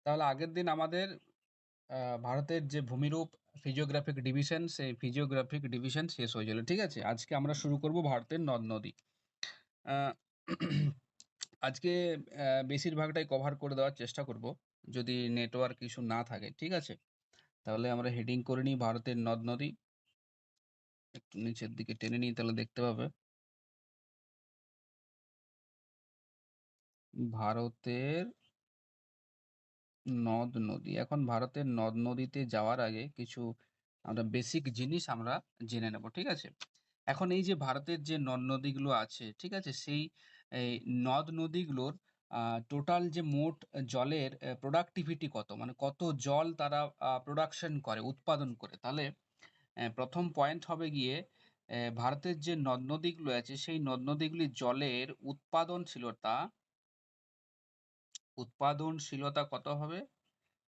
তাহলে আগের দিন আমাদের ভারতের যে ভূমিরূপ ফিজিওগ্রাফিক ডিভিশন, সেই ফিজিওগ্রাফিক ডিভিশন শেষ হয়ে গেল। ঠিক আছে, আজকে আমরা শুরু করব ভারতের নদ নদী। আহ, আজকে বেশিরভাগটাই কভার করে দেওয়ার চেষ্টা করব, যদি নেটওয়ার্ক ইস্যু না থাকে। ঠিক আছে, তাহলে আমরা হেডিং করে নিই ভারতের নদ নদী। একটু নিচের দিকে টেনে নিই, তাহলে দেখতে পাবে ভারতের নদ নদী। এখন ভারতের নদ নদীতে যাওয়ার আগে কিছু আমরা বেসিক জিনিস আমরা জেনে নেব। ঠিক আছে, এখন এই যে ভারতের যে নদ নদীগুলো আছে, ঠিক আছে, সেই এই নদ নদীগুলোর টোটাল যে মোট জলের প্রোডাক্টিভিটি কত, মানে কত জল তারা প্রোডাকশন করে, উৎপাদন করে। তাহলে প্রথম পয়েন্ট হবে গিয়ে ভারতের যে নদ নদীগুলো আছে, সেই নদ নদীগুলির জলের উৎপাদনশীলতা কত হবে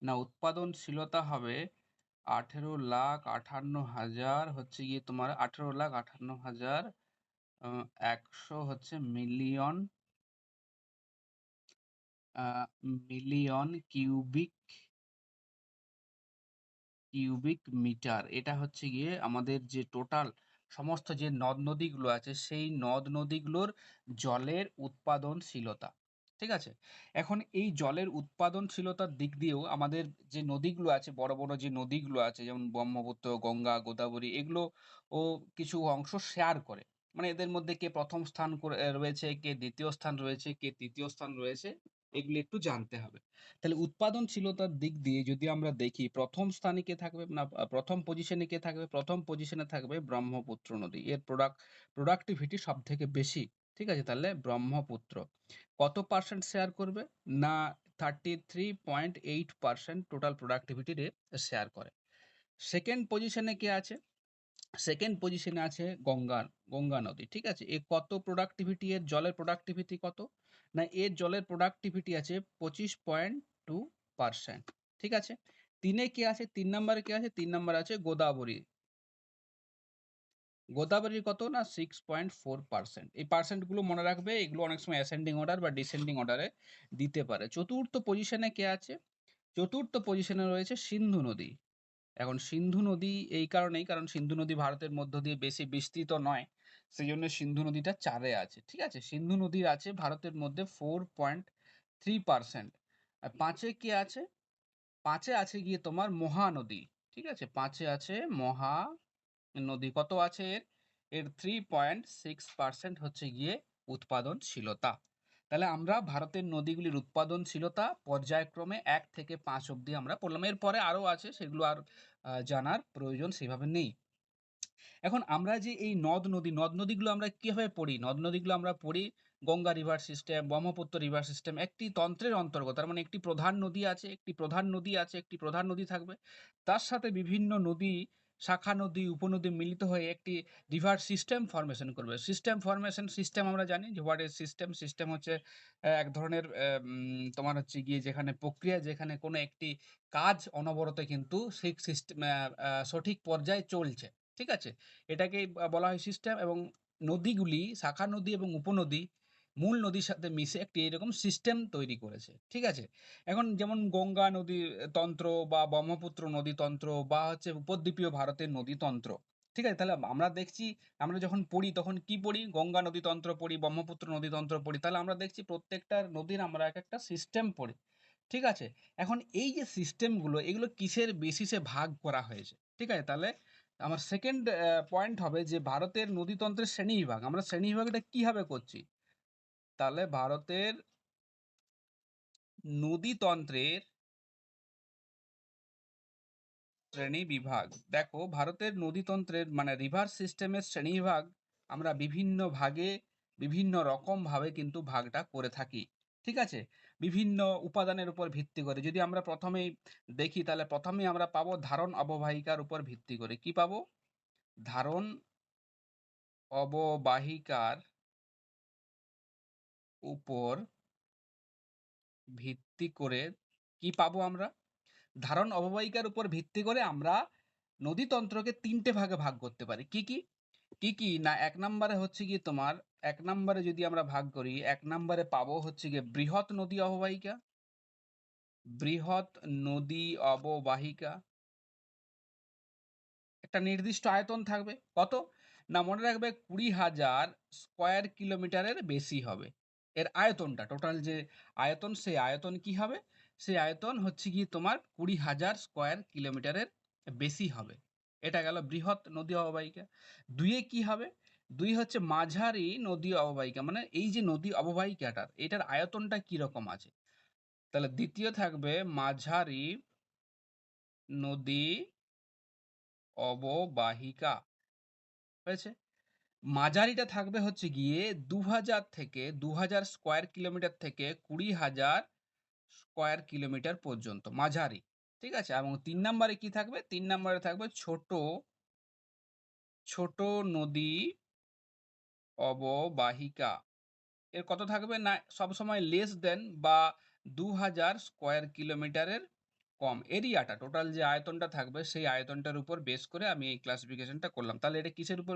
না, উৎপাদনশীলতা হবে 18,58,000 হচ্ছে গিয়ে তোমার 18,58,100 হচ্ছে মিলিয়ন মিলিয়ন কিউবিক মিটার। এটা হচ্ছে গিয়ে আমাদের যে টোটাল সমস্ত যে নদ নদীগুলো আছে, সেই নদ নদীগুলোর জলের উৎপাদনশীলতা। ঠিক আছে, এখন এই জলের উৎপাদনশীলতার দিক দিয়েও আমাদের যে নদীগুলো আছে, বড় বড় যে নদীগুলো আছে, যেমন ব্রহ্মপুত্র, গঙ্গা, গোদাবরী, এগুলো ও কিছু অংশ শেয়ার করে। মানে এদের মধ্যে কে প্রথম স্থান রয়েছে, কে দ্বিতীয় স্থান রয়েছে, কে তৃতীয় স্থান রয়েছে, এগুলো একটু জানতে হবে। তাহলে উৎপাদনশীলতার দিক দিয়ে যদি আমরা দেখি, প্রথম স্থানে কে থাকবে না, প্রথম পজিশনে কে থাকবে, প্রথম পজিশনে থাকবে ব্রহ্মপুত্র নদী। এর প্রোডাক্টিভিটি সব থেকে বেশি। ঠিক আছে, তাহলে ব্রহ্মপুত্র কত পার্সেন্ট শেয়ার করবে না, 33.8% টোটাল প্রোডাক্টিভিটির শেয়ার করে। সেকেন্ড পজিশনে কে আছে, সেকেন্ড পজিশনে আছে গঙ্গা নদী। ঠিক আছে, এ কত প্রোডাক্টিভিটি, এর জলের প্রোডাক্টিভিটি কত না, এর জলের প্রোডাক্টিভিটি আছে 25.2%। ঠিক আছে, তিনে কে আছে, তিন নম্বরে কে আছে, তিন নম্বর আছে গোদাবরী। গোদাবরীর কত না 6.4%। এই পার্সেন্টগুলো মনে রাখবে, এগুলো অনেক সময় অ্যাসেন্ডিং অর্ডার বা ডিসেন্ডিং অর্ডারে দিতে পারে। চতুর্থ পজিশনে কে আছে, চতুর্থ পজিশনে রয়েছে সিন্ধু নদী। এখন সিন্ধু নদী এই কারণেই, কারণ সিন্ধু নদী ভারতের মধ্য দিয়ে বেশি বিস্তৃত নয়, সেই জন্য সিন্ধু নদীটা 4-এ আছে। ঠিক আছে, সিন্ধু নদীর আছে ভারতের মধ্যে 4.3%। আর 5-এ কি আছে, 5-এ আছে গিয়ে তোমার মহানদী। ঠিক আছে, 5-এ আছে মহানদী। কত আছে এর, এর 3.6% হচ্ছে গিয়ে উৎপাদনশীলতা। তাহলে আমরা ভারতের নদীগুলির উৎপাদনশীলতা পর্যায়ক্রমে 1 থেকে 5 অব্দি আমরা পড়লাম। এরপরে আরো আছে, সেগুলো আর জানার প্রয়োজন সেভাবে নেই। এখন আমরা যে এই নদ নদীগুলো আমরা কিভাবে পড়ি, নদ নদীগুলো আমরা পড়ি Ganga river system, Brahmaputra river system, একটি তন্ত্রের অন্তর্গত। তার মানে একটি প্রধান নদী আছে, একটি প্রধান নদী আছে, একটি প্রধান নদী থাকবে, তার সাথে বিভিন্ন নদী, শাখা নদী, উপনদী মিলিত হয়ে একটি রিভার সিস্টেম ফরমেশন করবে। সিস্টেম আমরা জানি যে হোয়াট ইজ সিস্টেম। সিস্টেম হচ্ছে এক ধরনের তোমার হচ্ছে গিয়ে যেখানে প্রক্রিয়া, যেখানে কোনো একটি কাজ অনবরত কিন্তু সেই সিস্টেম সঠিক পর্যায়ে চলছে। ঠিক আছে, এটাকেই বলা হয় সিস্টেম। এবং নদীগুলি, শাখা নদী এবং উপনদী মূল নদীর সাথে মিশে একটি এরকম সিস্টেম তৈরি করেছে। ঠিক আছে, এখন যেমন গঙ্গা নদী তন্ত্র বা ব্রহ্মপুত্র নদী তন্ত্র বা হচ্ছে উপদ্বীপীয় ভারতের নদী তন্ত্র। ঠিক আছে, তাহলে আমরা দেখছি, আমরা যখন পড়ি তখন কি পড়ি, গঙ্গা নদী তন্ত্র পড়ি, ব্রহ্মপুত্র নদী তন্ত্র পড়ি। তাহলে আমরা দেখছি প্রত্যেকটা নদীর আমরা এক একটা সিস্টেম পড়ি। ঠিক আছে, এখন এই যে সিস্টেমগুলো, এগুলো কিসের বেসিসে ভাগ করা হয়েছে। ঠিক আছে, তাহলে আমার সেকেন্ড পয়েন্ট হবে যে ভারতের নদীতন্ত্রের শ্রেণীবিভাগ। আমরা শ্রেণীবিভাগটা কিভাবে করছি, তাহলে ভারতের নদীতন্ত্রের শ্রেণীবিভাগ। দেখো, ভারতের নদীতন্ত্রের মানে রিভার সিস্টেমের শ্রেণীবিভাগ আমরা বিভিন্ন ভাগে, বিভিন্ন রকম ভাবে কিন্তু ভাগটা করে থাকি। ঠিক আছে, বিভিন্ন উপাদানের উপর ভিত্তি করে। যদি আমরা প্রথমেই দেখি, তাহলে প্রথমেই আমরা পাবো ধারণ অববাহিকার উপর ভিত্তি করে। কি পাবো, ধারণ অববাহিকার উপর ভিত্তি করে কি পাবো আমরা, ধারণ অববাহিকার উপর ভিত্তি করে আমরা নদীতন্ত্রকে 3টে ভাগে ভাগ করতে পারি। কি কি কি কি না, এক নম্বরে হচ্ছে গিয়ে তোমার, এক নম্বরে যদি আমরা ভাগ করি, এক নম্বরে পাবো হচ্ছে গিয়ে বৃহৎ নদী অববাহিকা। বৃহৎ নদী অববাহিকা, একটা নির্দিষ্ট আয়তন থাকবে। কত? না মনে রাখবে 20,000 স্কয়ার কিলোমিটারের বেশি হবে। এর আয়তনটা, টোটাল যে আয়তন, সেই আয়তন কি হবে? সেই আয়তন হচ্ছে গিয়ে তোমার 20,000 স্কয়ার কিলোমিটারের বেশি হবে। এটা গেল বৃহৎ নদী অববাহিকা। ২ এ কি হবে? ২ হচ্ছে মাঝারি নদী অববাহিকা। মানে এই যে নদী অববাহিকাটার, এটার আয়তনটা কিরকম আছে? তাহলে দ্বিতীয় থাকবে মাঝারি নদী অববাহিকা। হয়েছে? মাঝারিটা থাকবে হচ্ছে গিয়ে ২,০০০ থেকে ২,০০০ স্কয়ার কিলোমিটার থেকে ২০,০০০ স্কয়ার কিলোমিটার পর্যন্ত মাঝারি। ঠিক আছে? এবং ৩ নাম্বারে কি থাকবে? ৩ নাম্বারে থাকবে ছোট, ছোট নদী অববাহিকা। এর কত থাকবে? না সবসময় লেস দ্যান বা ২,০০০ স্কয়ার কিলোমিটারের কম। এরিয়াটা, টোটাল যে আয়তনটা থাকবে সেই আয়তনটার উপর বেস করে আমি এই ক্লাসিফিকেশনটা করলাম। তাহলে এটা কিসের উপর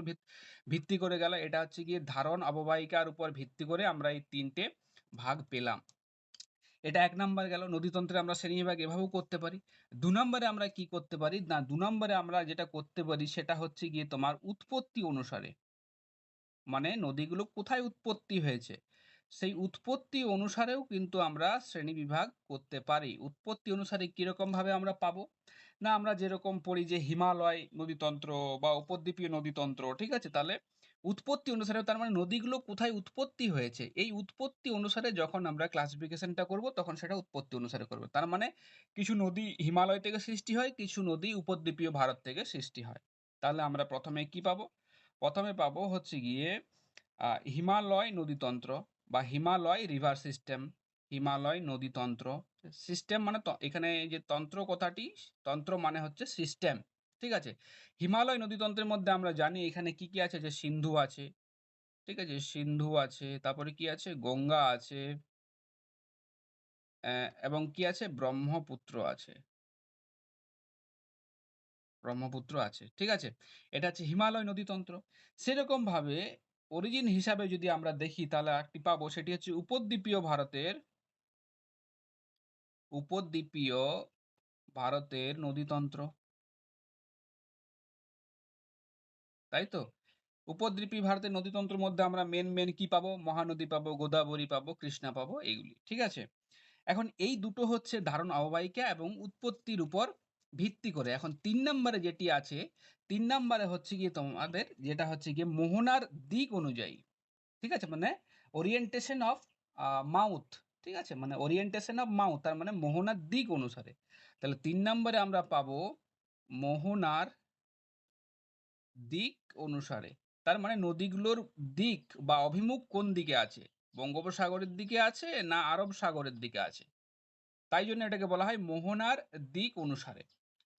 ভিত্তি করে গেল? এটা হচ্ছে গিয়ে ধারণ অববাহিকার উপর ভিত্তি করে আমরা এই ৩ টে ভাগ পেলাম। এটা ১ নাম্বার গেল। নদীতন্ত্রে আমরা শ্রেণীবিভাগ এভাবেও করতে পারি। ২ নম্বরে আমরা কি করতে পারি? না ২ নম্বরে আমরা যেটা করতে পারি সেটা হচ্ছে গিয়ে তোমার উৎপত্তি অনুসারে। মানে নদীগুলো কোথায় উৎপত্তি হয়েছে, সেই উৎপত্তি অনুসারেও কিন্তু আমরা শ্রেণীবিভাগ করতে পারি। উৎপত্তি অনুসারে কিরকম ভাবে আমরা পাবো? না আমরা যেরকম পড়ি যে হিমালয় নদীতন্ত্র বা উপদ্বীপীয় নদীতন্ত্র, ঠিক আছে? তাহলে উৎপত্তি অনুসারে, তার মানে নদীগুলো কোথায় উৎপত্তি হয়েছে, এই উৎপত্তি অনুসারে যখন আমরা ক্লাসিফিকেশনটা করব তখন সেটা উৎপত্তি অনুসারে করব। তার মানে কিছু নদী হিমালয় থেকে সৃষ্টি হয়, কিছু নদী উপদ্বীপীয় ভারত থেকে সৃষ্টি হয়। তাহলে আমরা প্রথমে কি পাবো? প্রথমে পাবো হচ্ছে গিয়ে হিমালয় নদীতন্ত্র বা হিমালয় রিভার সিস্টেম। হিমালয় নদীতন্ত্র। সিস্টেম মানে এখানে যে তন্ত্র কথাটি, তন্ত্র মানে হচ্ছে সিস্টেম। ঠিক আছে? হিমালয় নদীতন্ত্রের মধ্যে আমরা জানি এখানে কি, কি আছে? যে সিন্ধু আছে, ঠিক আছে? সিন্ধু আছে, তারপরে কি আছে? গঙ্গা আছে, এবং কি আছে? ব্রহ্মপুত্র আছে। ব্রহ্মপুত্র আছে। ঠিক আছে? এটা হচ্ছে হিমালয় নদীতন্ত্র। সেরকমভাবে অরিজিন হিসাবে যদি আমরা দেখি তাহলে আরেকটি পাবো, সেটি হচ্ছে উপদ্বীপীয় ভারতের, উপদ্বীপীয় ভারতের নদীতন্ত্র। তাই তো? উপদ্বীপী ভারতের নদীতন্ত্রের মধ্যে আমরা মেন কি পাবো? মহানদী পাবো, গোদাবরী পাবো, কৃষ্ণা পাবো, এইগুলি। ঠিক আছে? এখন এই দুটো হচ্ছে ধারণ অববাহিকা এবং উৎপত্তির উপর ভিত্তি করে। এখন ৩ নম্বরে যেটি আছে, ৩ নম্বরে হচ্ছে গিয়ে তোমাদের যেটা হচ্ছে গিয়ে মোহনার দিক অনুযায়ী। ঠিক আছে? মানে ওরিয়েন্টেশন অফ মাউথ। ঠিক আছে? মানে ওরিয়েন্টেশন অফ মাউথ, তার মানে মোহনার দিক অনুসারে। তাহলে ৩ নম্বরে আমরা পাবো মোহনার দিক অনুসারে। তার মানে নদীগুলোর দিক বা অভিমুখ কোন দিকে আছে? বঙ্গোপসাগরের দিকে আছে না আরব সাগরের দিকে আছে? তাই জন্য এটাকে বলা হয় মোহনার দিক অনুসারে।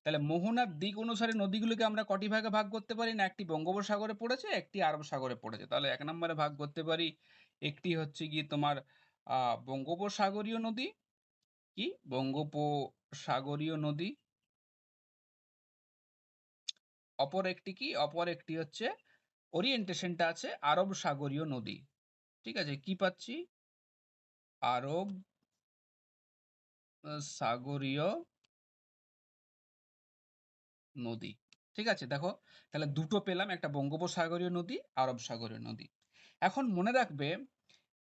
তাহলে মোহনার দিক অনুসারে নদীগুলোকে আমরা কটি ভাগে ভাগ করতে পারি? না একটি বঙ্গোপসাগরে পড়েছে, একটি আরব সাগরে পড়েছে। তাহলে ১ নম্বরে ভাগ করতে পারি, একটি হচ্ছে গিয়ে তোমার বঙ্গোপসাগরীয় নদী, কি? বঙ্গোপসাগরীয় নদী। অপর একটি কি? অপর একটি হচ্ছে ওরিয়েন্টেশনটা আছে আরব সাগরীয় নদী। ঠিক আছে? কি পাচ্ছি? আরব সাগরীয় নদী। ঠিক আছে? দেখো তাহলে দুটো পেলাম, একটা বঙ্গোপসাগরীয় নদী, আরব সাগরীয় নদী। এখন মনে রাখবে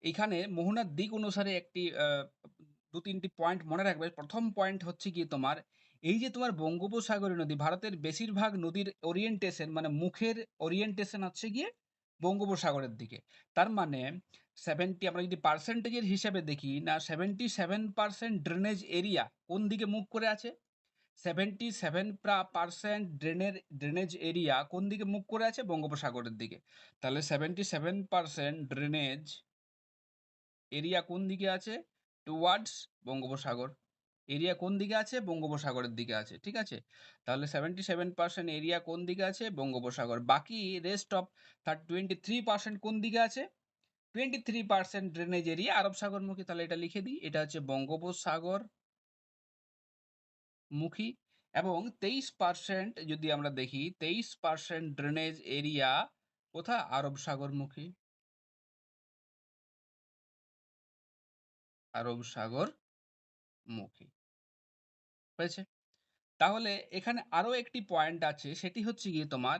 এইখানে মোহনার দিক অনুসারে একটি ২-৩ টি পয়েন্ট মনে রাখবে। ১ম পয়েন্ট হচ্ছে গিয়ে তোমার এই যে তোমার বঙ্গোপসাগরীয় নদী, ভারতের বেশিরভাগ নদীর ওরিয়েন্টেশন মানে মুখের ওরিয়েন্টেশন হচ্ছে গিয়ে বঙ্গোপসাগরের দিকে। তার মানে 70, আমরা যদি পার্সেন্টেজের হিসাবে দেখি, না 77% ড্রেনেজ এরিয়া কোন দিকে মুখ করে আছে? 77% ড্রেনেজ এরিয়া কোন দিকে মুখ করে আছে? বঙ্গোপসাগরের দিকে। তাহলে 77% ড্রেনেজ এরিয়া কোন দিকে আছে? টুয়ার্ডস বঙ্গোপসাগর। এরিয়া কোন দিকে আছে? বঙ্গোপসাগরের দিকে আছে। ঠিক আছে? তাহলে 77% এরিয়া কোন দিকে আছে? বঙ্গোপসাগর। বাকি রেস্ট অফ 23% কোন দিকে আছে? 23% ড্রেনেজ এরিয়া আরব সাগরমুখী। তাহলে এটা লিখে দিই। এটা হচ্ছে বঙ্গোপসাগর মুখী। এবং 23% যদি আমরা দেখি, 23% ড্রেনেজ এরিয়া কোথায়? আরব সাগরমুখী। আরব সাগর মুখী। হয়েছে? তাহলে এখানে আরো একটি পয়েন্ট আছে, সেটি হচ্ছে গিয়ে তোমার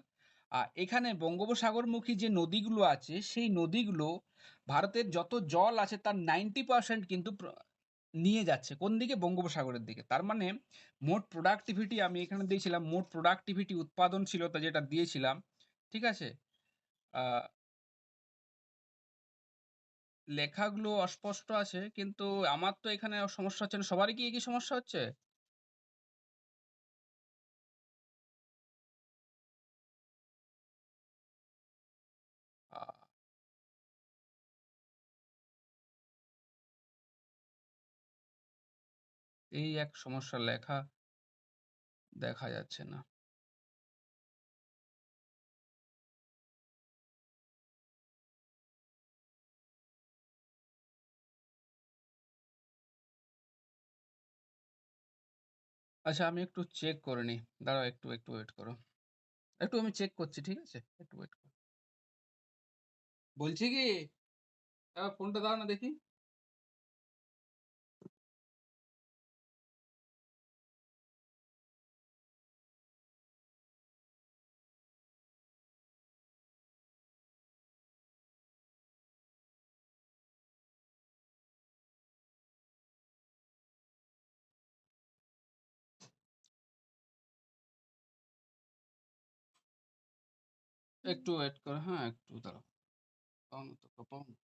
এখানে বঙ্গোপসাগরমুখী যে নদীগুলো আছে, সেই নদীগুলো ভারতের যত জল আছে তার 90% কিন্তু নিয়ে যাচ্ছে কোন দিকে? বঙ্গোপসাগরের দিকে। তার মানে মোট প্রোডাক্টিভিটি আমি এখানে দিয়েছিলাম, মোট প্রোডাক্টিভিটি উৎপাদনশীলতা যেটা দিয়েছিলাম, ঠিক আছে? আ লেখাগুলো অস্পষ্ট আছে, কিন্তু আমার তো এখানে সমস্যা হচ্ছে না। সবারই কি একই সমস্যা হচ্ছে? আ এই এক সমস্যা, লেখা দেখা যাচ্ছে না। আচ্ছা, আমি একটু চেক করে নিই। দাঁড়াও, একটু ওয়েট করো। একটু আমি চেক করছি, ঠিক আছে? একটু ওয়েট করো। বলছি কি, ফোনটা দাও না দেখি। একটু ওয়েট করো, হ্যাঁ, একটু দাঁড়াও। পাও না তো, পাও না।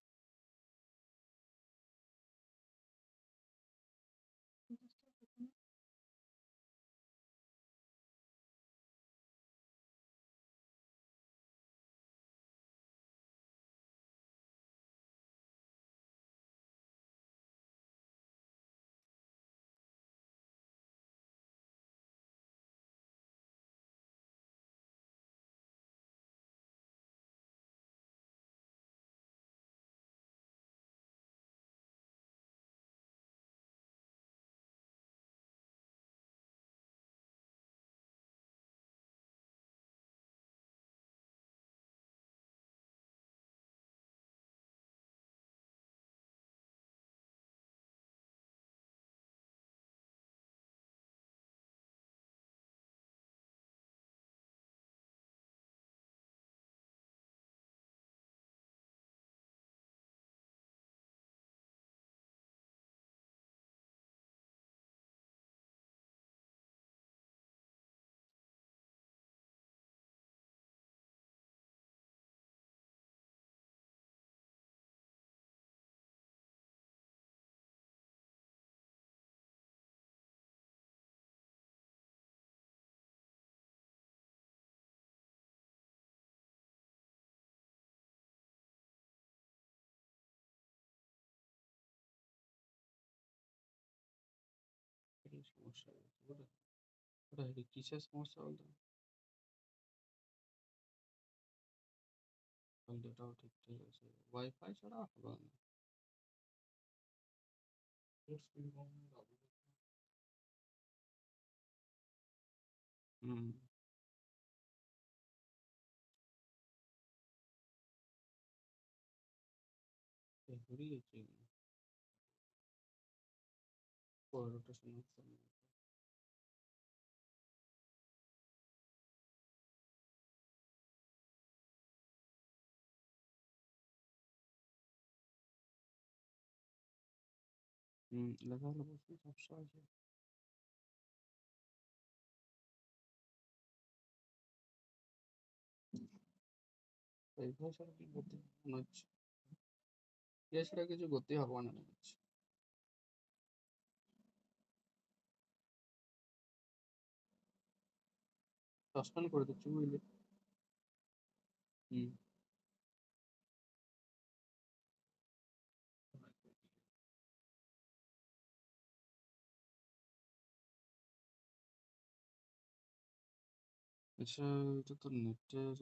কি সমস্যা হয়েছে? ওটা কিসের সমস্যা বলতো? ডেটাও ঠিক আছে। ওয়াইফাই ছাড়া হলো না। হুম, ঘুরিয়েছে। পনেরোটা সমস্যা নেই। লেখা হলো প্রশ্ন, সমস্যা আছে। ওয়াইফাই ছাড়া কি গতি মনে হচ্ছে? এ ছাড়া কিছু গতি হবে না মনে হচ্ছে। সাসপেন্ড করে দিচ্ছি, বুঝলি? হুম। আচ্ছা, এটা তো নেটের,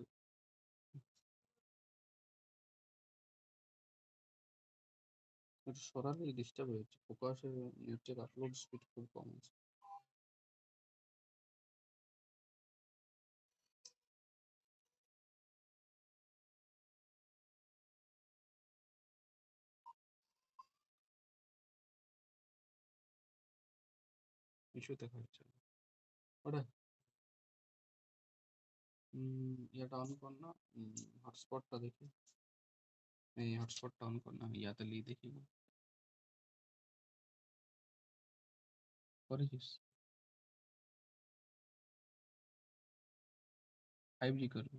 এটা সরালেই ডিস্টার্ব হয়েছে। ফোকাসের নেটের আপলোড স্পিড খুব কম আছে। কিছু দেখা যাচ্ছে না। ওটা ইয়াটা অন কর না, হটস্পটটা দেখি। এই হটস্পটটা অন কর না, ইয়াতে লিয়ে দেখি না। করেছিস? 5G করবি?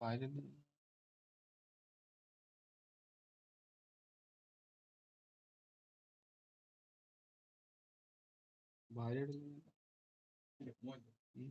বাইরে বাইরের হুম,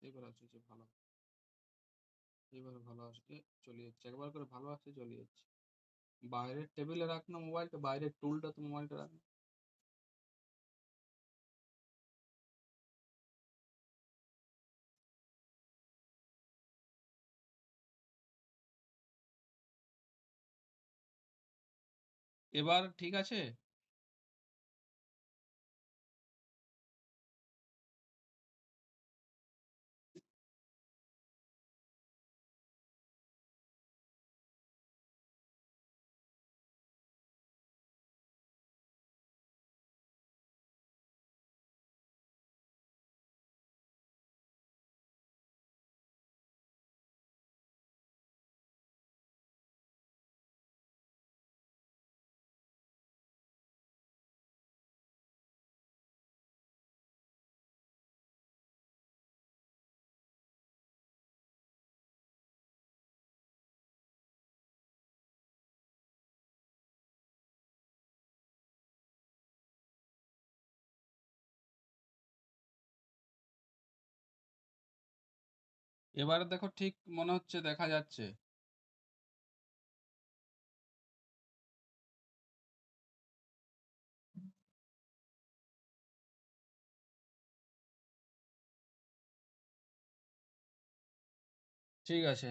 এবার আছে যে ভালো, এবারে ভালো আসছে, চলে যাচ্ছে একবার করে, ভালো আসছে চলে যাচ্ছে। বাইরের টেবিলে রাখ না মোবাইলটা, বাইরের টুলটা তো মোবাইলটা রাখ না। এবার ঠিক আছে? এবারে দেখো ঠিক মনে হচ্ছে দেখা যাচ্ছে। ঠিক আছে।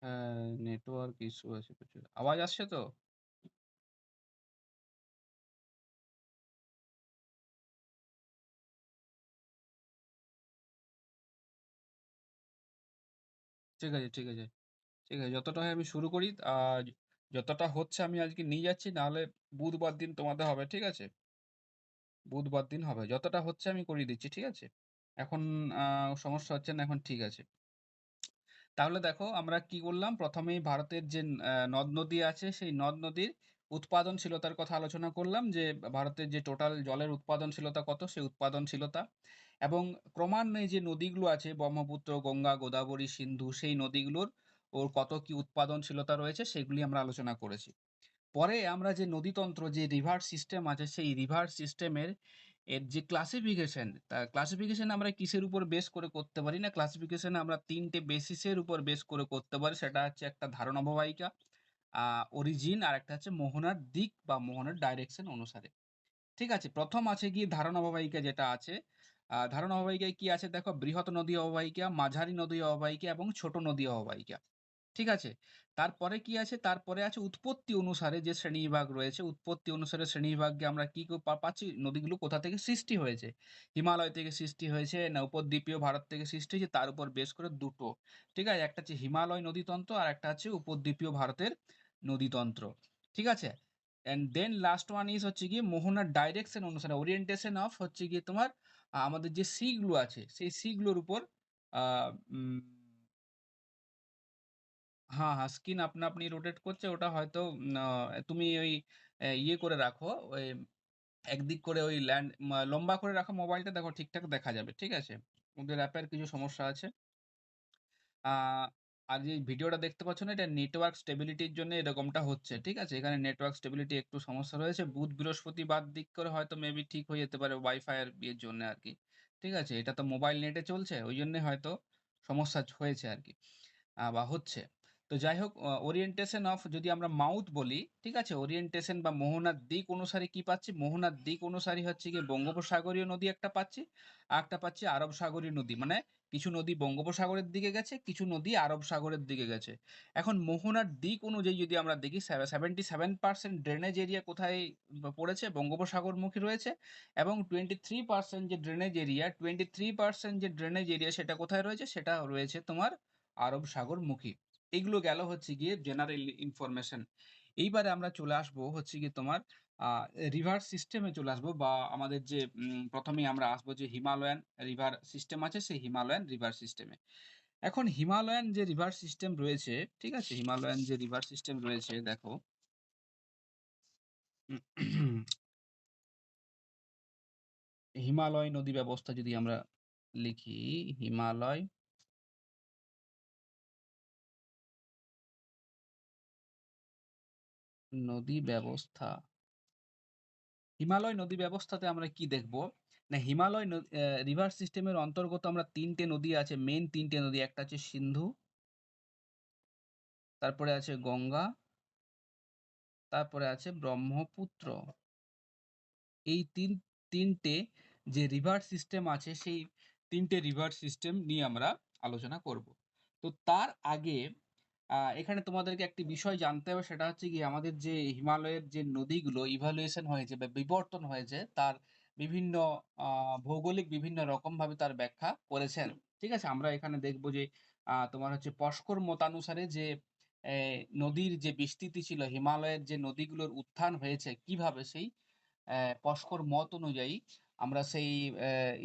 হ্যাঁ, নেটওয়ার্ক ইস্যু আছে প্রচুর। আওয়াজ আসছে তো? ঠিক আছে, ঠিক আছে, ঠিক আছে, যতটা হয় আমি শুরু করি। আর যতটা হচ্ছে আমি আজকে নিয়ে যাচ্ছি, নাহলে বুধবার দিন তোমাদের হবে, ঠিক আছে? বুধবার দিন হবে, যতটা হচ্ছে আমি করিয়ে দিচ্ছি, ঠিক আছে? এখন সমস্যা হচ্ছে না, এখন ঠিক আছে। তাহলে দেখো আমরা কি করলাম, প্রথমেই ভারতের যে নদ নদী আছে সেই নদ নদীর উৎপাদনশীলতার কথা আলোচনা করলাম, যে ভারতের যে টোটাল জলের উৎপাদনশীলতা কত, সেই উৎপাদনশীলতা। এবং ক্রমান্বয়ে যে নদীগুলো আছে, ব্রহ্মপুত্র, গঙ্গা, গোদাবরী, সিন্ধু, সেই নদীগুলোর ওর কত কি উৎপাদনশীলতা রয়েছে সেগুলি আমরা আলোচনা করেছি। পরে আমরা যে নদীতন্ত্র, যে রিভার সিস্টেম আছে, সেই রিভার সিস্টেমের এর যে ক্লাসিফিকেশন, তা ক্লাসিফিকেশন আমরা কিসের উপর বেস করে করতে পারি না, ক্লাসিফিকেশন আমরা তিনটে বেসিসের উপর বেস করে করতে পারি। সেটা হচ্ছে একটা ধারণ অববাহিকা, অরিজিন, আর একটা হচ্ছে মোহনার দিক বা মোহনার ডাইরেকশন অনুসারে। ঠিক আছে, প্রথম আছে গিয়ে ধারণ অববাহিকা যেটা আছে। ধারণ অববাহিকায় কি আছে দেখো, বৃহৎ নদী অববাহিকা, মাঝারি নদী অববাহিকা এবং ছোট নদী অববাহিকা। ঠিক আছে? তারপরে কি আছে? তারপরে আছে উৎপত্তি অনুসারে যে শ্রেণীবিভাগ রয়েছে, উৎপত্তি অনুসারে শ্রেণীবিভাগে আমরা কি পাচ্ছি? নদীগুলো কোথা থেকে সৃষ্টি হয়েছে। হিমালয় থেকে সৃষ্টি হয়েছে না উপদ্বীপীয় ভারত থেকে সৃষ্টি হয়েছে, তার উপর বেস করে দুটো। ঠিক আছে? একটা হচ্ছে হিমালয় নদীতন্ত্র, আর একটা হচ্ছে উপদ্বীপীয় ভারতের নদীতন্ত্র। ঠিক আছে? And then last one is হচ্ছে গিয়ে মোহনার ডাইরেকশন অনুসারে, ওরিয়েন্টেশন অফ হচ্ছে গিয়ে তোমার আমাদের যে সি গুলো আছে, সেই সি গুলোর উপর আহ উম হ্যাঁ, হ্যাঁ, স্ক্রিন আপনা আপনি রোটেট করছে। ওটা হয়তো তুমি ওই ইয়ে করে রাখো, ওই একদিক করে ওই ল্যান্ড লম্বা করে রাখো মোবাইলটা, দেখো ঠিকঠাক দেখা যাবে। ঠিক আছে? ওদের অ্যাপের কিছু সমস্যা আছে। আ আর যে ভিডিওটা দেখতে পাচ্ছ না, এটা নেটওয়ার্ক স্টেবিলিটির জন্য এরকমটা হচ্ছে। ঠিক আছে? এখানে নেটওয়ার্ক স্টেবিলিটি একটু সমস্যা রয়েছে। বুধ, বৃহস্পতিবার দিক করে হয়তো মেবি ঠিক হয়ে যেতে পারে ওয়াইফাই এর ইয়ের জন্য আরকি। ঠিক আছে? এটা তো মোবাইল নেটে চলছে। ওইজন্যে হয়তো সমস্যা হয়েছে আরকি। বা হচ্ছে। তো যাই হোক, ওরিয়েন্টেশন অফ যদি আমরা মাউথ বলি, ঠিক আছে? ওরিয়েন্টেশন বা মোহনার দিক অনুসারে কি পাচ্ছি? মোহনার দিক অনুসারে হচ্ছে গিয়ে বঙ্গোপসাগরীয় নদী একটা পাচ্ছি, আরেকটা পাচ্ছি আরব সাগরীয় নদী। মানে কিছু নদী বঙ্গোপসাগরের দিকে গেছে, কিছু নদী আরব সাগরের দিকে গেছে। এখন মোহনার দিক অনুযায়ী যদি আমরা দেখি 77% ড্রেনেজ এরিয়া কোথায় পড়েছে? বঙ্গোপসাগরমুখী রয়েছে, এবং 23% যে ড্রেনেজ এরিয়া, 23% যে ড্রেনেজ এরিয়া সেটা কোথায় রয়েছে? সেটা রয়েছে তোমার আরব সাগরমুখী। এগুলো গেল হচ্ছে গিয়ে জেনারেল ইনফরমেশন। এইবারে আমরা চলে আসবো হচ্ছে গিয়ে তোমার আ রিভার সিস্টেমে চলে আসবো, বা আমাদের যে ১ম এই আমরা আসবো যে হিমালয়ান রিভার সিস্টেম আছে, সেই হিমালয়ান রিভার সিস্টেমে। এখন হিমালয়ান যে রিভার সিস্টেম রয়েছে, ঠিক আছে? হিমালয়ান যে রিভার সিস্টেম রয়েছে দেখো, হিমালয় নদী ব্যবস্থা যদি আমরা লিখি, হিমালয় নদী ব্যবস্থা। হিমালয় নদী ব্যবস্থাতে আমরা কি দেখব? না, হিমালয় রিভার সিস্টেমের অন্তর্গত আমরা ৩ টে নদী আছে, মেইন ৩ টে নদী। একটা হচ্ছে সিন্ধু, তারপরে আছে গঙ্গা, তারপরে আছে ব্রহ্মপুত্র। এই ৩ টে যে রিভার সিস্টেম আছে, সেই ৩ টে রিভার সিস্টেম নিয়ে আমরা আলোচনা করব। তো তার আগে এখানে তোমাদেরকে একটি বিষয় জানতে হবে, সেটা হচ্ছে গিয়ে আমাদের যে হিমালয়ের যে নদীগুলো ইভ্যালুয়েশন হয়েছে বা বিবর্তন হয়েছে, তার বিভিন্ন ভৌগোলিক বিভিন্ন রকমভাবে তার ব্যাখ্যা করেছেন। ঠিক আছে? আমরা এখানে দেখব যে তোমার হচ্ছে পস্কর মতানুসারে যে নদীর যে বিস্তৃতি ছিল, হিমালয়ের যে নদীগুলোর উত্থান হয়েছে কিভাবে, সেই পস্কর মত অনুযায়ী আমরা সেই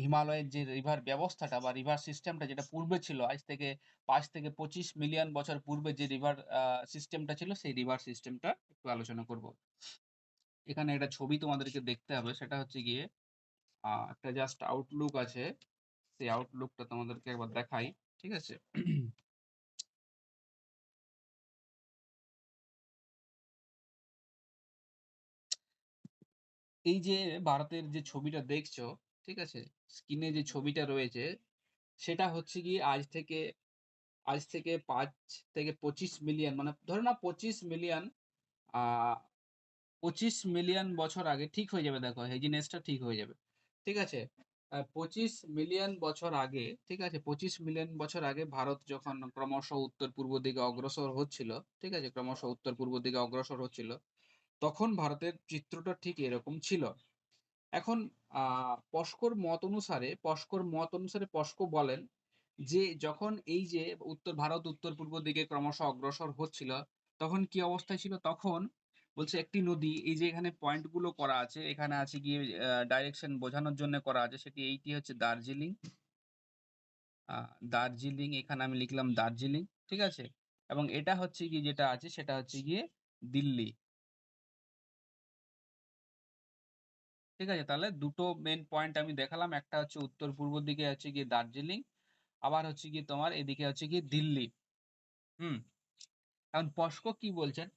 হিমালয়ের যে রিভার ব্যবস্থাটা বা রিভার সিস্টেমটা যেটা পূর্বে ছিল, আজ থেকে ৫ থেকে ২৫ মিলিয়ন বছর পূর্বে যে রিভার সিস্টেমটা ছিল, সেই রিভার সিস্টেমটা একটু আলোচনা করব। এখানে একটা ছবি তোমাদেরকে দেখতে হবে, সেটা হচ্ছে গিয়ে একটা জাস্ট আউটলুক আছে। সেই আউটলুকটা তোমাদেরকে একবার দেখাই। ঠিক আছে? এই যে ভারতের যে ছবিটা দেখছো, ঠিক আছে? স্ক্রিনে যে ছবিটা রয়েছে, সেটা হচ্ছে গিয়ে আজ থেকে ৫ থেকে ২৫ মিলিয়ন, মানে ধরে নাও ২৫ মিলিয়ন, আ ২৫ মিলিয়ন বছর আগে ঠিক হয়ে যাবে, দেখো হেজিনেসটা ঠিক হয়ে যাবে। ঠিক আছে? ২৫ মিলিয়ন বছর আগে, ঠিক আছে? ২৫ মিলিয়ন বছর আগে ভারত যখন ক্রমশ উত্তর-পূর্ব দিকে অগ্রসর হচ্ছিল, ঠিক আছে? ক্রমশ উত্তর-পূর্ব দিকে অগ্রসর হচ্ছিল, তখন ভারতের চিত্রটা ঠিক এরকম ছিল। এখন আ পস্কর মত অনুসারে পস্কো বলেন যে যখন এই যে ভারত উত্তর-পূর্ব দিকে ক্রমশ অগ্রসর হচ্ছিল, তখন কি অবস্থায় ছিল? তখন বলছে একটি নদী, এই যে এখানে পয়েন্ট গুলো করা আছে, এখানে আছে গিয়ে ডাইরেকশন বোঝানোর জন্য করা আছে, সেটি এইটি হচ্ছে দার্জিলিং। আ দার্জিলিং, এখানে আমি লিখলাম দার্জিলিং। ঠিক আছে? এবং এটা হচ্ছে গিয়ে যেটা আছে সেটা হচ্ছে গিয়ে দিল্লি। ঠিক আছে? তাহলে ২ টো মেইন পয়েন্ট আমি দেখালাম। একটা হচ্ছে উত্তর-পূর্ব দিকে হচ্ছে গিয়ে দার্জিলিং, আবার হচ্ছে গিয়ে তোমার এদিকে হচ্ছে গিয়ে দিল্লি। হুম? এখন পস্কো কি বলছেন?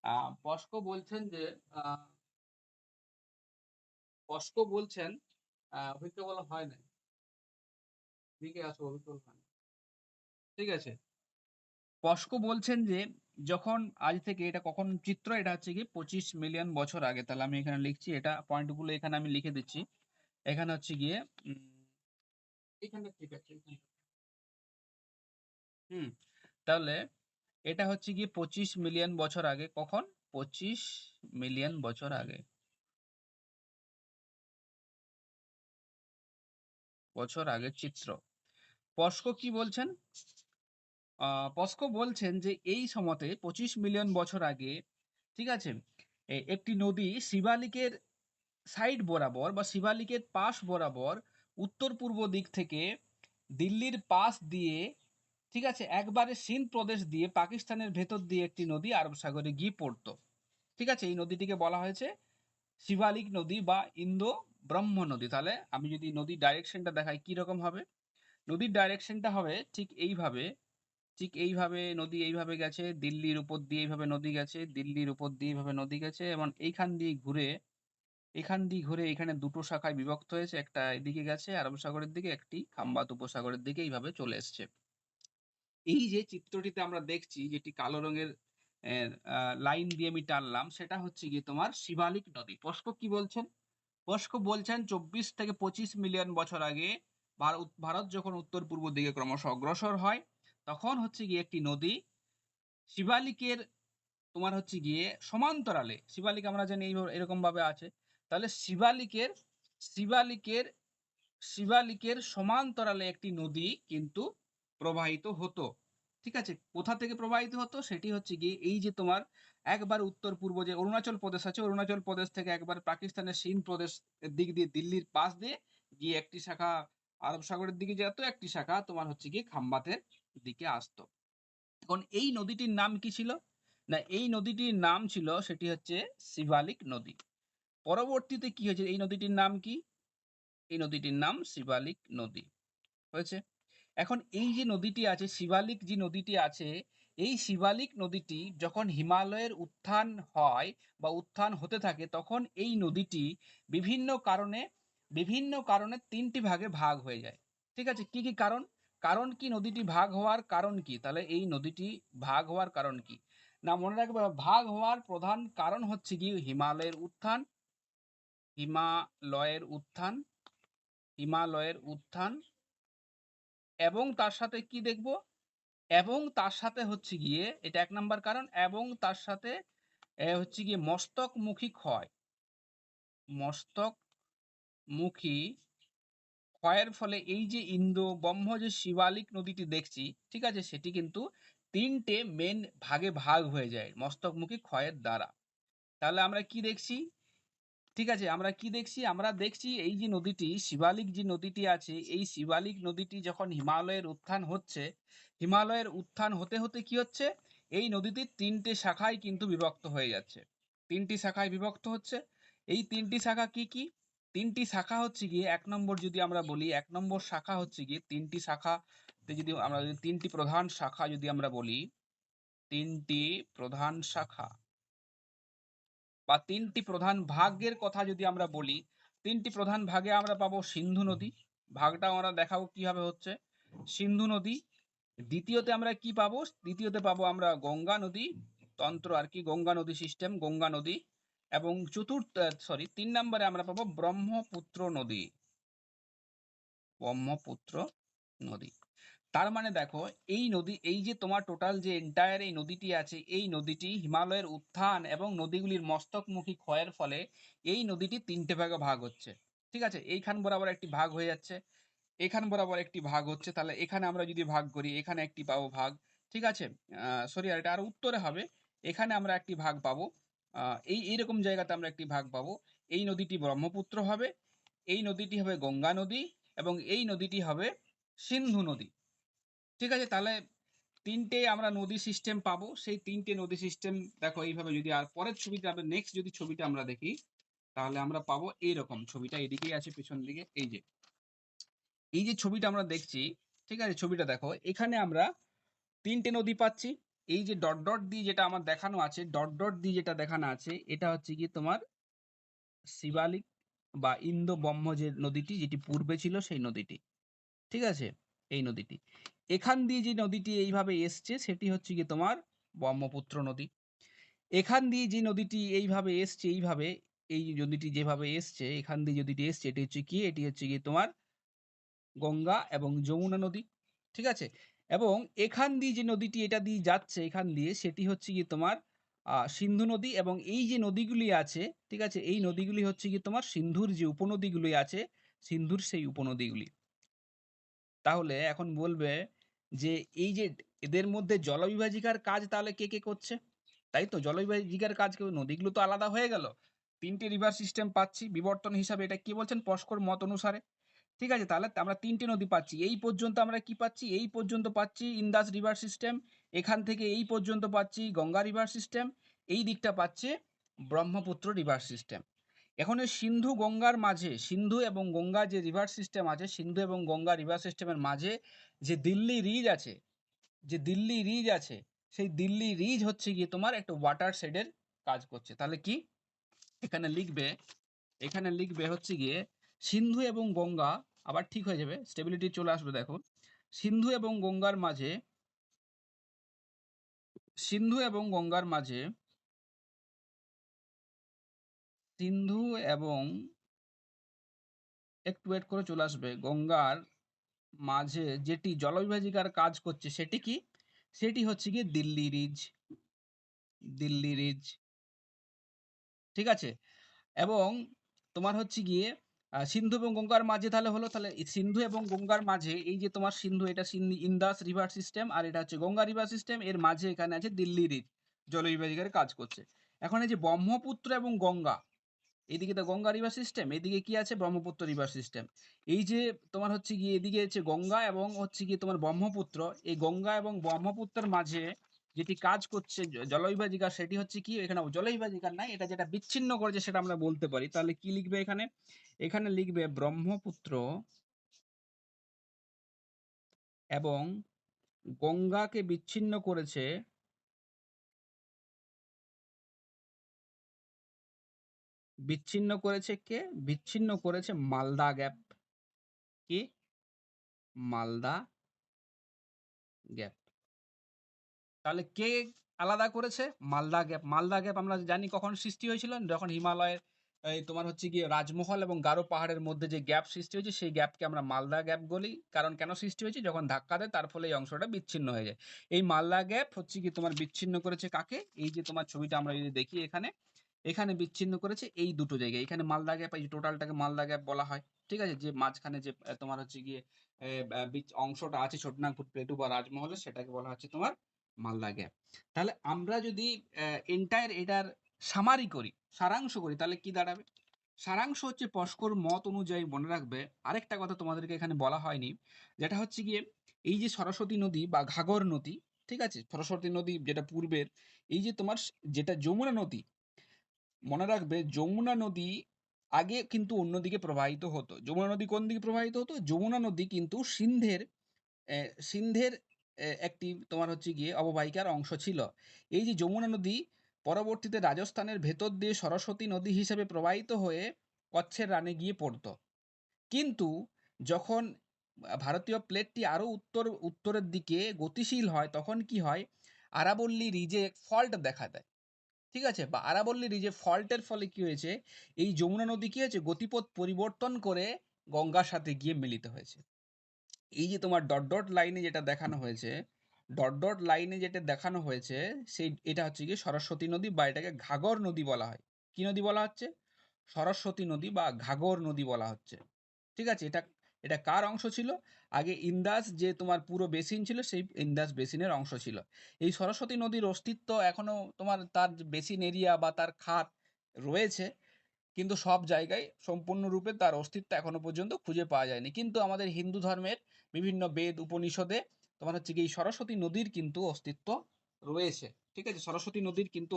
আ পস্কো বলছেন যে আ পস্কো বলছেন, অভিজ্ঞ বলা হয় নাই। এদিকে আসো, অভিজ্ঞ বলা হয় নাই। ঠিক আছে? পস্কো বলছেন যে যখন আজ থেকে, এটা কখন চিত্র? এটা হচ্ছে গিয়ে ২৫ মিলিয়ন বছর আগে। তাহলে আমি এখানে লিখছি, এটা পয়েন্ট গুলো এখানে আমি লিখে দিচ্ছি। এখানে হচ্ছে গিয়ে উম এখানটা ঠিক আছে। হুম? তাহলে এটা হচ্ছে গিয়ে ২৫ মিলিয়ন বছর আগে। কখন? ২৫ মিলিয়ন বছর আগে। বছর আগের চিত্র। পস্কো কি বলছেন? আ পস্কো বলছেন যে এই সময়তে ২৫ মিলিয়ন বছর আগে, ঠিক আছে? একটি নদী শিবালিকের সাইড বরাবর বা শিবালিকের পাশ বরাবর উত্তর-পূর্ব দিক থেকে দিল্লির পাশ দিয়ে, ঠিক আছে? একবারে সিন্ধ প্রদেশ দিয়ে পাকিস্তানের ভেতর দিয়ে একটি নদী আরব সাগরে গিয়ে পড়তো। ঠিক আছে, এই নদীটিকে বলা হয়েছে শিবালিক নদী বা ইন্দো ব্রহ্ম নদী। তাহলে আমি যদি নদীর ডাইরেকশনটা দেখাই কি রকম হবে, নদীর ডাইরেকশনটা হবে ঠিক এইভাবে নদী এইভাবে গেছে, দিল্লির উপর দিয়ে এইভাবে নদী গেছে, দিল্লির উপর দিয়ে এইভাবে নদী গেছে এবং এখান দিয়ে ঘুরে এখানে দুটো শাখায় বিভক্ত হয়েছে, একটা এদিকে গেছে আরব সাগরের দিকে, একটি খাম্বাত উপসাগরের দিকে এইভাবে চলে এসছে। এই যে চিত্রটিতে আমরা দেখছি যেটি কালো রঙের লাইন দিয়ে আমি টানলাম, সেটা হচ্ছে গিয়ে তোমার শিবালিক নদী। পস্ক কি বলছেন? পস্ক বলছেন 24 থেকে 25 মিলিয়ন বছর আগে ভারত যখন উত্তর পূর্ব দিকে ক্রমশ অগ্রসর হয়, তখন হচ্ছে গিয়ে একটি নদী শিবালিকের তোমার হচ্ছে গিয়ে সমান্তরালে, শিবালিক আমরা জানি এরকম ভাবে আছে। তাহলে শিবালিকের শিবালিকের সমান্তরালে একটি নদী কিন্তু প্রবাহিত হতো। ঠিক আছে? কোথা থেকে প্রবাহিত হতো? সেটি হচ্ছে গিয়ে এই যে তোমার একবার উত্তর-পূর্ব যে অরুণাচল প্রদেশ আছে, অরুণাচল প্রদেশ থেকে একবার পাকিস্তানের সিন্ধ প্রদেশ এর দিক দিয়ে দিল্লির পাশ দিয়ে গিয়ে একটি শাখা আরব সাগরের দিকে যেত, একটি শাখা তোমার হচ্ছে গিয়ে খাম্বাতের দিকে আসতো। এখন এই নদীটির নাম কি ছিল? না, এই নদীটির নাম ছিল সেটি হচ্ছে শিবালিক নদী। পরবর্তীতে কি হয়েছে? এই নদীটির নাম কি? এই নদীটির নাম শিবালিক নদী হয়েছে। এখন এই যে নদীটি আছে, শিবালিক যে নদীটি আছে, এই শিবালিক নদীটি যখন হিমালয়ের উত্থান হয় বা উত্থান হতে থাকে, তখন এই নদীটি বিভিন্ন কারণে ৩টি ভাগে ভাগ হয়ে যায়। ঠিক আছে? কি কি কারণ? কারণ কি নদীটি ভাগ হওয়ার কারণ কি? তাহলে এই নদীটি ভাগ হওয়ার কারণ কি? না, মনে রাখবে, ভাগ হওয়ার প্রধান কারণ হচ্ছে গিয়ে হিমালয়ের উত্থান হিমালয়ের উত্থান এবং তার সাথে কি দেখব? এবং তার সাথে হচ্ছে গিয়ে এটা ১ নাম্বার কারণ, এবং তার সাথে হচ্ছে গিয়ে মস্তকমুখী ক্ষয়। মস্তকমুখী ক্ষয়ের ফলে এই যে ইন্দো-ব্রহ্ম যে শিবালিক নদীটি দেখছি, ঠিক আছে? সেটি কিন্তু ৩ টে মেইন ভাগে ভাগ হয়ে যায় মস্তকমুখী ক্ষয়ের দ্বারা। তাহলে আমরা কি দেখছি? ঠিক আছে, আমরা কি দেখছি? আমরা দেখছি এই যে নদীটি, শিবালিক যে নদীটি আছে, এই শিবালিক নদীটি যখন হিমালয়ের উত্থান হচ্ছে, হিমালয়ের উত্থান হতে, হতে কি হচ্ছে? এই নদীটি ৩ টে শাখায় কিন্তু বিভক্ত হয়ে যাচ্ছে। ৩টি শাখায় বিভক্ত হচ্ছে। এই ৩টি শাখা কি, কি? ৩টি শাখা হচ্ছে গিয়ে ১ নম্বর যদি আমরা বলি, ১ নম্বর শাখা হচ্ছে গিয়ে ৩টি শাখাতে যদি আমরা ৩টি প্রধান শাখা যদি আমরা বলি, ৩টি প্রধান শাখা বা ৩টি প্রধান ভাগের কথা যদি আমরা বলি, ৩টি প্রধান ভাগে আমরা পাবো সিন্ধু নদী। ভাগটাও আমরা দেখাবো কিভাবে হচ্ছে। সিন্ধু নদী। দ্বিতীয়তে আমরা কি পাবো? দ্বিতীয়তে পাবো আমরা গঙ্গা নদী, তন্ত্র আর কি, গঙ্গা নদী সিস্টেম, গঙ্গা নদী। এবং ৩ নম্বরে আমরা পাবো ব্রহ্মপুত্র নদী। ব্রহ্মপুত্র নদী। তার মানে দেখো, এই নদী, এই যে তোমার টোটাল যে এন্টায়ার এই নদীটি আছে, এই নদীটি হিমালয়ের উত্থান এবং নদীগুলির মস্তকমুখী ক্ষয়ের ফলে এই নদীটি ৩টে ভাগে ভাগ হচ্ছে। ঠিক আছে? এইখান বরাবর একটি ভাগ হয়ে যাচ্ছে, এখান বরাবর একটি ভাগ হচ্ছে। তাহলে এখানে আমরা যদি ভাগ করি, এখানে একটি পাবো ভাগ। ঠিক আছে? সরি, আর এটা আরো উত্তরে হবে। এখানে আমরা একটি ভাগ পাবো। এইরকম জায়গাতে আমরা একটি ভাগ পাবো। এই নদীটি ব্রহ্মপুত্র হবে, এই নদীটি হবে গঙ্গা নদী এবং এই নদীটি হবে সিন্ধু নদী। ঠিক আছে? তাহলে ৩টে আমরা নদী সিস্টেম পাবো। সেই ৩টে নদী সিস্টেম দেখো এইভাবে, যদি আর পরের ছবিতে আমরা নেক্সট যদি ছবিটা আমরা দেখি, তাহলে আমরা পাবো এইরকম। ছবিটা এদিকেই আছে পেছন দিকে। এই যে ছবিটা আমরা দেখছি, ঠিক আছে? ছবিটা দেখো, এখানে আমরা ৩টে নদী পাচ্ছি। এই যে ডট, ডট দিয়ে যেটা আমার দেখানো আছে, ডট, ডট দিয়ে যেটা দেখানো আছে, এটা হচ্ছে গিয়ে তোমার শিবালিক বা ইন্দো-ব্রহ্ম যে নদীটি, যেটি পূর্বে ছিল সেই নদীটি। ঠিক আছে? এই নদীটি। এখান দিয়ে যে নদীটি এইভাবে এসছে, সেটি হচ্ছে গিয়ে তোমার ব্রহ্মপুত্র নদী। এখান দিয়ে যে নদীটি এইভাবে এসছে, এই নদীটি যেভাবে এসছে, এখান দিয়ে নদীটি এসছে, এটি হচ্ছে কি? এটি হচ্ছে গিয়ে তোমার গঙ্গা এবং যমুনা নদী। ঠিক আছে? এবং এখান দিয়ে যে নদীটি এটা দিয়ে যাচ্ছে, এখান দিয়ে, সেটি হচ্ছে গিয়ে তোমার সিন্ধু নদী। এবং এই যে নদীগুলি আছে, ঠিক আছে? এই নদীগুলি হচ্ছে গিয়ে তোমার সিন্ধুর যে উপনদীগুলি আছে, সিন্ধুর সেই উপনদীগুলি। তাহলে এখন বলবে যে এই যে এদের মধ্যে জলবিভাজিকার কাজ তাহলে কে, কে করছে? তাই তো? জলবিভাজিকার কাজ নদীগুলো তো আলাদা হয়ে গেল। ৩টে রিভার সিস্টেম পাচ্ছি বিবর্তন হিসাবে, এটা কি বলছেন? পস্কর মত অনুসারে। ঠিক আছে? তাহলে আমরা ৩টে নদী পাচ্ছি। এই পর্যন্ত আমরা কি পাচ্ছি? এই পর্যন্ত পাচ্ছি ইন্দাস রিভার সিস্টেম। এখান থেকে এই পর্যন্ত পাচ্ছি গঙ্গা রিভার সিস্টেম। এই দিকটা পাচ্ছে ব্রহ্মপুত্র রিভার সিস্টেম। এখন এই সিন্ধু গঙ্গার মাঝে, সিন্ধু এবং গঙ্গা যে রিভার সিস্টেম আছে, সিন্ধু এবং গঙ্গা রিভার সিস্টেমের মাঝে যে দিল্লি রিজ আছে, সেই দিল্লি রিজ হচ্ছে গিয়ে তোমার একটা ওয়াটার শেডের কাজ করছে। তাহলে কি এখানে লিখবে হচ্ছে গিয়ে সিন্ধু এবং গঙ্গা, আবার ঠিক হয়ে যাবে, স্টেবিলিটি চলে আসবে। দেখো, সিন্ধু এবং গঙ্গার মাঝে, সিন্ধু এবং গঙ্গার মাঝে, সিন্ধু এবং, একটু ওয়েট করে চলে আসবে, গঙ্গার মাঝে যেটি জলবিভাজিকার কাজ করছে সেটি কি? সেটি হচ্ছে গিয়ে দিল্লি রিজ, দিল্লি রিজ, ঠিক আছে। এবং তোমার হচ্ছে গিয়ে সিন্ধু এবং গঙ্গার মাঝে তাহলে হলো, তাহলে সিন্ধু এবং গঙ্গার মাঝে এই যে তোমার সিন্ধু, এটা ইন্দাস রিভার সিস্টেম, আর এটা হচ্ছে গঙ্গা রিভার সিস্টেম, এর মাঝে এখানে আছে দিল্লি রিজ, জলবিভাজিকার কাজ করছে। এখন এই যে ব্রহ্মপুত্র এবং গঙ্গা, এদিকে তো গঙ্গা রিভার সিস্টেম, এদিকে কি আছে? Brahmaputra river system. এই যে তোমার হচ্ছে গিয়ে এদিকে হচ্ছে গঙ্গা এবং হচ্ছে গিয়ে তোমার ব্রহ্মপুত্র, এই গঙ্গা এবং ব্রহ্মপুত্রের মাঝে যেটি কাজ করছে জলবিভাজিকা, সেটি হচ্ছে কি? এখানে জলবিভাজিকা নাই, এটা যেটা বিচ্ছিন্ন করেছে সেটা আমরা বলতে পারি। তাহলে কি লিখবে এখানে? এখানে লিখবে ব্রহ্মপুত্র এবং গঙ্গাকে বিচ্ছিন্ন করেছে, বিচ্ছিন্ন করেছে কে? বিচ্ছিন্ন করেছে মালদা গ্যাপ। কি? মালদা গ্যাপ। তাহলে কে আলাদা করেছে? মালদা গ্যাপ। মালদা গ্যাপ আমরা জানি কখন সৃষ্টি হয়েছিল? যখন হিমালয়ের এই তোমার হচ্ছে গিয়ে রাজমহল এবং গারো পাহাড়ের মধ্যে যে গ্যাপ সৃষ্টি হয়েছে, সেই গ্যাপকে আমরা মালদা গ্যাপ বলি। কারণ কেন সৃষ্টি হয়েছে? যখন ধাক্কা দেয় তার ফলে এই অংশটা বিচ্ছিন্ন হয়ে যায়। এই মালদা গ্যাপ হচ্ছে গিয়ে তোমার বিচ্ছিন্ন করেছে কাকে? এই যে তোমার ছবিটা আমরা যদি দেখি এখানে, এখানে বিচ্ছিন্ন করেছে এই দুটো জায়গায়। এখানে মালদা গ্যাপ, এই যে টোটালটাকে মালদা গ্যাপ বলা হয়। ঠিক আছে? যে মাঝখানে যে তোমার হচ্ছে গিয়ে অংশটা আছে ছোটনাগপুর প্লেটু বা রাজমহলের, সেটাকে বলা হচ্ছে তোমার মালদা গ্যাপ। তাহলে আমরা যদি এন্টায়ার এটার সামারি করি, সারাংশ করি, তাহলে কি দাঁড়াবে? সারাংশ হচ্ছে পস্কর মত অনুযায়ী, মনে রাখবে আরেকটা কথা তোমাদেরকে এখানে বলা হয়নি, যেটা হচ্ছে গিয়ে এই যে সরস্বতী নদী বা ঘাঘর নদী, ঠিক আছে, সরস্বতী নদী যেটা পূর্বের, এই যে তোমার যেটা যমুনা নদী, মনে রাখবে যমুনা নদী আগে কিন্তু অন্যদিকে প্রবাহিত হতো। যমুনা নদী কোন দিকে প্রবাহিত হতো? যমুনা নদী কিন্তু সিন্ধের একটি তোমার হচ্ছে গিয়ে অববাহিকার অংশ ছিল। এই যে যমুনা নদী পরবর্তীতে রাজস্থানের ভেতর দিয়ে সরস্বতী নদী হিসেবে প্রবাহিত হয়ে কচ্ছের রানে গিয়ে পড়তো। কিন্তু যখন ভারতীয় প্লেটটি আরো উত্তরের দিকে গতিশীল হয়, তখন কি হয়? আরাবল্লী রিজে ফল্ট দেখা দেয়। ঠিক আছে? বা আরাবল্লী রিজে ফল্টের ফলে কি হয়েছে? এই যমুনা নদী কি হয়েছে? গতিপথ পরিবর্তন করে গঙ্গার সাথে গিয়ে মিলিত হয়েছে। এই যে তোমার ডট ডট লাইনে যেটা দেখানো হয়েছে, ডট ডট লাইনে যেটা দেখানো হয়েছে, সেই এটা হচ্ছে গিয়ে সরস্বতী নদী, বা এটাকে ঘাঘর নদী বলা হয়। কি নদী বলা হচ্ছে? সরস্বতী নদী বা ঘাঘর নদী বলা হচ্ছে। ঠিক আছে? এটা এটা কার অংশ ছিল? আগে ইন্দাস যে তোমার পুরো বেসিন ছিল, সেই ইন্দাস বেসিনের অংশ ছিল। এই সরস্বতী নদীর অস্তিত্ব এখনো তোমার তার বেসিন এরিয়া বা তার খাত রয়েছে, কিন্তু সব জায়গায় সম্পূর্ণরূপে তার অস্তিত্ব এখনো পর্যন্ত খুঁজে পাওয়া যায়নি। কিন্তু আমাদের হিন্দু ধর্মের বিভিন্ন বেদ উপনিষদে তোমার হচ্ছে কি এই সরস্বতী নদীর কিন্তু অস্তিত্ব রয়েছে। ঠিক আছে? সরস্বতী নদীর কিন্তু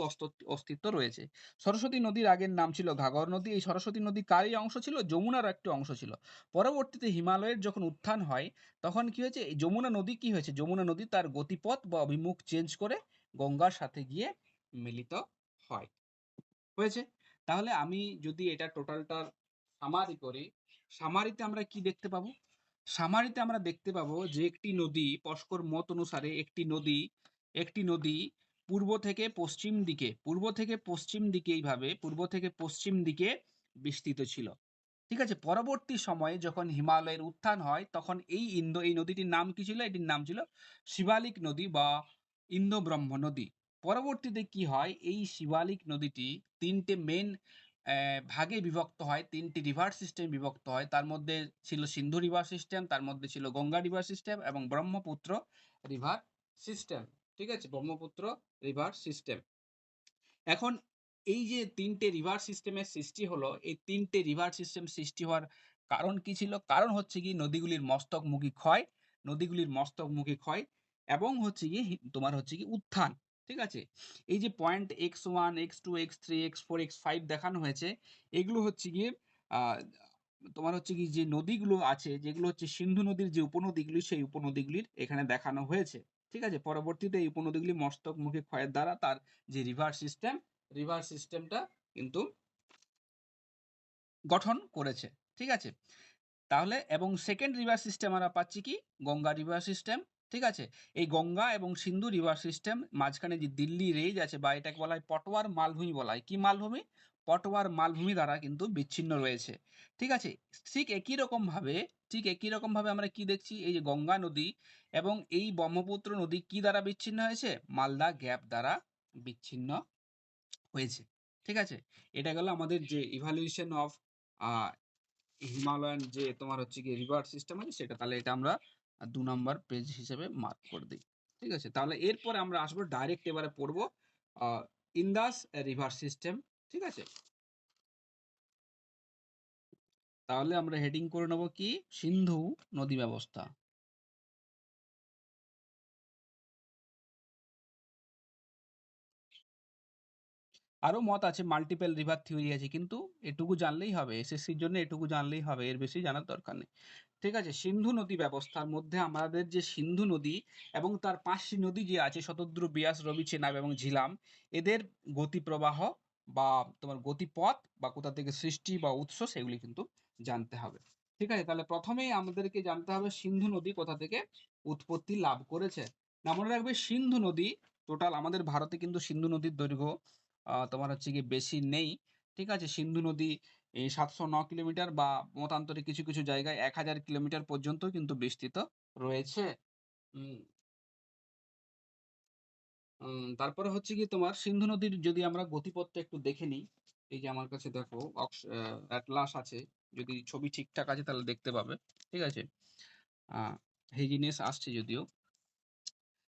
অস্তিত্ব রয়েছে। সরস্বতী নদীর আগের নাম ছিল ঘাঘর নদী। এই সরস্বতী নদী কারই অংশ ছিল? যমুনার একটি অংশ ছিল। পরবর্তীতে হিমালয়ের যখন উত্থান হয়, তখন কি হয়েছে? এই যমুনা নদী কি হয়েছে? যমুনা নদী তার গতিপথ বা অভিমুখ চেঞ্জ করে গঙ্গার সাথে গিয়ে মিলিত হয়। হয়েছে? তাহলে আমি যদি এটা টোটালটার সামারি করি, সামারিতে আমরা কি দেখতে পাবো? সামারিতে আমরা দেখতে পাবো যে একটি নদী, পস্কর মত অনুসারে একটি নদী পূর্ব থেকে পশ্চিম দিকে বিস্তৃত ছিল। ঠিক আছে? পরবর্তী সময়ে যখন হিমালয়ের উত্থান হয়, তখন এই নদীটির নাম কি ছিল? এটির নাম ছিল শিবালিক নদী বা ইন্দো-ব্রহ্ম নদী। পরবর্তীতে কি হয়? এই শিবালিক নদীটি ৩ টে মেইন ভাগে বিভক্ত হয়, ৩ টি রিভার সিস্টেম বিভক্ত হয়। তার মধ্যে ছিল সিন্ধু রিভার সিস্টেম, তার মধ্যে ছিল গঙ্গা রিভার সিস্টেম এবং ব্রহ্মপুত্র রিভার সিস্টেম। ঠিক আছে? Brahmaputra river system. এখন এই যে ৩ টে রিভার সিস্টেমের সৃষ্টি হলো, এই ৩ টে রিভার সিস্টেম সৃষ্টি হওয়ার কারণ কি ছিল? কারণ হচ্ছে গিয়ে নদীগুলির মস্তকমুখী ক্ষয় এবং হচ্ছে গিয়ে তোমার হচ্ছে গিয়ে উত্থান। ঠিক আছে? এই যে point x1, x2, x3, x4, x5 দেখানো হয়েছে, এগুলো হচ্ছে গিয়ে তোমার হচ্ছে কি যে নদীগুলো আছে, যেগুলো হচ্ছে সিন্ধু নদীর যে উপনদীগুলি, সেই উপনদীগুলির এখানে দেখানো হয়েছে। ঠিক আছে? পরবর্তীতে এই উপনদীগুলি মস্তকমুখী ক্ষয়ের দ্বারা তার যে রিভার সিস্টেমটা কিন্তু গঠন করেছে। ঠিক আছে? তাহলে এবং সেকেন্ড রিভার সিস্টেম আমরা পাচ্ছি কি? Ganga river system. ঠিক আছে? এই গঙ্গা এবং সিন্ধু রিভার সিস্টেম মাঝখানে যে দিল্লি রেঞ্জ আছে বা এটাকে বলা হয় পটওয়ার মালভূমি বলা হয়। কি মালভূমি? পটওয়ার মালভূমি দ্বারা কিন্তু বিচ্ছিন্ন রয়েছে। ঠিক আছে? ঠিক একই রকমভাবে আমরা কি দেখছি? এই যে গঙ্গা নদী এবং এই ব্রহ্মপুত্র নদী কি দ্বারা বিচ্ছিন্ন হয়েছে? মালদা গ্যাপ দ্বারা বিচ্ছিন্ন হয়েছে। ঠিক আছে? এটা গেল আমাদের যে ইভালুয়েশন অফ আ হিমালয়ান যে তোমার হচ্ছে গিয়ে রিভার সিস্টেম আছে সেটা, তাহলে এটা আমরা ২ নাম্বার পেজ হিসেবে মার্ক করে দিই। ঠিক আছে? তাহলে এরপরে আমরা আসবো ডাইরেক্ট এবারে পড়বো আ ইন্দাস রিভার সিস্টেম। ঠিক আছে? তাহলে আমরা হেডিং করে নেব কি? সিন্ধু নদী ব্যবস্থা। আরো মত আছে, মাল্টিপল রিভার থিওরি আছে, কিন্তু এটুকু জানলেই হবে। এসএসসির জন্য এটুকু জানলেই হবে, এর বেশি জানার দরকার নেই। ঠিক আছে? সিন্ধু নদী ব্যবস্থার মধ্যে আমাদের যে সিন্ধু নদী এবং তার ৫টি নদী যে আছে শতদ্রু, বিয়াস, রবি, চেনাব এবং ঝিলাম, এদের গতি প্রবাহ বা তোমার গতিপথ বা কোথা থেকে সৃষ্টি বা উৎস সেগুলি কিন্তু জানতে হবে। ঠিক আছে? তাহলে প্রথমেই আমাদেরকে জানতে হবে সিন্ধু নদী কোথা থেকে উৎপত্তি লাভ করেছে। না, মনে রাখবে সিন্ধু নদী টোটাল আমাদের ভারতে কিন্তু সিন্ধু নদীর দৈর্ঘ্য তোমার হচ্ছে গিয়ে বেশি নেই। ঠিক আছে? সিন্ধু নদী এই ৭০৯ কিলোমিটার বা মতান্তরে কিছু, কিছু জায়গায় ১,০০০ কিলোমিটার পর্যন্ত কিন্তু বিস্তৃত রয়েছে। উম তারপরে হচ্ছে গিয়ে তোমার সিন্ধু নদীর যদি আমরা গতিপথটা একটু দেখে নিই, এই যে আমার কাছে দেখো অ্যাটলাস আছে। যদি ছবি ঠিকঠাক আছে তাহলে দেখতে পাবে। ঠিক আছে? আ হেজিনেস আসছে যদিও।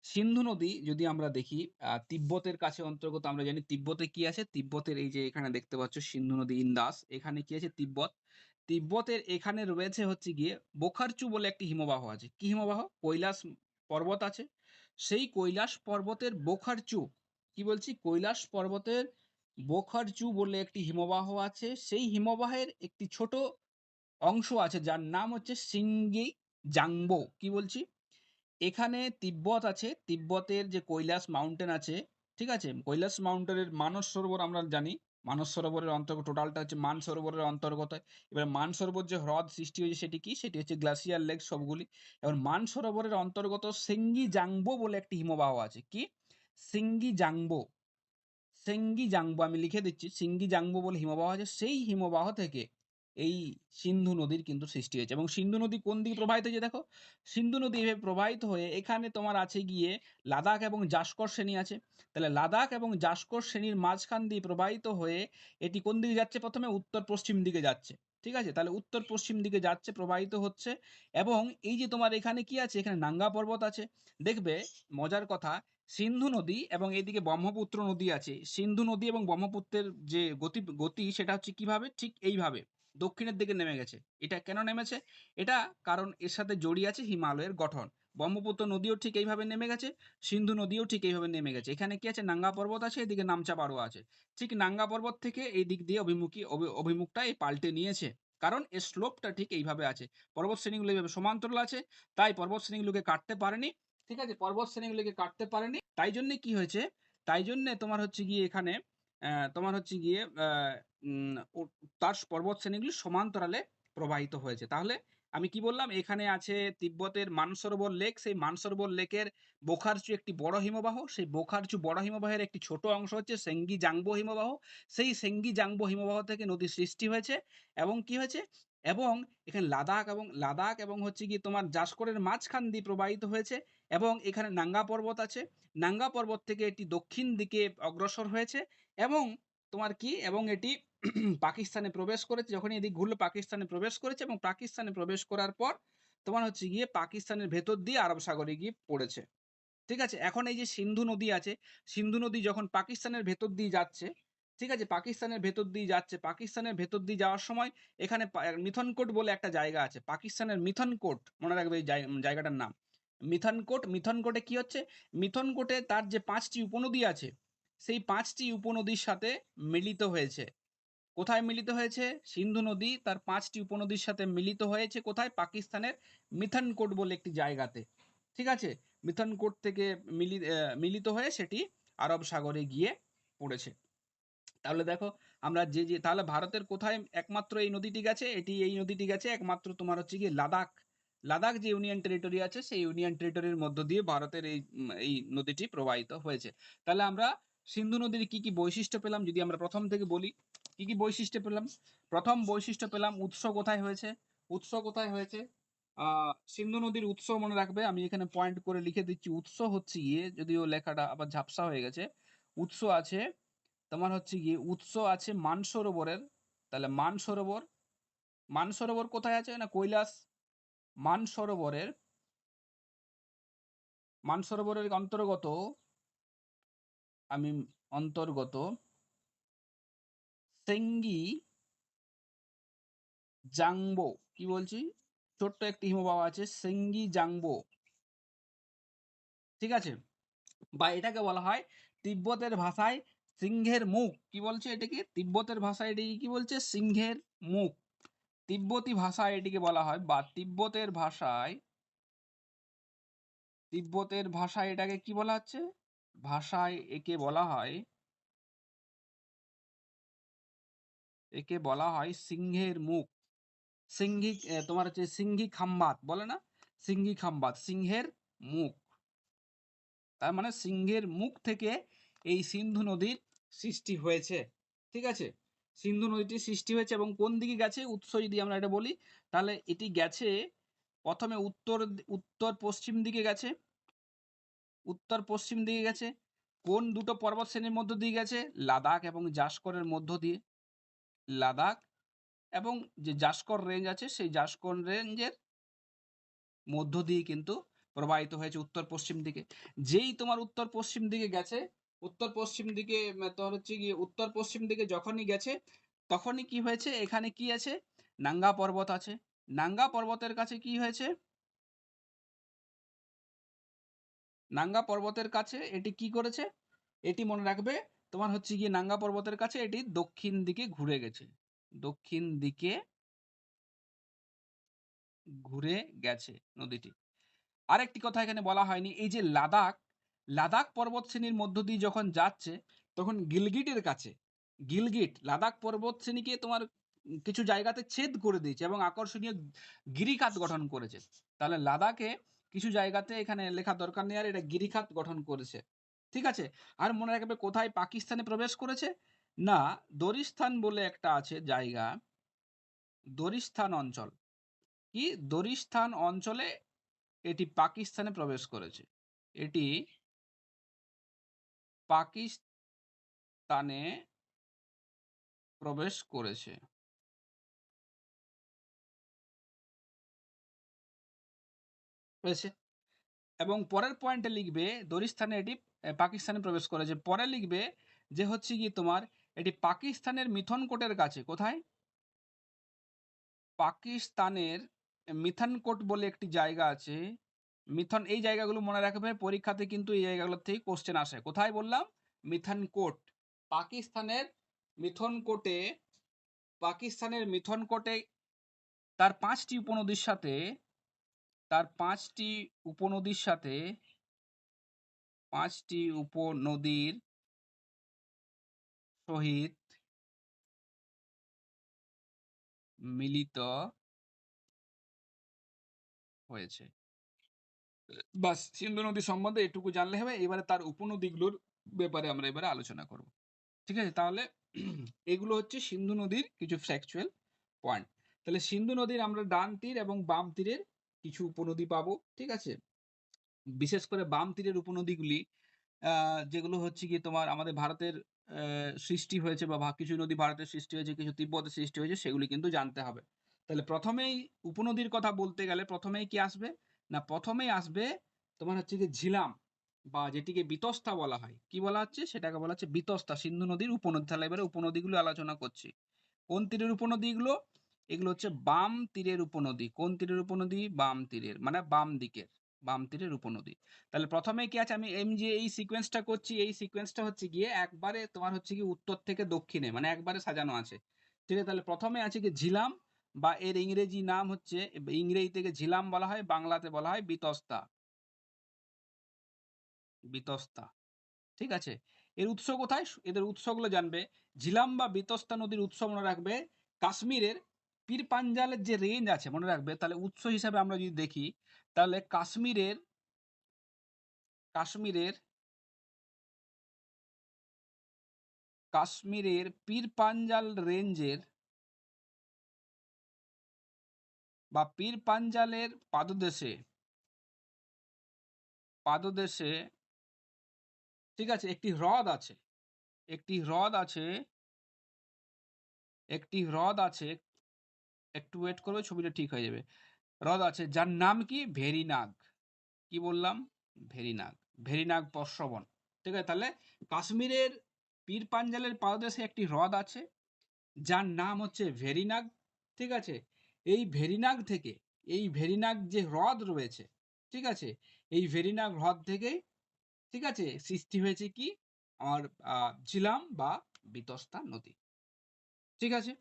সিন্ধু নদী যদি আমরা দেখি তিব্বতের কাছে অন্তর্গত। আমরা জানি তিব্বতে কি আছে? তিব্বতের এই যে এখানে দেখতে পাচ্ছ সিন্ধু নদী ইন্দাস। এখানে কি আছে? তিব্বত। তিব্বতের এখানে রয়েছে হচ্ছে গিয়ে বোখারচু বলে একটি হিমবাহ আছে। কি হিমবাহ? কৈলাস পর্বত আছে। সেই কৈলাস পর্বতের বোখারচু, কি বলছি? কৈলাস পর্বতের বোখারচু বলে একটি হিমবাহ আছে। সেই হিমবাহের একটি ছোট অংশ আছে যার নাম হচ্ছে সিঙ্গি জাংবো। কি বলছি? এখানে তিব্বত আছে। তিব্বতের যে কৈলাস মাউন্টেন আছে, ঠিক আছে? কৈলাস মাউন্টেনের মানস সরোবর আমরা জানি। মানস সরোবরের অন্তর্গত টোটালটা হচ্ছে মান সরোবরের অন্তর্গত। এবার মান সরোবর যে হ্রদ সৃষ্টি হয়েছে সেটি কি? সেটি হচ্ছে গ্লাসিয়ার লেক সবগুলি। এবার মান সরোবরের অন্তর্গত সেঙ্গি জাংবো বলে একটি হিমবাহ আছে। কি? সিঙ্গি জাংবো। সেঙ্গি জাংবো আমি লিখে দিচ্ছি। সিঙ্গি জাংবো বলে হিমবাহ আছে। সেই হিমবাহ থেকে এই সিন্ধু নদীর কিন্তু সৃষ্টি হয়েছে। এবং সিন্ধু নদী কোন দিকে প্রবাহিত হয়েছে দেখো? সিন্ধু নদী এভাবে প্রবাহিত হয়ে এখানে তোমার আছে গিয়ে লাদাখ এবং জাসকর শ্রেণী আছে। তাহলে লাদাখ এবং জাসকর শ্রেণীর মাঝখান দিয়ে প্রবাহিত হয়ে এটি কোন দিকে যাচ্ছে? প্রথমে উত্তর-পশ্চিম দিকে যাচ্ছে। ঠিক আছে? তাহলে উত্তর-পশ্চিম দিকে যাচ্ছে, প্রবাহিত হচ্ছে। এবং এই যে তোমার এখানে কি আছে? এখানে নাঙ্গা পর্বত আছে। দেখবে মজার কথা, সিন্ধু নদী এবং এদিকে ব্রহ্মপুত্র নদী আছে। সিন্ধু নদী এবং ব্রহ্মপুত্রের যে গতি সেটা হচ্ছে কিভাবে? ঠিক এইভাবে দক্ষিণের দিকে নেমে গেছে। এটা কেন নেমেছে? এটা কারণ এর সাথে জড়িয়ে আছে হিমালয়ের গঠন। ব্রহ্মপুত্র নদীও ঠিক এইভাবে নেমে গেছে, সিন্ধু নদীও ঠিক এইভাবে নেমে গেছে। এখানে কি আছে? নাঙ্গা পর্বত আছে, এদিকে নামচা পাহাড়ও আছে। ঠিক নাঙ্গা পর্বত থেকে এই দিক দিয়ে অভিমুখটা এই পাল্টে নিয়েছে। কারণ এর স্লোপটা ঠিক এইভাবে আছে। পর্বত শ্রেণীগুলো এইভাবে সমান্তরাল আছে, তাই পর্বত শ্রেণীগুলোকে কাটতে পারেনি। ঠিক আছে? পর্বত শ্রেণীগুলোকে কাটতে পারেনি। তাই জন্যে কি হয়েছে? তাই জন্যে তোমার হচ্ছে গিয়ে এখানে তোমার হচ্ছে গিয়ে উম ও তার পর্বত শ্রেণীগুলি সমান্তরালে প্রবাহিত হয়েছে। তাহলে আমি কি বললাম? এখানে আছে তিব্বতের মানসরোবর লেক। সেই মানসরোবর লেকের বোখারচু একটি বড় হিমবাহ। সেই বোখারচু বড় হিমবাহের একটি ছোট অংশ হচ্ছে সেঙ্গি জাংবো হিমবাহ। সেই সেঙ্গি জাংবো হিমবাহ থেকে নদীর সৃষ্টি হয়েছে এবং কি হয়েছে? এবং এখানে লাদাখ এবং হচ্ছে গিয়ে তোমার জাসকরের মাঝখান দিয়ে প্রবাহিত হয়েছে এবং এখানে নাঙ্গা পর্বত আছে। নাঙ্গা পর্বত থেকে এটি দক্ষিণ দিকে অগ্রসর হয়েছে এবং তোমার কি? এবং এটি পাকিস্তানে প্রবেশ করেছে। যখনই এদিক ঘুরলো পাকিস্তানে প্রবেশ করেছে এবং পাকিস্তানে প্রবেশ করার পর তোমার হচ্ছে গিয়ে পাকিস্তানের ভেতর দিয়ে আরব সাগরে গিয়ে পড়েছে। ঠিক আছে? এখন এই যে সিন্ধু নদী আছে, সিন্ধু নদী যখন পাকিস্তানের ভেতর দিয়ে যাচ্ছে, ঠিক আছে? পাকিস্তানের ভেতর দিয়ে যাচ্ছে। পাকিস্তানের ভেতর দিয়ে যাওয়ার সময় এখানে মিথনকোট বলে একটা জায়গা আছে। পাকিস্তানের মিথনকোট, মনে রাখবে এই জায়গাটার নাম। মিথনকোটে কি হচ্ছে, মিথনকোটে তার যে 5টি উপনদী আছে, সেই 5টি উপনদীর সাথে মিলিত হয়েছে। কোথায় মিলিত হয়েছে? সিন্ধু নদী তার 5টি উপনদীর সাথে মিলিত হয়েছে কোথায়? পাকিস্তানের মিথনকোট বলে একটি জায়গাতে। ঠিক আছে? মিথনকোট থেকে মিলিত হয়ে সেটি আরব সাগরে গিয়ে পড়েছে। তাহলে দেখো আমরা যে তাহলে ভারতের কোথায় একমাত্র এই নদীটি গেছে? এই নদীটি গেছে একমাত্র তোমার হচ্ছে গিয়ে লাদাখ। লাদাখ যে ইউনিয়ন টেরিটরি আছে সেই ইউনিয়ন টেরিটরির মধ্য দিয়ে ভারতের এই নদীটি প্রবাহিত হয়েছে। তাহলে আমরা সিন্ধু নদীর কি কি বৈশিষ্ট্য পেলাম যদি আমরা প্রথম থেকে বলি, কি কি বৈশিষ্ট্য পেলাম? প্রথম বৈশিষ্ট্য পেলাম উৎস কোথায় হয়েছে? উৎস কোথায় হয়েছে? সিন্ধু নদীর উৎস মনে রাখবে, আমি এখানে পয়েন্ট করে লিখে দিচ্ছি। উৎস হচ্ছে গিয়ে, যদিও লেখাটা আবার ঝাপসা হয়ে গেছে, উৎস আছে তোমার হচ্ছে গিয়ে উৎস আছে মানসরোবরের। তাহলে মানসরোবর কোথায় আছে? না কৈলাস। মানসরোবরের অন্তর্গত, আমি অন্তর্গত সেঙ্গি জাংবো, কি বলছি, ছোট্ট একটি হিমবাহ আছে সেঙ্গি জাংবো। ঠিক আছে? বা এটাকে বলা হয় তিব্বতের ভাষায় সিংহের মুখ। কি বলছে এটাকে? তিব্বতের ভাষায় এটাকে কি বলছে? সিংহের মুখ। তিব্বতী ভাষায় এটিকে বলা হয়, বা তিব্বতের ভাষায় এটাকে কি বলা হচ্ছে? একে বলা হয় সিংহের মুখ। সিংহি তোমার হচ্ছে সিংহি খাম্বাত বলে না, সিংহি খাম্বাত, সিংহের মুখ। তার মানে সিংহের মুখ থেকে এই সিন্ধু নদীর সৃষ্টি হয়েছে। ঠিক আছে? সিন্ধু নদীটির সৃষ্টি হয়েছে এবং কোন দিকে গেছে? উৎস যদি আমরা এটা বলি, তাহলে এটি গেছে প্রথমে উত্তর পশ্চিম দিকে গেছে। উত্তর পশ্চিম দিকে গেছে। কোন দুটো পর্বত শ্রেণীর মধ্য দিয়ে গেছে? লাদাখ এবং জাসকরের মধ্য দিয়ে। লাদাখ এবং যে জাসকর রেঞ্জ আছে সেই জাসকর রেঞ্জের মধ্য দিয়ে কিন্তু প্রবাহিত হয়েছে উত্তর পশ্চিম দিকে। যেই তোমার উত্তর পশ্চিম দিকে গেছে, উত্তর পশ্চিম দিকে তোমার হচ্ছে গিয়ে উত্তর পশ্চিম দিকে যখনই গেছে তখনই কি হয়েছে? এখানে কি আছে? নাঙ্গা পর্বত আছে। নাঙ্গা পর্বতের কাছে কি হয়েছে? নাঙ্গা পর্বতের কাছে এটি কি করেছে? এটি মনে রাখবে তোমার হচ্ছে গিয়ে নাঙ্গা পর্বতের কাছে এটি দক্ষিণ দিকে ঘুরে গেছে। দক্ষিণ দিকে ঘুরে গেছে নদীটি। আরেকটি কথা এখানে বলা হয়নি, এই যে লাদাখ পর্বত শ্রেণীর মধ্য দিয়ে যখন যাচ্ছে তখন গিলগিটের কাছে, লাদাখ পর্বত শ্রেণীকে তোমার কিছু জায়গাতে ছেদ করে দিয়েছে এবং আকর্ষণীয় গিরিখাত গঠন করেছে। তাহলে লাদাখে কিছু জায়গাতে, এখানে লেখা দরকার নেই আর, এটা গিরিখাত গঠন করেছে। ঠিক আছে? আর মনে রাখবে কোথায় পাকিস্তানে প্রবেশ করেছে? না, দরিস্তান বলে একটা আছে জায়গা, দরিস্তান অঞ্চল। কি? দরিস্তান অঞ্চলে এটি পাকিস্তানে প্রবেশ করেছে। এটি পাকিস্তানে প্রবেশ করেছে। হয়েছে? এবং পরের পয়েন্টে লিখবে দরিস্তানে এটি পাকিস্তানে প্রবেশ করেছে। পরে লিখবে যে হচ্ছে কি তোমার এটি পাকিস্তানের মিথনকোটের কাছে। কোথায়? পাকিস্তানের মিথনকোট বলে একটি জায়গা আছে। এই জায়গাগুলো মনে রাখবে, পরীক্ষাতে কিন্তু এই জায়গাগুলো থেকে কোশ্চেন আসে। কোথায় বললাম? মিথনকোট। পাকিস্তানের মিথনকোটে, পাকিস্তানের মিথনকোটে তার 5টি উপনদীর সাথে, তার 5টি উপনদীর সাথে 5টি উপনদীর সহিত মিলিত হয়েছে। বাস, সিন্ধু নদী সম্বন্ধে এটুকু জানলে হবে। এবারে তার উপনদীগুলোর ব্যাপারে আমরা এবারে আলোচনা করব। ঠিক আছে? তাহলে এগুলো হচ্ছে সিন্ধু নদীর কিছু ফ্যাকচুয়াল পয়েন্ট। তাহলে সিন্ধু নদীর আমরা ডান তীর এবং বাম তীরের কিছু উপনদী পাবো। ঠিক আছে? বিশেষ করে বাম তীরের উপনদীগুলি যেগুলো হচ্ছে গিয়ে তোমার আমাদের ভারতের সৃষ্টি হয়েছে, বা কিছু নদী ভারতের সৃষ্টি হয়েছে, কিছু তিব্বতের সৃষ্টি হয়েছে, সেগুলি কিন্তু জানতে হবে। তাহলে প্রথমেই উপনদীর কথা বলতে গেলে প্রথমেই কি আসবে? না, প্রথমেই আসবে তোমার হচ্ছে গিয়ে ঝিলাম, বা যেটিকে বিতস্তা বলা হয়। কি বলা হচ্ছে? সেটাকে বলা হচ্ছে বিতস্তা, সিন্ধু নদীর উপনদী। তাহলে এবারে উপনদীগুলো আলোচনা করছি। কোন তীরের উপনদী এগুলো? এগুলো হচ্ছে বাম তীরের উপনদী। কোন তীরের উপনদী? বাম তীরের, মানে বাম দিকের। বাম তীরের উপনদী। তাহলে প্রথমে কি আছে, আমি যে এই সিকোয়েন্সটা করছি, এই সিকোয়েন্সটা হচ্ছে গিয়ে একবারে তোমার হচ্ছে কি উত্তর থেকে দক্ষিণে, মানে একবারে সাজানো আছে। ঠিক আছে, তাহলে প্রথমে আছে কি ঝিলাম, বা এর ইংরেজি নাম হচ্ছে, ইংরেজি থেকে ঝিলাম বলা হয়, বাংলাতে বলা হয় বিতস্তা। বিতস্তা, ঠিক আছে। এর উৎস কোথায়? এদের উৎসগুলো জানবে। ঝিলাম বা বিতস্তা নদীর উৎস মনে রাখবে কাশ্মীরের পীর পাঞ্জালের যে রেঞ্জ আছে মনে রাখবে। তাহলে উৎস হিসাবে আমরা যদি দেখি, তাহলে কাশ্মীরের কাশ্মীরের কাশ্মীরের পীর পাঞ্জাল রেঞ্জের বা পীর পাঞ্জালের পাদদেশে, ঠিক আছে, একটি হ্রদ আছে, একটি হ্রদ আছে, একটি হ্রদ আছে, একটু ওয়েট করবে, ছবিটা ঠিক হয়ে যাবে। হ্রদ আছে যার নাম কি ভেরিনাগ। কি বললাম? ভেরিনাগ। ভেরিনাগ পর্শবন। ঠিক আছে, তাহলে কাশ্মীরের পীর পাঞ্জালের পাদদেশে একটি হ্রদ আছে যার নাম হচ্ছে ভেরিনাগ। ঠিক আছে, এই ভেরিনাগ থেকে, এই ভেরিনাগ যে হ্রদ রয়েছে, ঠিক আছে, এই ভেরিনাগ হ্রদ থেকে, ঠিক আছে, সৃষ্টি হয়েছে কি আমার ঝিলাম বা বিতস্তা নদী। ঠিক আছে,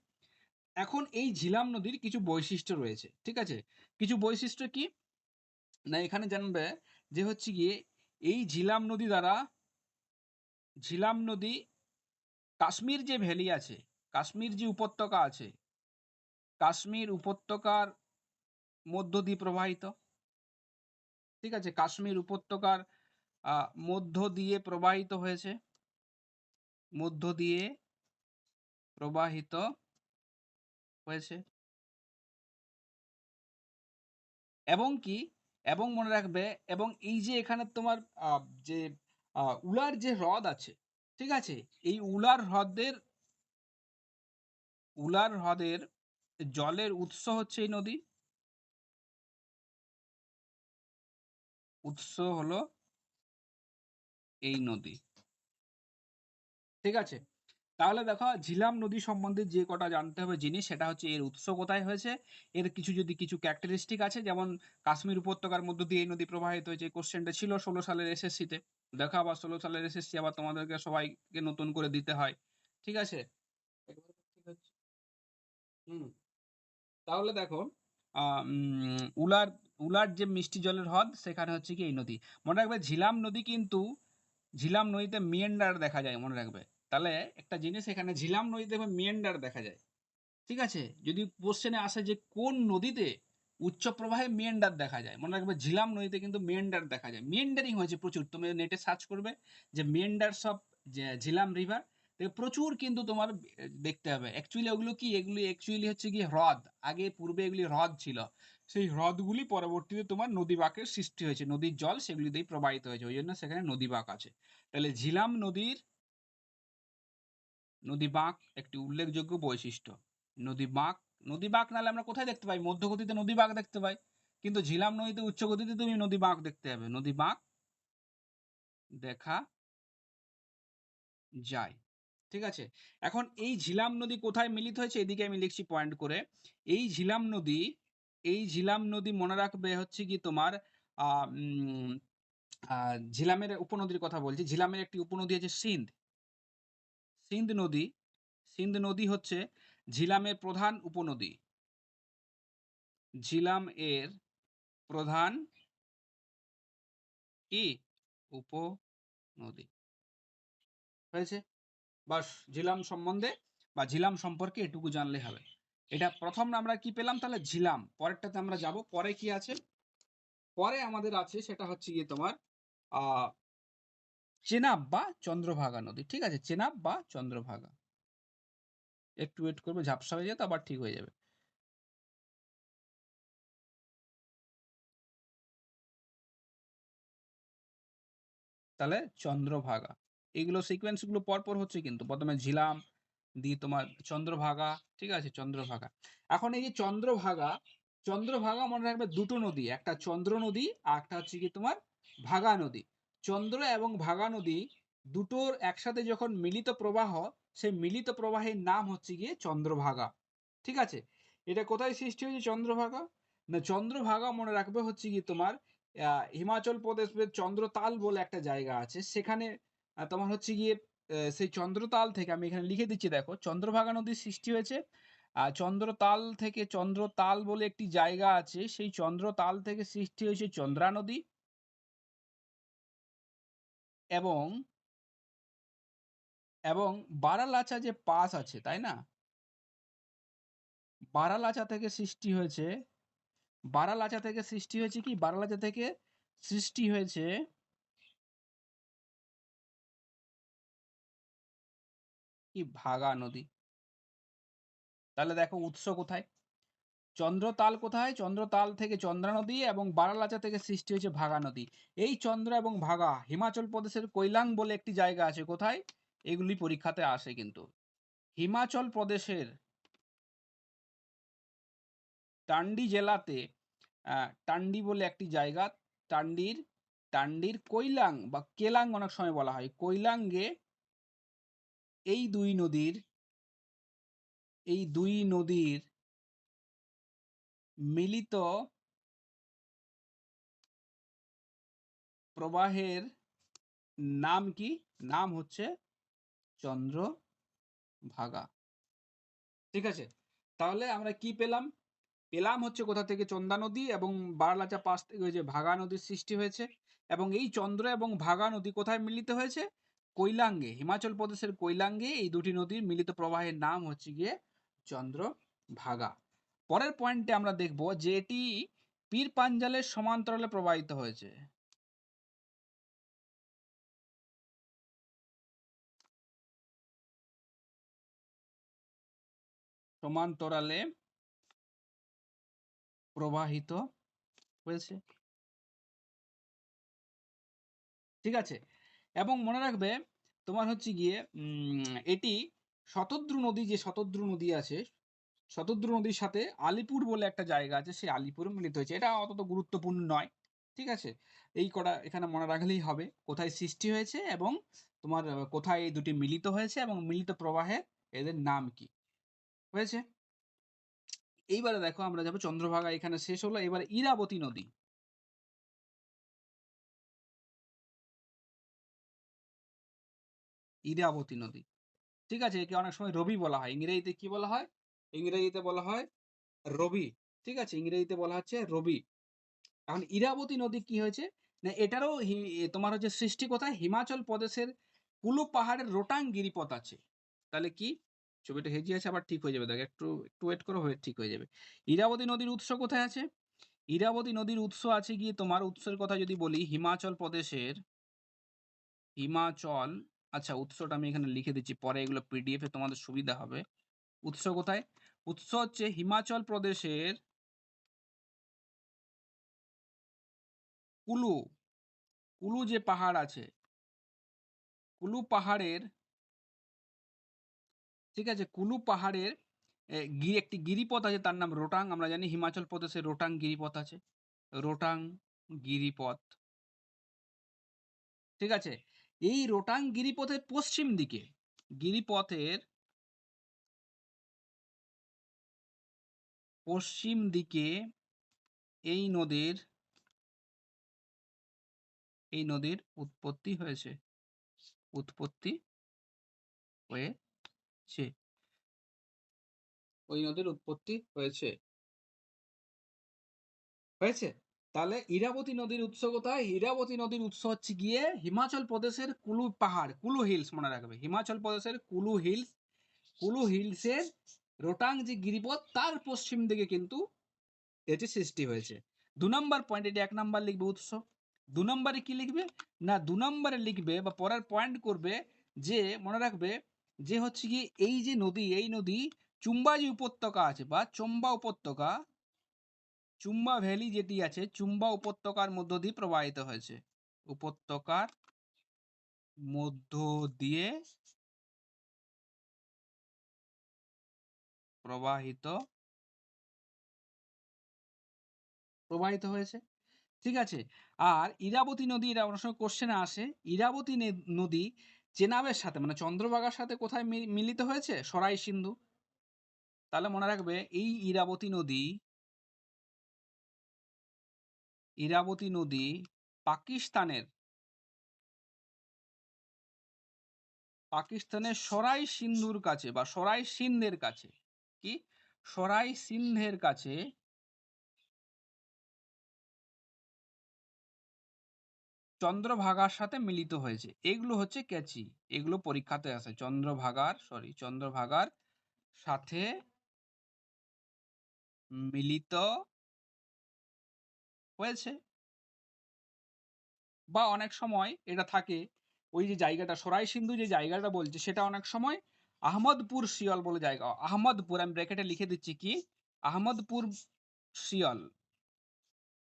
এখন এই ঝিলাম নদীর কিছু বৈশিষ্ট্য রয়েছে। ঠিক আছে, কিছু বৈশিষ্ট্য কি না, এখানে জানবে যে হচ্ছে গিয়ে এই ঝিলাম নদী দ্বারা, ঝিলাম নদী কাশ্মীর যে ভ্যালি আছে, কাশ্মীর যে উপত্যকা আছে, কাশ্মীর উপত্যকার মধ্য দিয়ে প্রবাহিত। ঠিক আছে, কাশ্মীর উপত্যকার মধ্য দিয়ে প্রবাহিত হয়েছে, মধ্য দিয়ে প্রবাহিত হয়েছে। এবং কি, এবং মনে রাখবে, এবং এই যে এখানে তোমার যে উলার যে হ্রদ আছে, ঠিক আছে, এই উলার হ্রদের জলের উৎস হচ্ছে এই নদী, উৎস হলো এই নদী। ঠিক আছে, তাহলে দেখো ঝিলাম নদী সম্বন্ধে যে কটা জানতে হবে জিনিস, সেটা হচ্ছে এর উৎস কোথায় হয়েছে, এর কিছু ক্যারেক্টারিস্টিক আছে, যেমন কাশ্মীর উপত্যকার মধ্য দিয়ে এই নদী প্রবাহিত হয়েছে। কোশ্চেনটা ছিল 16 সালের এসএসসিতে। দেখো আবার 16 সালের এসএসসি আবার তোমাদেরকে সবাইকে নতুন করে দিতে হয়। ঠিক আছে, হুম, তাহলে দেখো উলার, উলার যে মিষ্টি জলের হ্রদ, সেখানে হচ্ছে কি এই নদী। মনে রাখবে ঝিলাম নদী কিন্তু, ঝিলাম নদীতে মিয়েন্ডার দেখা যায়, মনে রাখবে। তাহলে একটা জিনিস, এখানে ঝিলাম নদীতে মিয়েন্ডার দেখা যায়। ঠিক আছে, যদি কোশ্চেনে আসে যে কোন নদীতে উচ্চ প্রবাহে মিয়েন্ডার দেখা যায়, মনে রাখবে ঝিলাম নদীতে কিন্তু মিয়েন্ডার দেখা যায়। মিয়েন্ডারিং হয়েছে প্রচুর, তুমি নেটে সার্চ করবে যে মিয়েন্ডারস অফ ঝিলাম রিভার, প্রচুর কিন্তু তোমার দেখতে হবে। অ্যাকচুয়ালি ওগুলো কি, এগুলি অ্যাকচুয়ালি হচ্ছে কি হ্রদ। আগে পূর্বে এগুলি হ্রদ ছিল, সেই হ্রদগুলি পরবর্তীতে তোমার নদী বাঁকের সৃষ্টি হয়েছে, নদীর জল সেগুলি দিয়ে প্রবাহিত হয়েছে, ওই জন্য সেখানে নদী বাঁক আছে। তাহলে ঝিলাম নদীর নদী বাঁক একটি উল্লেখযোগ্য বৈশিষ্ট্য। নদী বাঁক, নদী বাঁক নাহলে আমরা কোথায় দেখতে পাই? মধ্যগতিতে নদী বাঁক দেখতে পাই, কিন্তু ঝিলাম নদীতে উচ্চ গতিতে তুমি নদী বাঁক দেখতে হবে, নদী বাঁক দেখা যায়। ঠিক আছে, এখন এই ঝিলাম নদী কোথায় মিলিত হয়েছে, এদিকে আমি লিখছি পয়েন্ট করে। এই ঝিলাম নদী, এই ঝিলাম নদী মনে রাখবে হচ্ছে কি তোমার ঝিলামের উপনদীর কথা বলছি। ঝিলামের একটি উপনদী আছে সিন্ধ, সিন্ধ নদী। সিন্ধ নদী হচ্ছে ঝিলামের প্রধান উপনদী, ঝিলাম এর প্রধান কি উপনদী হয়েছে। বাস, ঝিলাম সম্বন্ধে বা ঝিলাম সম্পর্কে এটুকু জানলে হবে। এটা প্রথম আমরা কি পেলাম, তাহলে ঝিলাম। পরেরটাতে আমরা যাব, পরে কি আছে, পরে আমাদের আছে সেটা হচ্ছে গিয়ে তোমার চেনাব বা চন্দ্রভাগা নদী। ঠিক আছে, চেনাব বা চন্দ্রভাগা। একটু ওয়েট করবে, ঝাপসা হয়ে যেত আবার ঠিক হয়ে যাবে। তাহলে চন্দ্রভাগা, এইগুলো সিকোয়েন্স গুলো পরপর হচ্ছে, কিন্তু প্রথমে ঝিলাম দিয়ে তোমার চন্দ্রভাগা। ঠিক আছে, চন্দ্রভাগা। এখন এই যে চন্দ্রভাগা, চন্দ্রভাগা মনে রাখবে দুটো নদী, একটা চন্দ্র নদী আর একটা হচ্ছে কি তোমার ভাগা নদী। চন্দ্র এবং ভাগা নদী দুটোর একসাথে যখন মিলিত প্রবাহ, সেই মিলিত প্রবাহের নাম হচ্ছে গিয়ে চন্দ্রভাগা। ঠিক আছে, এটা কোথায় সৃষ্টি হয়েছে চন্দ্রভাগা? না, চন্দ্রভাগা মনে রাখবে হচ্ছে কি তোমার হিমাচল প্রদেশের চন্দ্রতাল বলে একটা জায়গা আছে, সেখানে তোমার হচ্ছে গিয়ে সেই চন্দ্রতাল থেকে আমি এখানে লিখে দিচ্ছি, দেখো চন্দ্রভাগা নদীর সৃষ্টি হয়েছে। চন্দ্রতাল থেকে, চন্দ্রতাল বলে একটি জায়গা আছে, সেই চন্দ্রতাল থেকে সৃষ্টি হয়েছে চন্দ্রা নদী। এবং এবং বারালাচা যে পাস আছে, তাই না, বারালাচা থেকে সৃষ্টি হয়েছে, বারালাচা থেকে সৃষ্টি হয়েছে কি, বারালাচা থেকে সৃষ্টি হয়েছে কি, ভাগা নদী। তাহলে দেখো উৎস কোথায়, চন্দ্রতাল কোথায়, চন্দ্রতাল থেকে চন্দ্রা নদী, এবং বারালাচা থেকে সৃষ্টি হয়েছে ভাগা নদী। এই চন্দ্র এবং ভাগা হিমাচল প্রদেশের কৈলাং বলে একটি জায়গা আছে, কোথায়, এগুলি পরীক্ষাতে আসে কিন্তু। হিমাচল প্রদেশের টান্ডি জেলাতে, টান্ডি বলে একটি জায়গা, টান্ডির টান্ডির কৈলাং বা কেলাং অনেক সময় বলা হয়, কৈলাঙ্গে এই দুই নদীর মিলিত প্রবাহের নাম কি, নাম হচ্ছে চন্দ্রভাগা। ঠিক আছে, তাহলে আমরা কি পেলাম, পেলাম হচ্ছে কোথা থেকে, চন্দা নদী এবং বারালাচা পাশ থেকে ওই যে ভাগা নদীর সৃষ্টি হয়েছে। এবং এই চন্দ্র এবং ভাগা নদী কোথায় মিলিত হয়েছে, কৈলাঙ্গে, হিমাচল প্রদেশের কৈলাঙ্গে এই দুটি নদীর মিলিত প্রবাহের নাম হচ্ছে গিয়ে চন্দ্রভাগা। পরের পয়েন্টে আমরা দেখব যে এটি পীর পাঞ্জালের সমান্তরালে প্রবাহিত হয়েছে। সমান্তরালে প্রবাহিত হয়েছে, ঠিক আছে। এবং মনে রাখবে তোমার হচ্ছে গিয়ে এটি শতদ্রু নদী, যে শতদ্রু নদী আছে, শতদ্রু নদীর সাথে আলিপুর বলে একটা জায়গা আছে, সেই আলিপুরে মিলিত হয়েছে। এটা অতটা গুরুত্বপূর্ণ নয়, ঠিক আছে, এই কটা এখানে মনে রাখলেই হবে, কোথায় সৃষ্টি হয়েছে এবং তোমার কোথায় এই দুটি মিলিত হয়েছে এবং মিলিত প্রবাহে এদের নাম কি হয়েছে। এইবারে দেখো আমরা যাবো চন্দ্রভাগা, এখানে শেষ হলো, এবারে ইরাবতী নদী। ইরাবতী নদী, ঠিক আছে, একে অনেক সময় রবি বলা হয়, ইংরেজিতে কি বলা হয়, ইংরেজিতে বলা হয় রবি, ঠিক আছে, ইংরেজিতে বলা হচ্ছে রবি। এখন ইরাবতী নদী কি হয়েছে না, এটারও তোমার হচ্ছে সৃষ্টি কোথায়, হিমাচল প্রদেশের কুলু পাহাড়ের রোটাং গিরিপথ আছে। তাহলে কি, ছবিটা হেজি আছে, আবার ঠিক হয়ে যাবে, দেখ একটু একটু ওয়েট করো, হয়ে ঠিক হয়ে যাবে। ইরাবতী নদীর উৎস কোথায় আছে, ইরাবতী নদীর উৎস আছে গিয়ে, তোমার উৎসের কথা যদি বলি, হিমাচল প্রদেশের, হিমাচল, আচ্ছা উৎসটা আমি এখানে লিখে দিচ্ছি, পরে এগুলো পিডিএফ এ তোমাদের সুবিধা হবে। উৎস কোথায়, উৎস হচ্ছে হিমাচল প্রদেশের কুলু, কুলু যে পাহাড় আছে, কুলু পাহাড়ের, ঠিক আছে, কুলু পাহাড়ের একটি গিরিপথ আছে, তার নাম রোটাং। আমরা জানি হিমাচল প্রদেশে রোটাং গিরিপথ আছে, রোটাং গিরিপথ, ঠিক আছে। এই রোটাং গিরিপথের পশ্চিম দিকে, গিরিপথের পশ্চিম দিকে এই নদীর উৎপত্তি হয়েছে, উৎপত্তি হয়েছে, ওই নদীর উৎপত্তি হয়েছে, হয়েছে। তাহলে ইরাবতী নদীর উৎস কোথায়, ইরাবতী নদীর উৎস হচ্ছে গিয়ে হিমাচল প্রদেশের কুলু পাহাড়, কুলু হিলস, মনে রাখবে হিমাচল প্রদেশের কুলু হিলস, কুলু হিলসের রোটাং যে গিরিপথ তার পশ্চিম দিকে কিন্তু এটি সৃষ্টি হয়েছে। 2 নম্বর পয়েন্ট, এটি 1 নম্বর লিখবে উৎস। 2 নম্বরে কি লিখবে না, 2 নম্বরে লিখবে বা পরের পয়েন্ট করবে যে, মনে রাখবে যে হচ্ছে কি, এই যে নদী, এই নদী চুম্বা যে উপত্যকা আছে বা চম্বা উপত্যকা, চুম্বা ভ্যালি যেটি আছে, চুম্বা উপত্যকার মধ্য দিয়ে প্রবাহিত হয়েছে, উপত্যকার মধ্য দিয়ে প্রবাহিত প্রবাহিত হয়েছে, ঠিক আছে। আর ইরাবতী নদী, এটা অনেক সময় কোশ্চেনে আসে, ইরাবতী নদী চেনাবের সাথে মানে চন্দ্রভাগার সাথে কোথায় মিলিত হয়েছে, সরাই সিন্ধু। তাহলে মনে রাখবে এই ইরাবতী নদী ইরাবতী নদী পাকিস্তানের সরাই সিন্ধুর কাছে বা সরাই সিন্ধের কাছে, কি সরাই সিন্ধের কাছে চন্দ্রভাগার সাথে মিলিত হয়েছে। এগুলো হচ্ছে ক্যাচি, এগুলো পরীক্ষাতে আসে। চন্দ্রভাগার সাথে মিলিত হয়েছে। বা অনেক সময় এটা থাকে ওই যে জায়গাটা সরাই সিন্ধু যে জায়গাটা বলছে সেটা অনেক সময় আহমদপুর শিয়ল বলে জায়গা। আহমদপুর আমি ব্র্যাকেটে লিখে দিচ্ছি, কি আহমদপুর শিয়ল,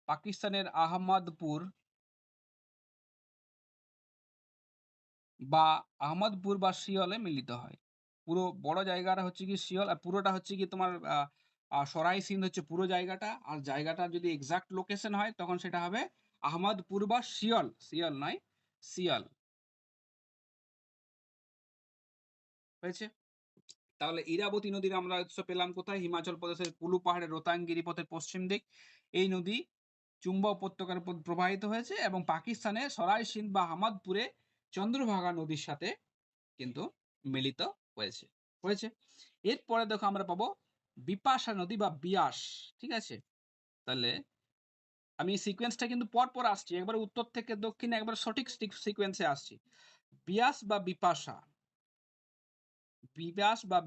পাকিস্তানের আহমদপুর বা আহমদপুর বা শিয়লে মিলিত হয়। পুরো বড় জায়গাটা হচ্ছে কি শিয়ল, আর পুরোটা হচ্ছে কি তোমার সরাই সিন্ধ হচ্ছে পুরো জায়গাটা, আর জায়গাটা যদি এক্সাক্ট লোকেশন হয় তখন সেটা হবে আহমদপুর বা শিয়ল, শিয়ল নয় শিয়ল। হয়েছে? তাহলে ইরাবতী নদীর আমরা উৎস পেলাম কোথায়? হিমাচল প্রদেশের কুলু পাহাড়ের রোহতাং গিরিপথের পশ্চিম দিক। এই নদী চুম্বা উপত্যকার উপর প্রবাহিত হয়েছে এবং পাকিস্তানের সরাই সিন্ধ বা আহমদপুরে চন্দ্রভাগা নদীর সাথে কিন্তু মিলিত হয়েছে। হয়েছে? এরপরে দেখো আমরা পাবো বিপাশা নদী বা বিয়াস। ঠিক আছে? তাহলে আমি সিকোয়েন্সটা কিন্তু পর আসছি, একবার উত্তর থেকে দক্ষিণে একবার সঠিক সিকোয়েন্সে আসছি। বিয়াস বা বিপাশা,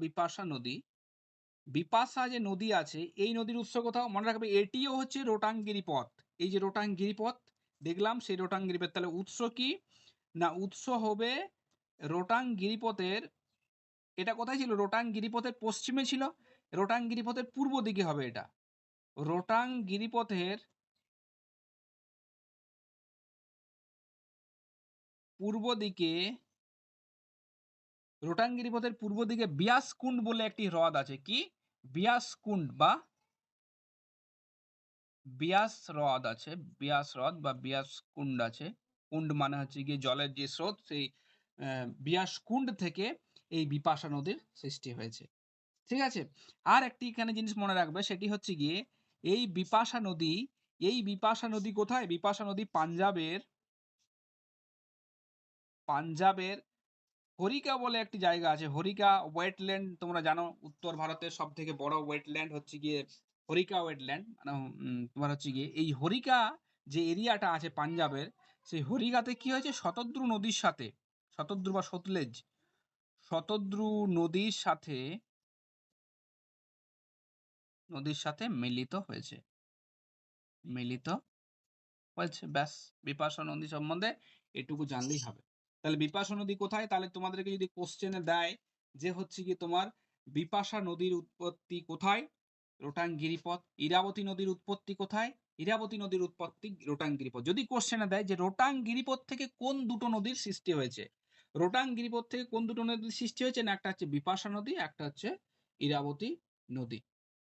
বিপাশা নদী, বিপাশা যে নদী আছে এই নদীর উৎস কোথাও মনে রাখবে, এটিও হচ্ছে রোটাং গিরিপথ। এই যে রোটাং গিরিপথ দেখলাম, সেই রোটাং গিরিপথ, তাহলে উৎস কি না, উৎস হবে রোটাং গিরিপথের, এটা কোথায় ছিল? রোটাং গিরিপথের পশ্চিমে ছিল, রোটাং গিরিপথের পূর্ব দিকে হবে এটা। রোটাং গিরিপথের পূর্ব দিকে, রোটাং গিরিপথের পূর্ব দিকে বিয়াসকুন্ড বলে একটি হ্রদ আছে। কি বিয়াসকুন্ড বা বিয়াস হ্রদ আছে, বিয়াস হ্রদ বা বিয়াস কুন্ড আছে। কুন্ড মানে হচ্ছে গিয়ে জলের যে স্রোত, সেই বিয়াস কুন্ড থেকে এই বিপাশা নদীর সৃষ্টি হয়েছে। ঠিক আছে? আর একটি এখানে জিনিস মনে রাখবে, সেটি হচ্ছে গিয়ে এই বিপাশা নদী, এই বিপাশা নদী কোথায়? বিপাশা নদী পাঞ্জাবের হরিকা বলে একটি জায়গা আছে। হরিকা ওয়েটল্যান্ড তোমরা জানো, উত্তর ভারতের সব থেকে বড় ওয়েটল্যান্ড হচ্ছে গিয়ে হরিকা ওয়েটল্যান্ড। মানে তোমার হচ্ছে গিয়ে এই হরিকা যে এরিয়াটা আছে পাঞ্জাবের, সেই হরিকাতে কি হয়েছে, শতদ্রু নদীর সাথে, শতদ্রু বা সতলেজ, শতদ্রু নদীর সাথে মিলিত হয়েছে, মিলিত হয়েছে। ব্যাস, বিপাশা নদী সম্বন্ধে এটুকু জানলেই হবে। তাহলে বিপাশা নদী কোথায়? তাহলে তোমাদেরকে যদি কোশ্চেনে দেয় যে হচ্ছে কি তোমার বিপাশা নদীর উৎপত্তি কোথায়? রোটাং গিরিপথ। ইরাবতী নদীর উৎপত্তি কোথায়? ইরাবতী নদীর উৎপত্তি রোটাং গিরিপথ। যদি কোশ্চেনে দেয় যে রোটাং গিরিপথ থেকে কোন দুটো নদীর সৃষ্টি হয়েছে, রোটাং গিরিপথ থেকে কোন দুটো নদীর সৃষ্টি হয়েছে, না একটা হচ্ছে বিপাশা নদী, একটা হচ্ছে ইরাবতী নদী।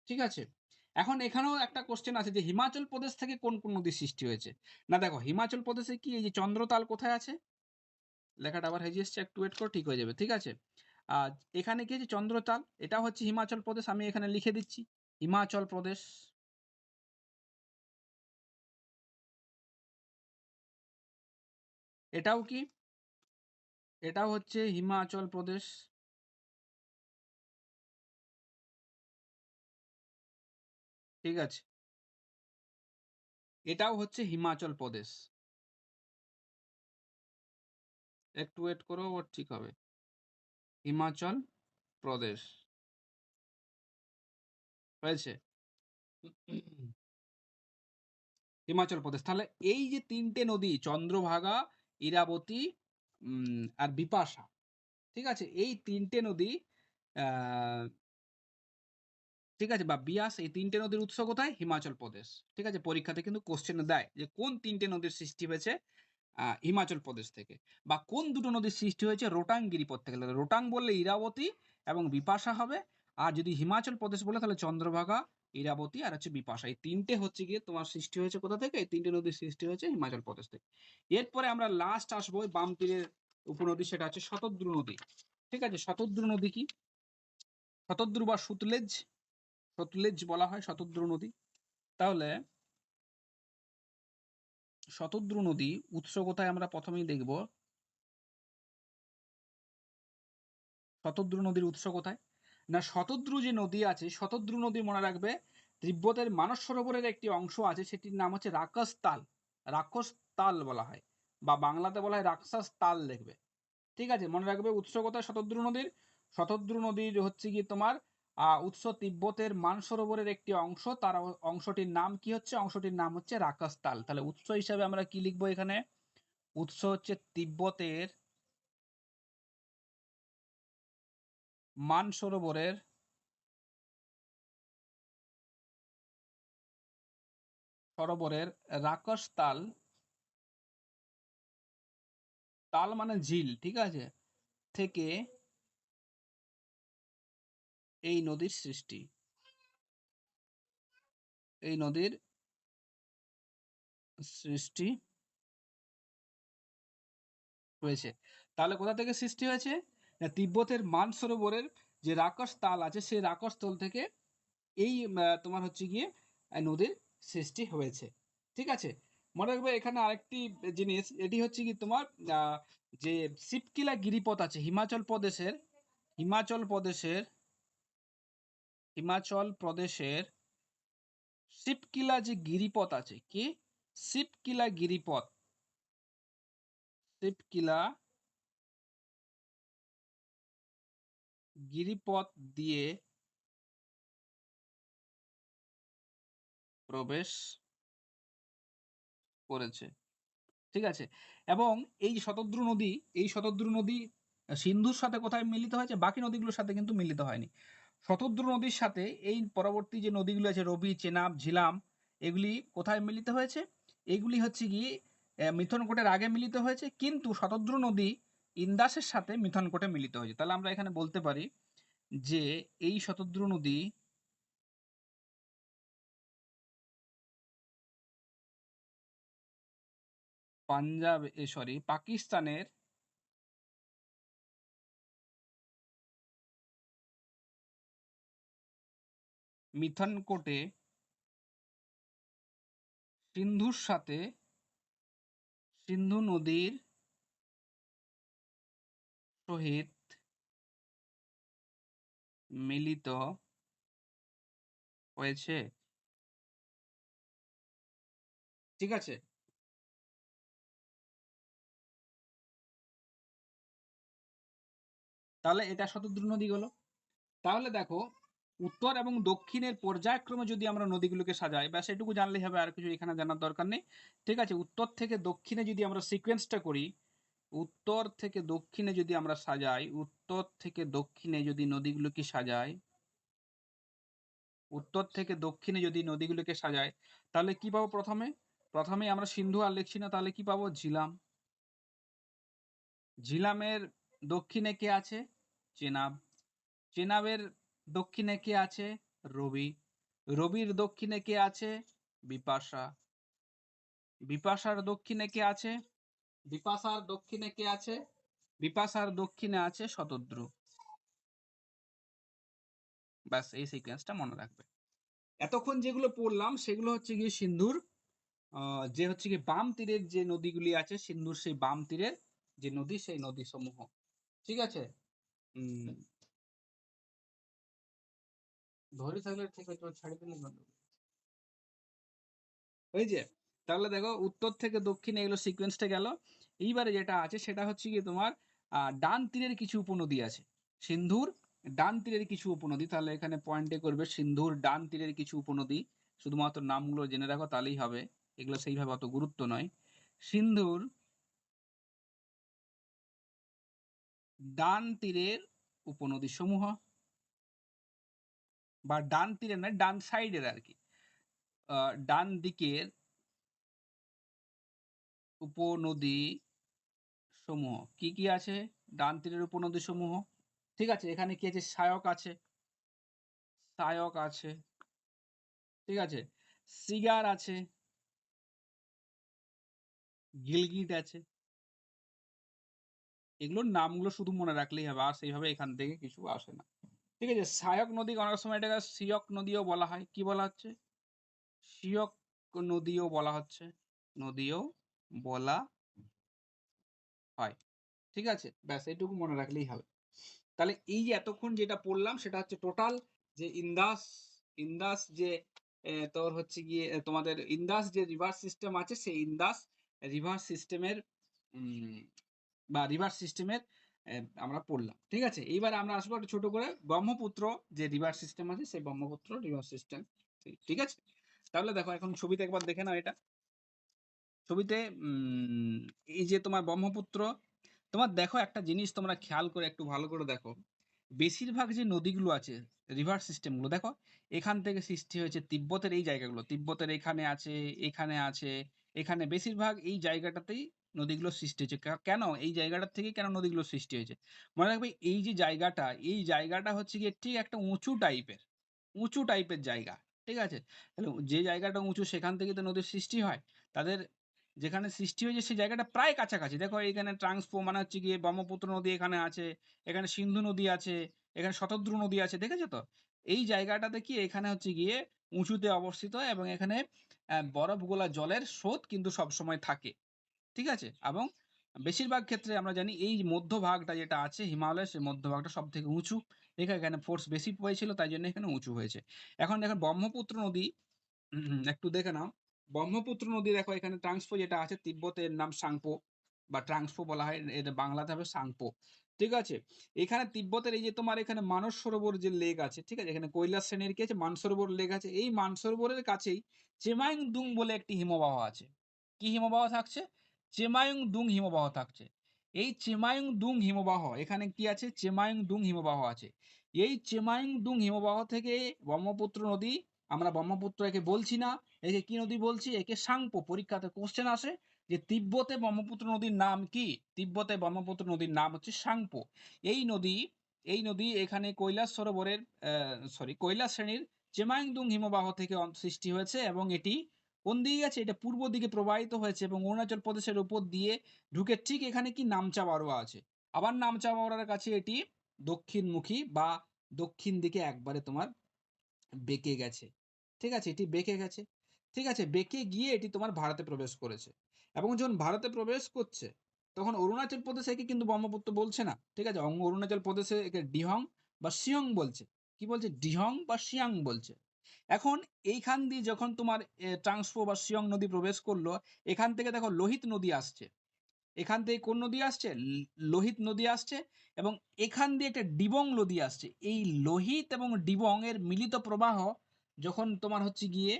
ঠিক আছে? এখন এখানেও একটা কোশ্চেন আছে যে হিমাচল প্রদেশ থেকে কোন কোন নদীর সৃষ্টি হয়েছে। না দেখো, হিমাচল প্রদেশে কি এই যে চন্দ্রতাল কোথায় আছে, লেখাটা আবার হেজিয়ে এসছে, একটু ওয়েট করো, ঠিক হয়ে যাবে। ঠিক আছে? আর এখানে কি আছে চন্দ্রতাল, এটা হচ্ছে হিমাচল প্রদেশ, আমি এখানে লিখে দিচ্ছি হিমাচল প্রদেশ। এটাও কি, এটাও হচ্ছে হিমাচল প্রদেশ। ঠিক আছে? এটাও হচ্ছে হিমাচল প্রদেশ। একটু ওয়েট করো, ওর ঠিক হবে। হিমাচল প্রদেশ হয়েছে। হিমাচল প্রদেশ। তাহলে এই যে তিনটে নদী চন্দ্রভাগা, ইরাবতী আর বিপাশা, ঠিক আছে, এই তিনটে নদী ঠিক আছে, বা বিয়াস, এই তিনটে নদীর উৎস কোথায়? হিমাচল প্রদেশ। ঠিক আছে? পরীক্ষাতে কিন্তু কোশ্চেন দেয় যে কোন তিনটে নদীর সৃষ্টি হয়েছে হিমাচল প্রদেশ থেকে, বা কোন দুটো নদীর সৃষ্টি হয়েছে রোটাং গিরিপথ থেকে। রোটাং বললে ইরাবতী এবং বিপাশা হবে, আর যদি হিমাচল প্রদেশ বলে তাহলে চন্দ্রভাগা, ইরাবতী আর হচ্ছে বিপাশা। এই তিনটে হচ্ছে গিয়ে তোমার সৃষ্টি হয়েছে কোথা থেকে? এই তিনটে নদীর সৃষ্টি হয়েছে হিমাচল প্রদেশ থেকে। এরপরে আমরা লাস্ট আসবো বাম তীরের উপনদী, সেটা হচ্ছে শতদ্রু নদী। ঠিক আছে? শতদ্রু নদী কি? শতদ্রু বা সুতলেজ, সতলেজ বলা হয় শতদ্রু নদী। তাহলে শতদ্রু নদী উৎস কোথায় আমরা প্রথমেই দেখব। শতদ্রু নদীর উৎস কোথায়? না, শতদ্রু যে নদী আছে, শতদ্রু নদী মনে রাখবে তিব্বতের মানস সরোবরের একটি অংশ আছে, সেটির নাম হচ্ছে রাক্ষস তাল। রাক্ষস তাল বলা হয়, বা বাংলাতে বলা হয় রাক্ষস তাল, দেখবে। ঠিক আছে, মনে রাখবে উৎস কোথায় শতদ্রু নদীর। শতদ্রু নদীর হচ্ছে কি তোমার উৎস তিব্বতের মানসরোবরের একটি অংশ, তার অংশটির নাম কি হচ্ছে? অংশটির নাম হচ্ছে রাক্ষস তাল। তাহলে উৎস হিসাবে আমরা কি লিখবো এখানে? উৎস হচ্ছে তিব্বতের মানসরোবরের রাক্ষস তাল। তাল মানে ঝিল, ঠিক আছে, থেকে এই নদীর সৃষ্টি। এই নদীর সৃষ্টি হয়েছে। তাহলে কোথা থেকে সৃষ্টি হয়েছে? না, তিব্বতের মানসরোবরের যে রাক্ষস তাল আছে, সেই রাক্ষস তাল থেকে এই তোমার হচ্ছে গিয়ে নদীর সৃষ্টি হয়েছে। ঠিক আছে, মনে রাখবে এখানে আরেকটি জিনিস, এটি হচ্ছে কি তোমার যে শিবকিলা গিরিপথ আছে হিমাচল প্রদেশের শিবকিলা যে গিরিপথ আছে, কি শিবকিলা গিরিপথ দিয়ে প্রবেশ করেছে। ঠিক আছে, এবং এই শতদ্রু নদী সিন্ধুর সাথে কোথায় মিলিত হয়েছে? বাকি নদীগুলোর সাথে কিন্তু মিলিত হয়নি। শতদ্রু নদীর সাথে এই পরবর্তী যে নদীগুলো আছে, রবি, চেনাব, ঝিলাম, এগুলি কোথায় মিলিত হয়েছে? এগুলি হচ্ছে কি মিথনকোটের আগে মিলিত হয়েছে, কিন্তু শতদ্রু নদী ইন্দাসের সাথে মিথনকোটে মিলিত হয়েছে। তাহলে আমরা এখানে বলতে পারি যে এই শতদ্রু নদী পাকিস্তানের মিথনকোটে সিন্ধুর সাথে সিন্ধু নদীর সহিত মিলিত হয়েছে। ঠিক আছে, তাহলে এটা শতদ্রু নদী গেল। তাহলে দেখো, উত্তর এবং দক্ষিণের পর্যায়ক্রমে যদি আমরা নদীগুলোকে সাজাই, ব্যাস এটুকু জানলেই হবে, আর কিছু এখানে জানার দরকার নেই। ঠিক আছে, উত্তর থেকে দক্ষিণে যদি আমরা সিকোয়েন্সটা করি, উত্তর থেকে দক্ষিণে যদি আমরা সাজাই, উত্তর থেকে দক্ষিণে যদি নদীগুলোকে সাজাই, উত্তর থেকে দক্ষিণে যদি নদীগুলোকে সাজাই, তাহলে কি পাবো? প্রথমে আমরা সিন্ধু আর লিখছি না, তাহলে কি পাবো? ঝিলাম। ঝিলামের দক্ষিণে কে আছে? চেনাব। চেনাবের দক্ষিণে কে আছে? রবি। রবির দক্ষিণে কে আছে? বিপাশা। বিপাশার দক্ষিণে কে আছে? বিপাশার দক্ষিণে কে আছে? বিপাশার দক্ষিণে আছে শতদ্রু। ব্যাস এই সিকোয়েন্সটা মনে রাখবে। এতক্ষণ যেগুলো পড়লাম সেগুলো হচ্ছে গিয়ে সিন্ধুর যে হচ্ছে কি বাম তীরের যে নদীগুলি আছে, সিন্ধুর সেই বাম তীরের যে নদী, সেই নদী সমূহ। ঠিক আছে, ধরে থাকলে ঠিক আছে, ছাড়ি দিলে ওই যে। তাহলে দেখো, উত্তর থেকে দক্ষিণে এগুলো সিকোয়েন্সটা গেল। এইবারে যেটা আছে সেটা হচ্ছে কি তোমার ডান তীরের কিছু উপনদী আছে, সিন্ধুর ডান তীরের কিছু উপনদী। তাহলে এখানে পয়েন্টে করবে সিন্ধুর ডান তীরের কিছু উপনদী, শুধুমাত্র নামগুলো জেনে রাখো তাহলেই হবে, এগুলো সেইভাবে অত গুরুত্ব নয়। সিন্ধুর ডান তীরের উপনদী সমূহ, বা ডান তীরের নয়, ডান সাইডের আর কি, ডান দিকের উপনদী সমূহ কি কি আছে? ডান তীরের উপনদী সমূহ, ঠিক আছে, এখানে কি আছে? সায়ক আছে, ঠিক আছে, সিগার আছে, গিলগিট আছে। এগুলোর নামগুলো শুধু মনে রাখলেই হবে, আর সেইভাবে এখান থেকে কিছু আসে না। ঠিক আছে, সায়ক নদী অনেক সময় এটাকে সিয়ক নদীও বলা হয়। কি বলা হচ্ছে? সিয়ক নদীও বলা হচ্ছে, নদীও বলা হয়। ঠিক আছে? ব্যাস এইটুকু মনে রাখলেই হবে। তাহলে এই যে এতক্ষণ যেটা পড়লাম সেটা হচ্ছে টোটাল যে ইন্দাস যে তোর হচ্ছে গিয়ে তোমাদের ইন্দাস যে রিভার সিস্টেম আছে সেই ইন্দাস রিভার সিস্টেমের উম বা রিভার সিস্টেমের আমরা পড়লাম। ঠিক আছে? এইবার আমরা আসবো একটু ছোট করে ব্রহ্মপুত্র যে রিভার সিস্টেম আছে সেই ব্রহ্মপুত্র রিভার সিস্টেম। ঠিক আছে? তাহলে দেখো এখন ছবিতে একবার দেখে নাও এটা। ছবিতে এই যে তোমার ব্রহ্মপুত্র, তোমার দেখো একটা জিনিস তোমরা খেয়াল করে একটু ভালো করে দেখো। বেশিরভাগ যে নদীগুলো আছে, রিভার সিস্টেমগুলো দেখো, এখান থেকে সৃষ্টি হয়েছে তিব্বতের এই জায়গাগুলো। তিব্বতের এখানে আছে, এখানে আছে, এখানে বেশিরভাগ এই জায়গাটাতেই নদীগুলো সৃষ্টি হয়েছে। কেন? এই জায়গাটার থেকেই কেন নদীগুলো সৃষ্টি হয়েছে? মনে রাখবে এই যে জায়গাটা, এই জায়গাটা হচ্ছে গিয়ে ঠিক একটা উঁচু টাইপের জায়গা। ঠিক আছে? তাহলে যে জায়গাটা উঁচু সেখান থেকেই তো নদীর সৃষ্টি হয়। তাদের যেখানে সৃষ্টি হয়েছে সেই জায়গাটা প্রায় কাছাকাছি। দেখো এখানে ট্রান্সপো মানে হচ্ছে গিয়ে ব্রহ্মপুত্র নদী এখানে আছে, এখানে সিন্ধু নদী আছে, এখানে শতদ্রু নদী আছে। দেখেছো তো? এই জায়গাটাতে কি এখানে হচ্ছে গিয়ে উঁচুতে অবস্থিত এবং এখানে বরফ গোলা জলের স্রোত কিন্তু সবসময় থাকে। ঠিক আছে? এবং বেশিরভাগ ক্ষেত্রে আমরা জানি এই মধ্যভাগটা যেটা আছে হিমালয়ের সেই মধ্যভাগটা সবথেকে উঁচু। এখানে ফোর্স বেশি পেয়েছিল তাই জন্য এখানে উঁচু হয়েছে। এখন দেখেন ব্রহ্মপুত্র নদী একটু দেখে নাও। ব্রহ্মপুত্র নদী দেখো এখানে ট্রান্সপো যেটা আছে তিব্বতের নাম সাংপো বা ট্রান্সপো বলা হয়, এটা বাংলাতে হবে সাংপো। ঠিক আছে? এখানে তিব্বতের এই যে তোমার এখানে মানস সরোবর যে লেক আছে, ঠিক আছে? এখানে কৈলাস শ্রেণীর কি আছে মানসরোবর লেক আছে। এই মানসরোবরের কাছেই চেমাইং-দুং বলে একটি হিমবাহ আছে। কি হিমবাহ থাকছে? চেমাইং-দুং হিমবাহ থাকছে। এই চেমাইং-দুং হিমবাহ এখানে কি আছে? চেমাইং-দুং হিমবাহ আছে। এই চেমাইং-দুং হিমবাহ থেকে ব্রহ্মপুত্র নদী, আমরা ব্রহ্মপুত্র একে বলছি না, একে কি নদী বলছি? একে সাংপো। পরীক্ষাতে কোশ্চেন আসে যে তিব্বতে ব্রহ্মপুত্র নদীর নাম কি? তিব্বতে ব্রহ্মপুত্র নদীর নাম হচ্ছে সাংপো। এই নদী এই নদী এখানে কৈলাস সরোবরের কৈলাস শ্রেণীর চেমাইং-দুং হিমবাহ থেকে সৃষ্টি হয়েছে এবং এটি কোন দিকে গেছে? এটা পূর্ব দিকে প্রবাহিত হয়েছে এবং অরুণাচল প্রদেশের উপর দিয়ে ঢুকে ঠিক এখানে কি নামচা বারোয়া আছে। আবার নামচা বারোয়ার কাছে এটি দক্ষিণমুখী বা দক্ষিণ দিকে একবারে তোমার বেঁকে গেছে। ঠিক আছে? এটি বেঁকে গেছে। ঠিক আছে? বেঁকে গিয়ে এটি তোমার ভারতে প্রবেশ করেছে। এবং যখন ভারতে প্রবেশ করছে তখন অরুণাচল প্রদেশ একে কিন্তু ব্রহ্মপুত্র বলছে না। ঠিক আছে? অরুণাচল প্রদেশে একে ডিহং বা সিয়ং বলছে। কি বলছে? ডিহং বা সিয়াং বলছে। এখন এইখান দিয়ে যখন তোমার ট্রান্সপো বা সিয়ং নদী প্রবেশ করলো, এখান থেকে দেখো লোহিত নদী আসছে। এখান থেকে কোন নদী আসছে? লোহিত নদী আসছে এবং এখান দিয়ে একটা ডিবং নদী আসছে। এই লোহিত এবং ডিবং এর মিলিত প্রবাহ যখন তোমার হচ্ছে গিয়ে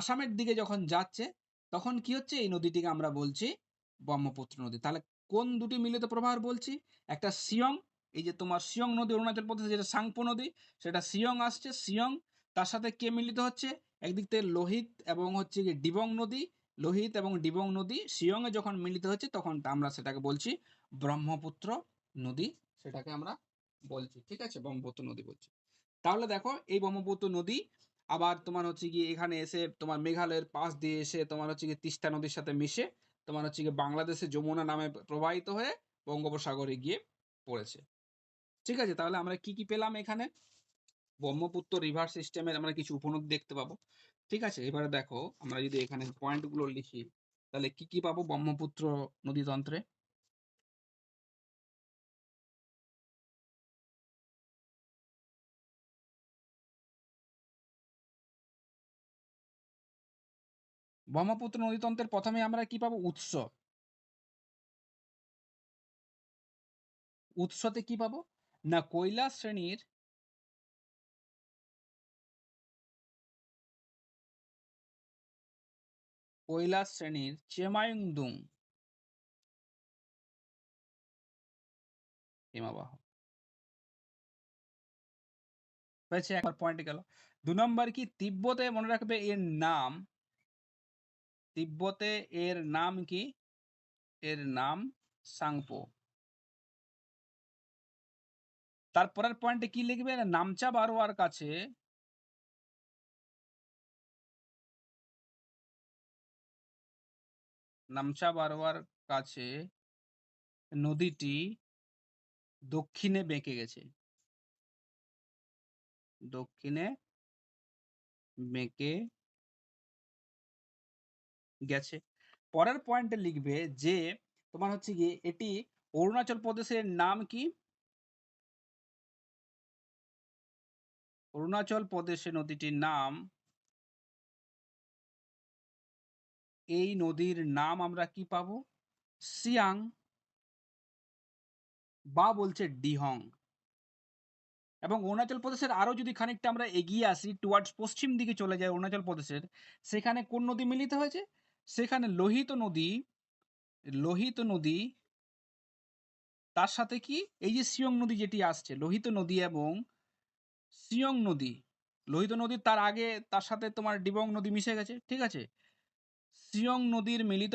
আসামের দিকে যখন যাচ্ছে তখন কি হচ্ছে? এই নদীটিকে আমরা বলছি ব্রহ্মপুত্র নদী। তাহলে কোন দুটি মিলিত প্রবাহ বলছি? একটা সিয়ং, এই যে তোমার সিয়ং নদী অরুণাচল প্রদেশে যেটা সাংপো নদী, সেটা সিয়ং আসছে। সিয়ং তার সাথে কে মিলিত হচ্ছে? একদিক থেকে লোহিত এবং হচ্ছে গিয়ে ডিবং নদী, লোহিত এবং ডিবং নদী শিয়ংয়ে যখন মিলিত হচ্ছে তখন আমরা সেটাকে বলছি ব্রহ্মপুত্র নদী। সেটাকে আমরা বলছি। ঠিক আছে? ব্রহ্মপুত্র নদী বলছি। তাহলে দেখো এই ব্রহ্মপুত্র নদী আবার তোমার হচ্ছে গিয়ে এখানে এসে তোমার মেঘালয়ের পাশ দিয়ে এসে তোমার হচ্ছে গিয়ে তিস্তা নদীর সাথে মিশে তোমার হচ্ছে গিয়ে বাংলাদেশে যমুনা নামে প্রবাহিত হয়ে বঙ্গোপসাগরে গিয়ে পড়েছে। ঠিক আছে? তাহলে আমরা কি কি পেলাম এখানে? ব্রহ্মপুত্র রিভার সিস্টেমের আমরা কিছু উপনদী দেখতে পাবো। ঠিক আছে? এবারে দেখো আমরা যদি এখানে পয়েন্ট গুলো লিখি তাহলে কি কি পাবো ব্রহ্মপুত্র নদীতন্ত্রে? ব্রহ্মপুত্র নদীতন্ত্রের প্রথমে আমরা কি পাবো? উৎস। উৎসতে কি পাবো? না কৈলাস শ্রেণীর চেমাইংদুং হিমবাহ হয়েছে। একবার পয়েন্টে গেল। ২ নম্বর কি? তিব্বতে মনে রাখবে এর নাম, তিব্বতে এর নাম কি? এর নাম সাংপো। তারপরের পয়েন্টে কি লিখবে? না নামচা বারোয়ার কাছে নামচা বারোয়ার কাছে নদীটি দক্ষিণে বেঁকে গেছে। দক্ষিণে বেঁকে গেছে। পরের পয়েন্টে লিখবে যে তোমার হচ্ছে গিয়ে এটি অরুণাচল প্রদেশের নাম কি? অরুণাচল প্রদেশে নদীটির নাম, এই নদীর নাম আমরা কি পাবো? সিয়াং বা বলছে ডিহং। এবং অরুণাচল প্রদেশের আরো যদি খানিকটা আমরা এগিয়ে আসি, টুয়ার্ডস পশ্চিম দিকে চলে যায় অরুণাচল প্রদেশের, সেখানে কোন নদী মিলিত হয়েছে? সেখানে লোহিত নদী তার সাথে কি এই যে সিয়ং নদী যেটি আসছে, লোহিত নদী এবং সিয়ং নদী, লোহিত নদী তার আগে তার সাথে তোমার ডিবং নদী মিশে গেছে, ঠিক আছে। সিয়ং নদীর মিলিত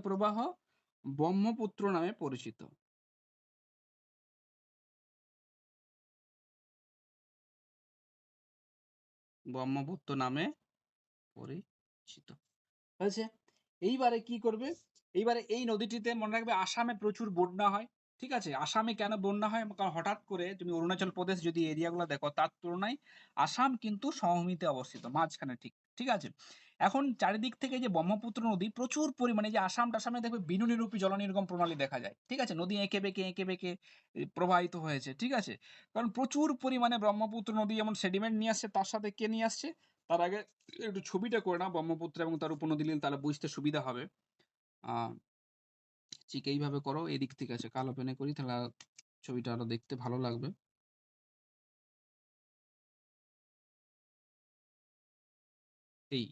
প্রবাহ ব্রহ্মপুত্র নামে পরিচিত। ব্রহ্মপুত্র নামে পরিচিত হয়েছে। এইবারে কি করবে? এইবারে এই নদীটিতে মনে রাখবে আসামে প্রচুর বন্যা হয়, ঠিক আছে। আসামে কেন বন্যা হয়? কারণ হঠাৎ করে তুমি অরুণাচল প্রদেশ যদি এরিয়াগুলো দেখো, তার তুলনায় আসাম কিন্তু সমভূমিতে অবস্থিত, মাঝখানে, ঠিক ঠিক আছে। এখন চারিদিক থেকে যে ব্রহ্মপুত্র নদী প্রচুর পরিমাণে, যে আসাম টাসামে দেখবে বিনুনিরূপী জলনির্গম প্রণালী দেখা যায়, ঠিক আছে। নদী এঁকে বেঁকে প্রবাহিত হয়েছে, ঠিক আছে। কারণ প্রচুর পরিমাণে ব্রহ্মপুত্র নদী যেমন সেডিমেন্ট নিয়ে আসছে, তার সাথে কে নিয়ে আসছে? তার আগে একটু ছবিটা করে নাও ব্রহ্মপুত্র এবং তার উপনদী নিয়ে, তাহলে বুঝতে সুবিধা হবে। ঠিক এইভাবে করো, এদিক থেকে আছে, কালো পেনে করি, তাহলে ছবিটা আরো দেখতে ভালো লাগবে। এই,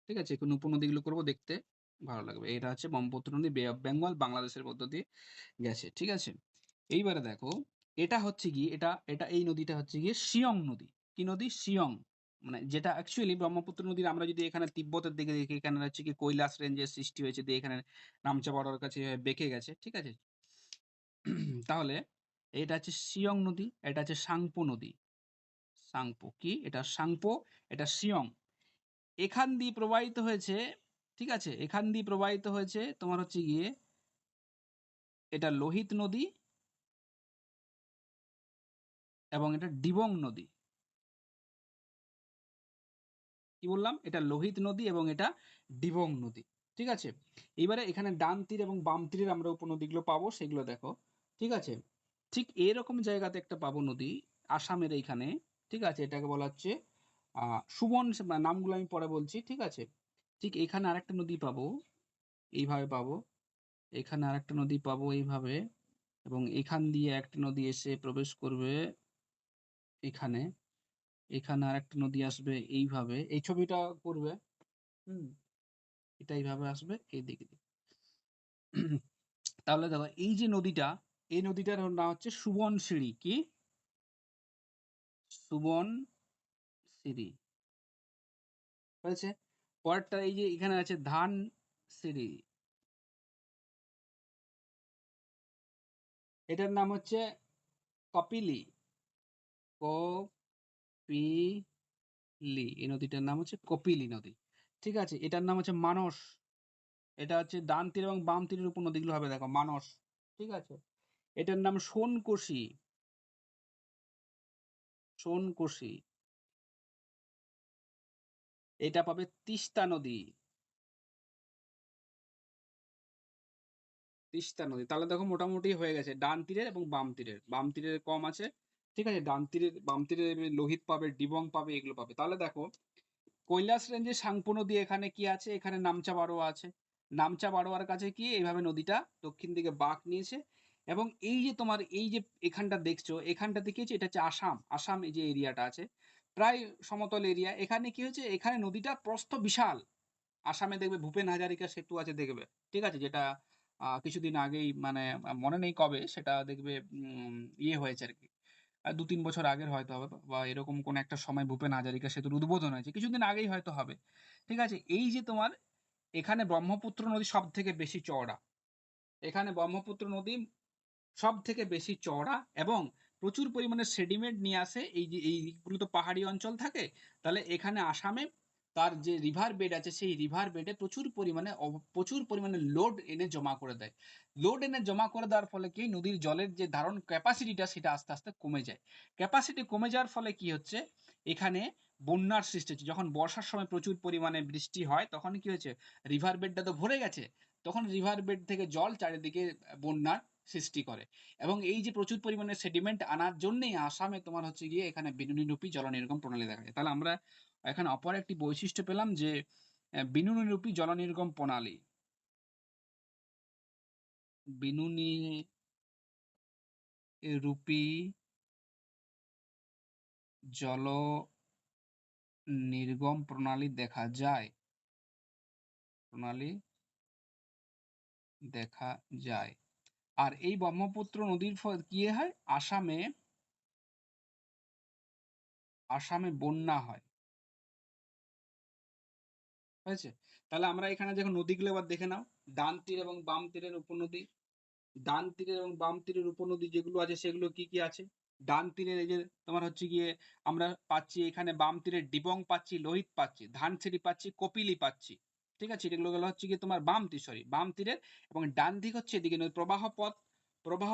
ঠিক আছে, কোন উপনদীগুলো করবো, দেখতে ভালো লাগবে। এটা হচ্ছে ব্রহ্মপুত্র নদী, বে অফ বেঙ্গল, বাংলাদেশের মধ্য দিয়ে গেছে, ঠিক আছে। এইবারে দেখো, এটা হচ্ছে গিয়ে এটা এটা এই নদীটা হচ্ছে গিয়ে শিয়ং নদী। কি নদী? শিয়ং। মানে যেটা অ্যাকচুয়ালি ব্রহ্মপুত্র নদীর, আমরা যদি এখানে তিব্বতের দিকে দেখি, এখানে হচ্ছে কি কৈলাস রেঞ্জের সৃষ্টি হয়েছে দিয়ে এখানে নামচা বড়ার কাছে বেঁকে গেছে, ঠিক আছে। তাহলে এটা হচ্ছে শিয়ং নদী, এটা হচ্ছে সাংপো নদী। সাংপো কি? এটা সাংপো, এটা শিয়ং। এখান দিয়ে প্রবাহিত হয়েছে, ঠিক আছে, এখান দিয়ে প্রবাহিত হয়েছে তোমার হচ্ছে গিয়ে এটা লোহিত নদী এবং এটা ডিবং নদী। কি বললাম? এটা লোহিত নদী এবং এটা ডিবং নদী, ঠিক আছে। এবারে এখানে ডান তীর এবং বাম তীরের আমরা উপনদীগুলো পাবো, সেগুলো দেখো, ঠিক আছে। ঠিক এরকম জায়গাতে একটা পাবো নদী, আসামের এইখানে, ঠিক আছে। এটাকে বলা হচ্ছে সুবন, নামগুলো আমি পরে বলছি, ঠিক আছে। ঠিক এখানে আরেকটা নদী পাবো, এইভাবে পাবো। এখানে আরেকটা নদী পাবো এইভাবে, এবং এখান দিয়ে একটা নদী এসে প্রবেশ করবে এখানে। এখানে আরেকটা নদী আসবে এইভাবে, এই ছবিটা করবে। হুম, এটা এইভাবে আসবে এই দিকে দিয়ে। তাহলে দেখো এই যে নদীটা, এই নদীটার নাম হচ্ছে সুবনশিরি। কি? সুবনশিরি হয়েছে। পরেরটা এই যে এখানে আছে ধানসিরি, এটার নাম হচ্ছে কপিলি। কপিলি, এই নদীটার নাম হচ্ছে কপিলি নদী, ঠিক আছে। এটার নাম হচ্ছে মানস। এটা হচ্ছে ডান তীর এবং বাম তীরের উপনদীগুলো হবে, দেখো, মানস, ঠিক আছে। এটার নাম সোনকোশি। সোনকোশি। এটা পাবে তিস্তা নদী। তিস্তা নদী। তাহলে দেখো মোটামুটি হয়ে গেছে ডান তীরের এবং বাম তীরের। বাম তীরের কম আছে, ঠিক আছে। ডান তীরের, বাম তীরের লোহিত পাবে, ডিবং পাবে, এগুলো পাবে। তাহলে দেখো কৈলাস রেঞ্জে সাংপো নদী এখানে কি আছে? এখানে নামচা বারোয়া আছে। নামচা বারোয়ার কাছে কি এইভাবে নদীটা দক্ষিণ দিকে বাঁক নিয়েছে। এবং এই যে তোমার এই যে এখানটা দেখছো, এখানটাতে কি হচ্ছে? এটা হচ্ছে আসাম। আসাম এই যে এরিয়াটা আছে প্রায় সমতল এরিয়া, এখানে কি হচ্ছে? এখানে নদীটা প্রস্থ বিশাল। আসামে দেখবে ভূপেন হাজারিকা সেতু আছে, দেখবে, ঠিক আছে, যেটা কিছুদিন আগেই, মানে মনে নেই কবে সেটা, দেখবে ইয়ে হয়েছে আর কি। ২-৩ বছর আগের হয়তো হবে, বা এরকম কোন একটা সময় ভূপেন হাজারিকা সেতুর উদ্বোধন হয়েছে, কিছুদিন আগেই হয়তো হবে, ঠিক আছে। এই যে তোমার এখানে ব্রহ্মপুত্র নদী সব থেকে বেশি চওড়া, এখানে ব্রহ্মপুত্র নদী সব থেকে বেশি চওড়া এবং প্রচুর পরিমাণে সেডিমেন্ট নিয়ে আসে। এই যে এইগুলো তো পাহাড়ি অঞ্চল থাকে, তাহলে এখানে আসামে তার যে রিভার বেড আছে, সেই রিভার বেডে প্রচুর পরিমাণে লোড এনে জমা করে দেয়। লোড এনে জমা করে দেওয়ার ফলে কি নদীর জলের যে ধারণ ক্যাপাসিটিটা, সেটা আস্তে আস্তে কমে যায়। ক্যাপাসিটি কমে যাওয়ার ফলে কি হচ্ছে? এখানে বন্যার সৃষ্টি হচ্ছে। যখন বর্ষার সময় প্রচুর পরিমাণে বৃষ্টি হয় তখন কি হয়েছে, রিভার বেডটা তো ভরে গেছে, তখন রিভার বেড থেকে জল চারিদিকে বন্যার সৃষ্টি করে। এবং এই যে প্রচুর পরিমাণে সেডিমেন্ট আনার জন্যই আসামে তোমার হচ্ছে গিয়ে এখানে বিনুনিরূপী জল নির্গম প্রণালী দেখা যায়। তাহলে আমরা এখানে অপর একটি বৈশিষ্ট্য পেলাম যে বিনুনিরূপী জল নির্গম প্রণালী, বিনুনি রূপী জল নির্গম প্রণালী দেখা যায়, প্রণালী দেখা যায়। আর এই ব্রহ্মপুত্র নদীর কি হয়, আসামে বন্যা হয়, হয়েছে। তাহলে আমরা এখানে দেখো নদীগুলো এবার দেখে নাও, ডান তীর এবং বাম তীরের উপনদী। ডান তীরের এবং বাম তীরের উপনদী যেগুলো আছে সেগুলো কি কি আছে, ডান তীরের এই যে তোমার হচ্ছে গিয়ে আমরা পাচ্ছি এখানে বাম তীরের ডিবং পাচ্ছি, লোহিত পাচ্ছি, ধানসিঁড়ি পাচ্ছি, কপিলি পাচ্ছি, ঠিক আছে। এগুলো হচ্ছে কি তোমার বাম তীর, সরি বাম তীরের। এবং ডান দিক হচ্ছে এদিকে প্রবাহ পথ, প্রবাহ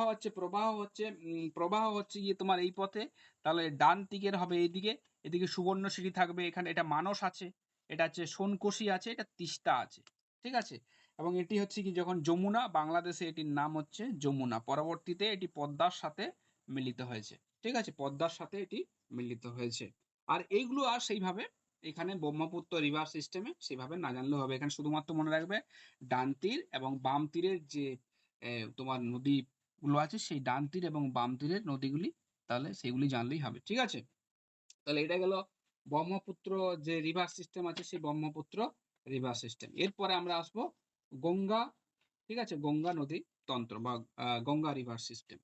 হচ্ছে গিয়ে তোমার এই পথে। তাহলে ডান দিকের হবে এইদিকে, এদিকে সুবর্ণশিরি থাকবে, এখানে এটা মানস আছে, এটা হচ্ছে সোনকোশি আছে, এটা তিস্তা আছে, ঠিক আছে। এবং এটি হচ্ছে কি যখন যমুনা, বাংলাদেশে এটির নাম হচ্ছে যমুনা, পরবর্তীতে এটি পদ্মার সাথে মিলিত হয়েছে, ঠিক আছে, পদ্মার সাথে এটি মিলিত হয়েছে। আর এইগুলো আর সেইভাবে এখানে ব্রহ্মপুত্র রিভার সিস্টেমে সেভাবে না জানলেও হবে, এখানে শুধুমাত্র মনে রাখবে ডান তীর এবং বাম তীরের যে তোমার নদীগুলো আছে সেই ডান তীর এবং বাম তীরের নদীগুলি, তাহলে সেগুলি জানলেই হবে, ঠিক আছে। তাহলে এটা গেল ব্রহ্মপুত্র যে রিভার সিস্টেম আছে সেই ব্রহ্মপুত্র রিভার সিস্টেম। এরপরে আমরা আসবো গঙ্গা, ঠিক আছে, গঙ্গা নদী তন্ত্র বা গঙ্গা রিভার সিস্টেম।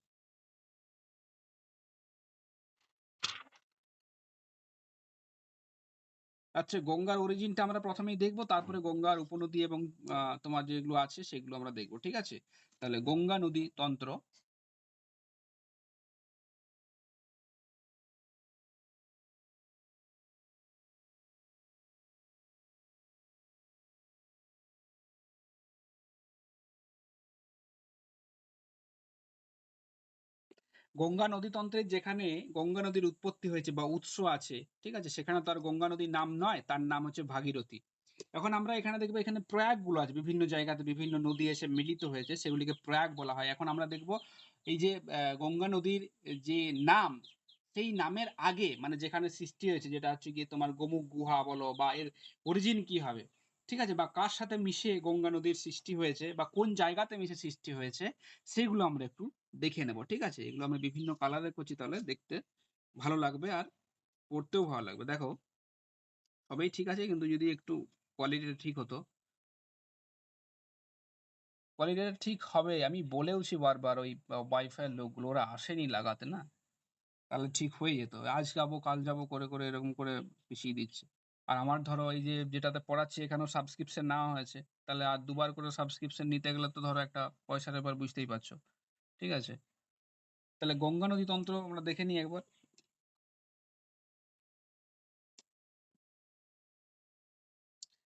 আচ্ছা, গঙ্গার অরিজিনটা আমরা প্রথমেই দেখবো, তারপরে গঙ্গার উপনদী এবং তোমার যেগুলো আছে সেগুলো আমরা দেখবো, ঠিক আছে। তাহলে গঙ্গা নদী তন্ত্র, গঙ্গা নদীতন্ত্রের যেখানে গঙ্গা নদীর উৎপত্তি হয়েছে বা উৎস আছে, ঠিক আছে, সেখানে তো আর গঙ্গা নদীর নাম নয়, তার নাম হচ্ছে ভাগীরথী। এখন আমরা এখানে দেখবো এখানে প্রয়াগ গুলো আছে, বিভিন্ন জায়গাতে বিভিন্ন নদী এসে মিলিত হয়েছে, সেগুলিকে প্রয়াগ বলা হয়। এখন আমরা দেখবো এই যে গঙ্গা নদীর যে নাম, সেই নামের আগে মানে যেখানে সৃষ্টি হয়েছে, যেটা হচ্ছে গিয়ে তোমার গোমুখ গুহা বলো বা এর অরিজিন কি হবে, ঠিক আছে, বা কার সাথে মিশে গঙ্গা নদীর সৃষ্টি হয়েছে বা কোন জায়গাতে মিশে সৃষ্টি হয়েছে, সেগুলো আমরা একটু দেখে নেব, ঠিক আছে। এগুলো আমরা বিভিন্ন কালারে করছি, তাহলে দেখতে ভালো লাগবে আর পড়তেও ভালো লাগবে। দেখো সবই ঠিক আছে, কিন্তু যদি একটু কোয়ালিটিটা ঠিক হতো, কোয়ালিটিটা ঠিক হবে, আমি বলেওছি বারবার ওই ওয়াইফাই লোকগুলো, ওরা আসেনি লাগাতে না, তাহলে ঠিক হয়ে যেত। আজ যাবো কাল যাবো করে করে এরকম করে পিছিয়ে দিচ্ছে। আর আমার ধরো এই যে যেটাতে পড়াচ্ছি এখানেও সাবস্ক্রিপশন নেওয়া হয়েছে, তাহলে আর দুবার করে সাবস্ক্রিপশন নিতে গেলে তো ধরো একটা পয়সার ব্যাপার, বুঝতেই পারছো, ঠিক আছে। তাহলে গঙ্গা নদী তন্ত্র আমরা দেখে নিই একবার।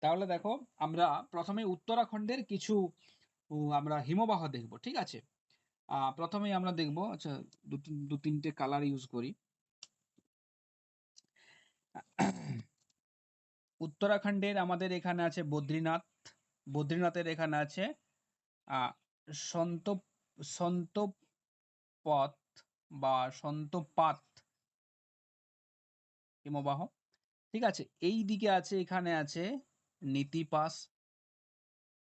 তাহলে দেখো আমরা প্রথমে উত্তরাখণ্ডের কিছু আমরা হিমবাহ দেখব, ঠিক আছে। প্রথমেই আমরা দেখব, আচ্ছা দু তিনটে কালার ইউজ করি। উত্তরাখণ্ডের আমাদের এখানে আছে বদ্রীনাথ, বদ্রীনাথের এখানে আছে আহ সন্ত সন্তপথ বা সন্তপাত হিমবাহ, ঠিক আছে। এই দিকে আছে, এখানে আছে নীতিপাস,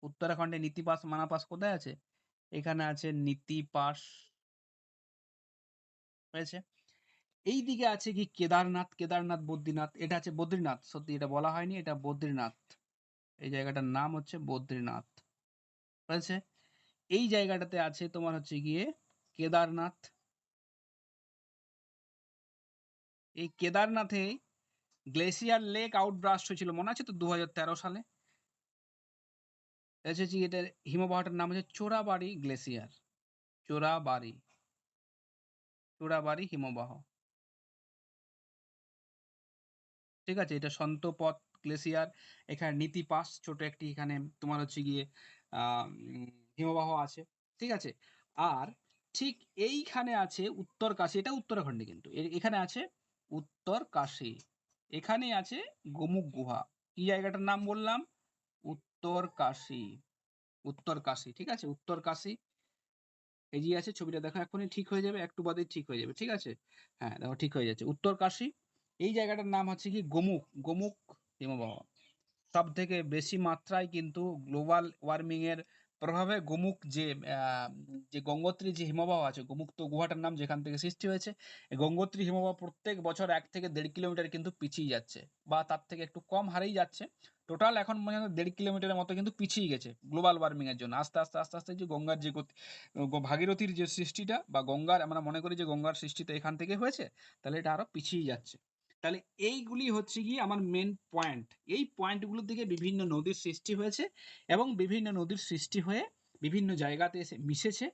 উত্তরাখণ্ডে নীতিপাস মানাপাস কোথায় আছে, এখানে আছে নীতিপাস, হয়েছে। এই দিকে আছে কি কেদারনাথ, কেদারনাথ বদ্রীনাথ, এটা আছে বদ্রীনাথ, সত্যি এটা বলা হয়নি, এটা বদ্রীনাথ, এই জায়গাটার নাম হচ্ছে বদ্রীনাথ, হয়েছে। এই জায়গাটাতে আছে তোমার হচ্ছে গিয়ে কেদারনাথ। এই কেদারনাথে গ্লেসিয়ার লেক আউটব্রাস্ট হয়েছিল, মনে আছে তো 2013 সালে। এসেছি, এটার হিমবাহটার নাম হচ্ছে চোরাবাড়ি গ্লেসিয়ার, চোরাবাড়ি, চোরাবাড়ি হিমবাহ, ঠিক আছে। এটা সন্তপথ গ্লেসিয়ার, এখানে নীতি পাস ছোট একটি এখানে তোমার হচ্ছে গিয়ে হিমবাহ আছে, ঠিক আছে। আর ঠিক এইখানে আছে উত্তরকাশী, এটা উত্তরাখণ্ডে, কিন্তু এখানে আছে উত্তরকাশী। এখানেই আছে গোমুখ গুহা। কি জায়গাটার নাম বললাম? উত্তরকাশী। উত্তরকাশী, ঠিক আছে? উত্তরকাশী। এই যে আছে ছবিটা দেখো, এখনই ঠিক হয়ে যাবে, একটু বাদেই ঠিক হয়ে যাবে, ঠিক আছে? হ্যাঁ দেখো ঠিক হয়ে যাচ্ছে, উত্তরকাশী। এই জায়গাটার নাম হচ্ছে কি গোমুখ, গোমুখ হিমবাহ। সব থেকে বেশি মাত্রায় কিন্তু গ্লোবাল ওয়ার্মিং এর প্রভাবে গোমুখ যে গঙ্গোত্রী যে হিমবাহ আছে, গোমুক্ত গুহাটার নাম যেখান থেকে সৃষ্টি হয়েছে, এই গঙ্গোত্রী হিমবাহ প্রত্যেক বছর 1 থেকে 1.5 কিলোমিটার কিন্তু পিছিয়ে যাচ্ছে, বা তার থেকে একটু কম হারেই যাচ্ছে। টোটাল এখন পর্যন্ত 1.5 কিলোমিটারের মতো কিন্তু পিছিয়ে গেছে গ্লোবাল ওয়ার্মিং এর জন্য। আস্তে আস্তে আস্তে আস্তে যে গঙ্গার যে ভাগীরথীর যে সৃষ্টিটা, বা গঙ্গার, আমরা মনে করি যে গঙ্গার সৃষ্টিটা এখান থেকে হয়েছে, তাহলে এটা আরো পিছিয়ে যাচ্ছে। তাহলে এইগুলি হচ্ছে গিয়ে আমার মেন পয়েন্ট। এই পয়েন্টগুলো থেকে বিভিন্ন নদীর সৃষ্টি হয়েছে, এবং বিভিন্ন নদীর সৃষ্টি হয়ে বিভিন্ন জায়গাতে এসে মিশেছে,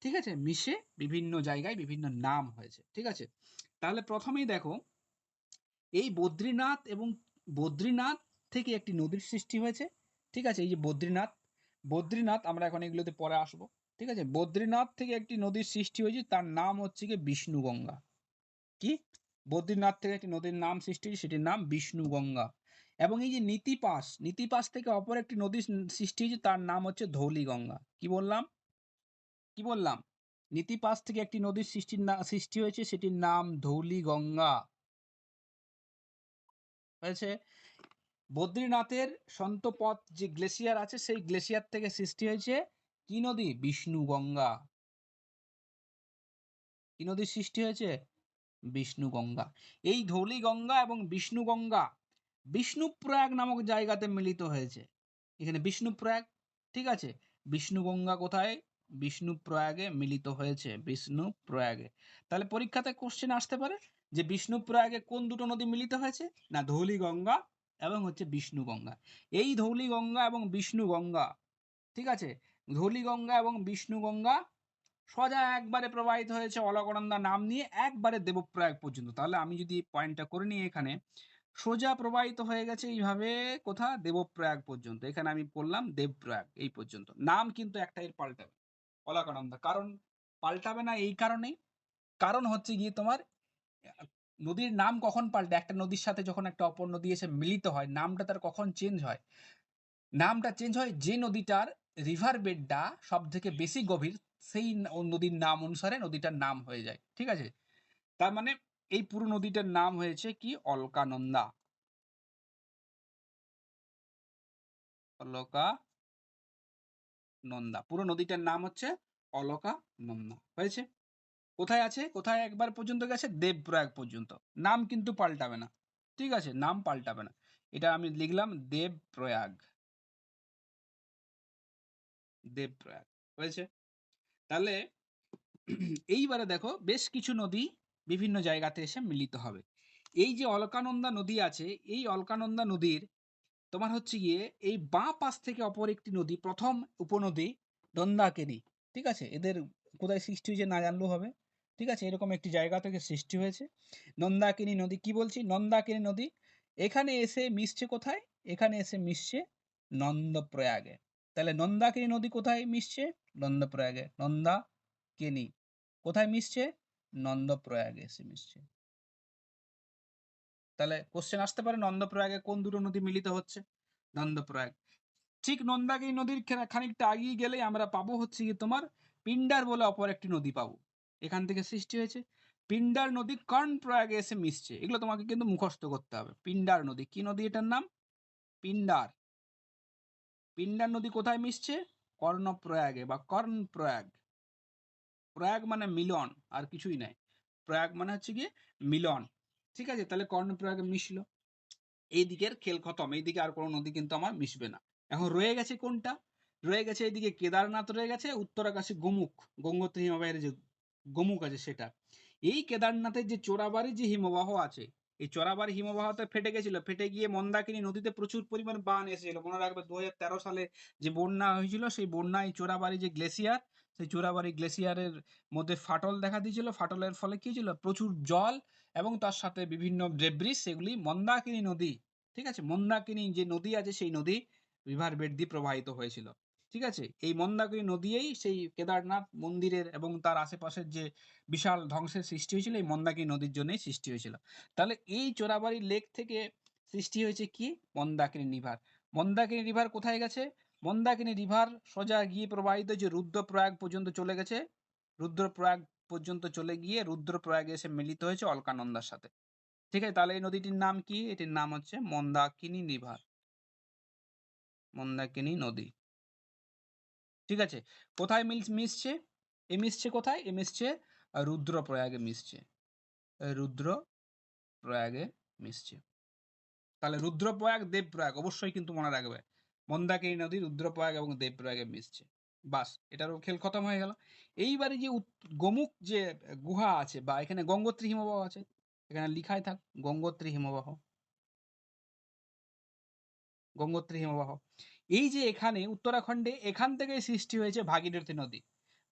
ঠিক আছে? মিশে বিভিন্ন জায়গায় বিভিন্ন নাম হয়েছে, ঠিক আছে? তাহলে প্রথমেই দেখো, এই বদ্রীনাথ এবং বদ্রীনাথ থেকে একটি নদীর সৃষ্টি হয়েছে, ঠিক আছে? এই যে বদ্রীনাথ, বদ্রীনাথ আমরা এখন এগুলোতে পরে আসবো, ঠিক আছে? বদ্রীনাথ থেকে একটি নদীর সৃষ্টি হয়েছে, তার নাম হচ্ছে গিয়ে বিষ্ণুগঙ্গা। কি? বদ্রীনাথ থেকে একটি নদীর নাম সৃষ্টি হয়েছে, সেটির নাম বিষ্ণুগঙ্গা। এবং এই যে নীতিপাশ, নীতিপাশ থেকে অপর একটি নদীর সৃষ্টি হয়েছে, তার নাম হচ্ছে ধৌলিগঙ্গা। কি বললাম? কি বললাম? নীতিপাশ থেকে একটি নদীর সৃষ্টি হয়েছে, সেটির নাম ধৌলিগঙ্গা হয়েছে। বদ্রীনাথের সন্তপথ যে গ্লেসিয়ার আছে, সেই গ্লেসিয়ার থেকে সৃষ্টি হয়েছে কি নদী? বিষ্ণুগঙ্গা। কি নদীর সৃষ্টি হয়েছে? বিষ্ণুগঙ্গা। এই ধৌলিগঙ্গা এবং বিষ্ণুগঙ্গা বিষ্ণুপ্রয়াগ নামক জায়গাতে মিলিত হয়েছে। এখানে বিষ্ণুপ্রয়াগ, ঠিক আছে? বিষ্ণুগঙ্গা কোথায়? বিষ্ণুপ্রয়াগে মিলিত হয়েছে, বিষ্ণুপ্রয়াগে। তাহলে পরীক্ষাতে কোশ্চেন আসতে পারে যে বিষ্ণুপ্রয়াগে কোন দুটো নদী মিলিত হয়েছে? না, ধৌলিগঙ্গা এবং হচ্ছে বিষ্ণুগঙ্গা। এই ধৌলিগঙ্গা এবং বিষ্ণুগঙ্গা, ঠিক আছে? ধৌলিগঙ্গা এবং বিষ্ণুগঙ্গা সোজা একবারে প্রবাহিত হয়েছে অলকনন্দা নাম নিয়ে একবারে দেবপ্রয়াগ পর্যন্ত। তাহলে আমি যদি পয়েন্টটা করে নিই, এখানে সোজা প্রবাহিত হয়ে গেছে এইভাবে, কোথা? দেবপ্রয়াগ পর্যন্ত। এখানে আমি বললাম দেবপ্রয়াগ এই পর্যন্ত। নাম কিন্তু একটাই পাল্টাবে, অলকানন্দা। কারণ পাল্টাবে না এই কারণেই, কারণ হচ্ছে গিয়ে তোমার নদীর নাম কখন পাল্টে? একটা নদীর সাথে যখন একটা অপর নদী এসে মিলিত হয়, নামটা তার কখন চেঞ্জ হয়? নামটা চেঞ্জ হয় যে নদীটার রিভার বেডটা সব থেকে বেশি গভীর, সেই নদীর নাম অনুসারে নদীটার নাম হয়ে যায়, ঠিক আছে? তার মানে এই পুরো নদীটার নাম হয়েছে কি? অলকানন্দা। অলকানন্দা, পুরো নদীটার নাম হচ্ছে অলকানন্দা হয়েছে। কোথায় আছে? কোথায় একবার পর্যন্ত গেছে? দেবপ্রয়াগ পর্যন্ত। নাম কিন্তু পাল্টাবে না, ঠিক আছে? নাম পাল্টাবে না। এটা আমি লিখলাম দেবপ্রয়াগ, দেবপ্রয়াগ হয়েছে। তাহলে এইবারে দেখো, বেশ কিছু নদী বিভিন্ন জায়গাতে এসে মিলিত হবে। এই যে অলকানন্দা নদী আছে, এই অলকানন্দা নদীর তোমার হচ্ছে গিয়ে এই বাঁ পাশ থেকে অপর একটি নদী, প্রথম উপনদী দন্দাকেনি, ঠিক আছে? এদের কোথায় সৃষ্টি হয়েছে না জানলেও হবে, ঠিক আছে? এরকম একটি জায়গা থেকে সৃষ্টি হয়েছে নন্দাকিনী নদী। কি বলছি? নন্দাকিনী নদী এখানে এসে মিশছে কোথায়? এখানে এসে মিশছে নন্দপ্রয়াগে। তাহলে নন্দাকিনী নদী কোথায় মিশছে? নন্দপ্রয়াগে। নন্দাকিনী কোথায় মিশছে? নন্দপ্রয়াগে এসে মিশছে। তাহলে কোশ্চেন আসতে পারে নন্দপ্রয়াগে কোন দুটো নদী মিলিত হচ্ছে? নন্দপ্রয়াগ। ঠিক নন্দাকিনী নদীর খানিকটা আগিয়ে গেলে আমরা পাবো হচ্ছে কি তোমার পিন্ডার বলে অপর একটি নদী পাবো, এখান থেকে সৃষ্টি হয়েছে। পিন্ডার নদী কর্ণপ্রয়াগে এসে মিশছে। এগুলো তোমাকে কিন্তু মুখস্থ করতে হবে। পিন্ডার নদী, কি নদী এটার নাম? পিন্ডার। পিন্ডার নদী কোথায় মিশছে? কর্ণপ্রয়াগে বা কর্ণপ্রয়াগ। প্রয়াগ মানে মিলন, আর কিছুই নাই। প্রয়াগ মানে হচ্ছে গিয়ে মিলন, ঠিক আছে? তাহলে কর্ণপ্রয়াগে মিশলো। এই দিকের খেল খতম, এইদিকে আর কোনো নদী কিন্তু আমার মিশবে না। এখন রয়ে গেছে কোনটা? রয়ে গেছে এইদিকে কেদারনাথ রয়ে গেছে, উত্তরাকাশী গোমুখ, গঙ্গোত্রী হিমবাহের যে গোমুখ আছে সেটা। এই কেদারনাথের যে চোরাবাড়ি যে হিমবাহ আছে, এই চোরাবাড়ি হিমবাহতে ফেটে গেছিল, ফেটে গিয়ে মন্দাকিনী নদীতে প্রচুর পরিমাণ বান এসেছিল। মনে রাখবে 2013 সালে যে বন্যা হয়েছিল, সেই বন্যায় চোরাবাড়ি যে গ্লেসিয়ার, সেই চোরাবাড়ি গ্লেসিয়ারের মধ্যে ফাটল দেখা দিয়েছিল। ফাটলের ফলে কি হয়েছিল? প্রচুর জল এবং তার সাথে বিভিন্ন ডেব্রিস, সেগুলি মন্দাকিনী নদী, ঠিক আছে? মন্দাকিনী যে নদী আছে, সেই নদী রিভার বেড দিয়ে প্রবাহিত হয়েছিল। ঠিক আছে? এই মন্দাকিনী নদীই সেই কেদারনাথ মন্দিরের এবং তার আশেপাশের যে বিশাল ধ্বংসের সৃষ্টি হয়েছিল এই মন্দাকিনী নদীর জন্যই সৃষ্টি হয়েছিল। তাহলে এই চোরাবাড়ি লেক থেকে সৃষ্টি হয়েছে কি? মন্দাকিনী রিভার। মন্দাকিনী রিভার কোথায় গেছে? মন্দাকিনী রিভার সোজা গিয়ে প্রবাহিত হয়ে যে রুদ্রপ্রয়াগ পর্যন্ত চলে গেছে। রুদ্রপ্রয়াগ পর্যন্ত চলে গিয়ে রুদ্রপ্রয়াগে এসে মিলিত হয়েছে অলকানন্দার সাথে। ঠিক আছে? তাহলে এই নদীটির নাম কি? এটির নাম হচ্ছে মন্দাকিনী রিভার। মন্দাকিনী নদী। ঠিক আছে? কোথায় মিশছে? মিশছে কোথায়? মিশছে রুদ্রপ্রয়াগে মিশছে। রুদ্রপ্রয়াগে মিশছে। তাহলে রুদ্রপ্রয়াগ, দেবপ্রয়াগ অবশ্যই কিন্তু মনে রাখবে। মন্দাকিনী নদী রুদ্রপ্রয়াগ এবং দেবপ্রয়াগে মিশছে। বাস, এটারও খেল খতম হয়ে গেল। এইবারে যে গোমুখ যে গুহা আছে বা এখানে গঙ্গোত্রী হিমবাহ আছে, এখানে লিখাই থাক গঙ্গোত্রী হিমবাহ। গঙ্গোত্রী হিমবাহ। এই যে এখানে উত্তরাখণ্ডে এখান থেকেই সৃষ্টি হয়েছে ভাগীরথী নদী।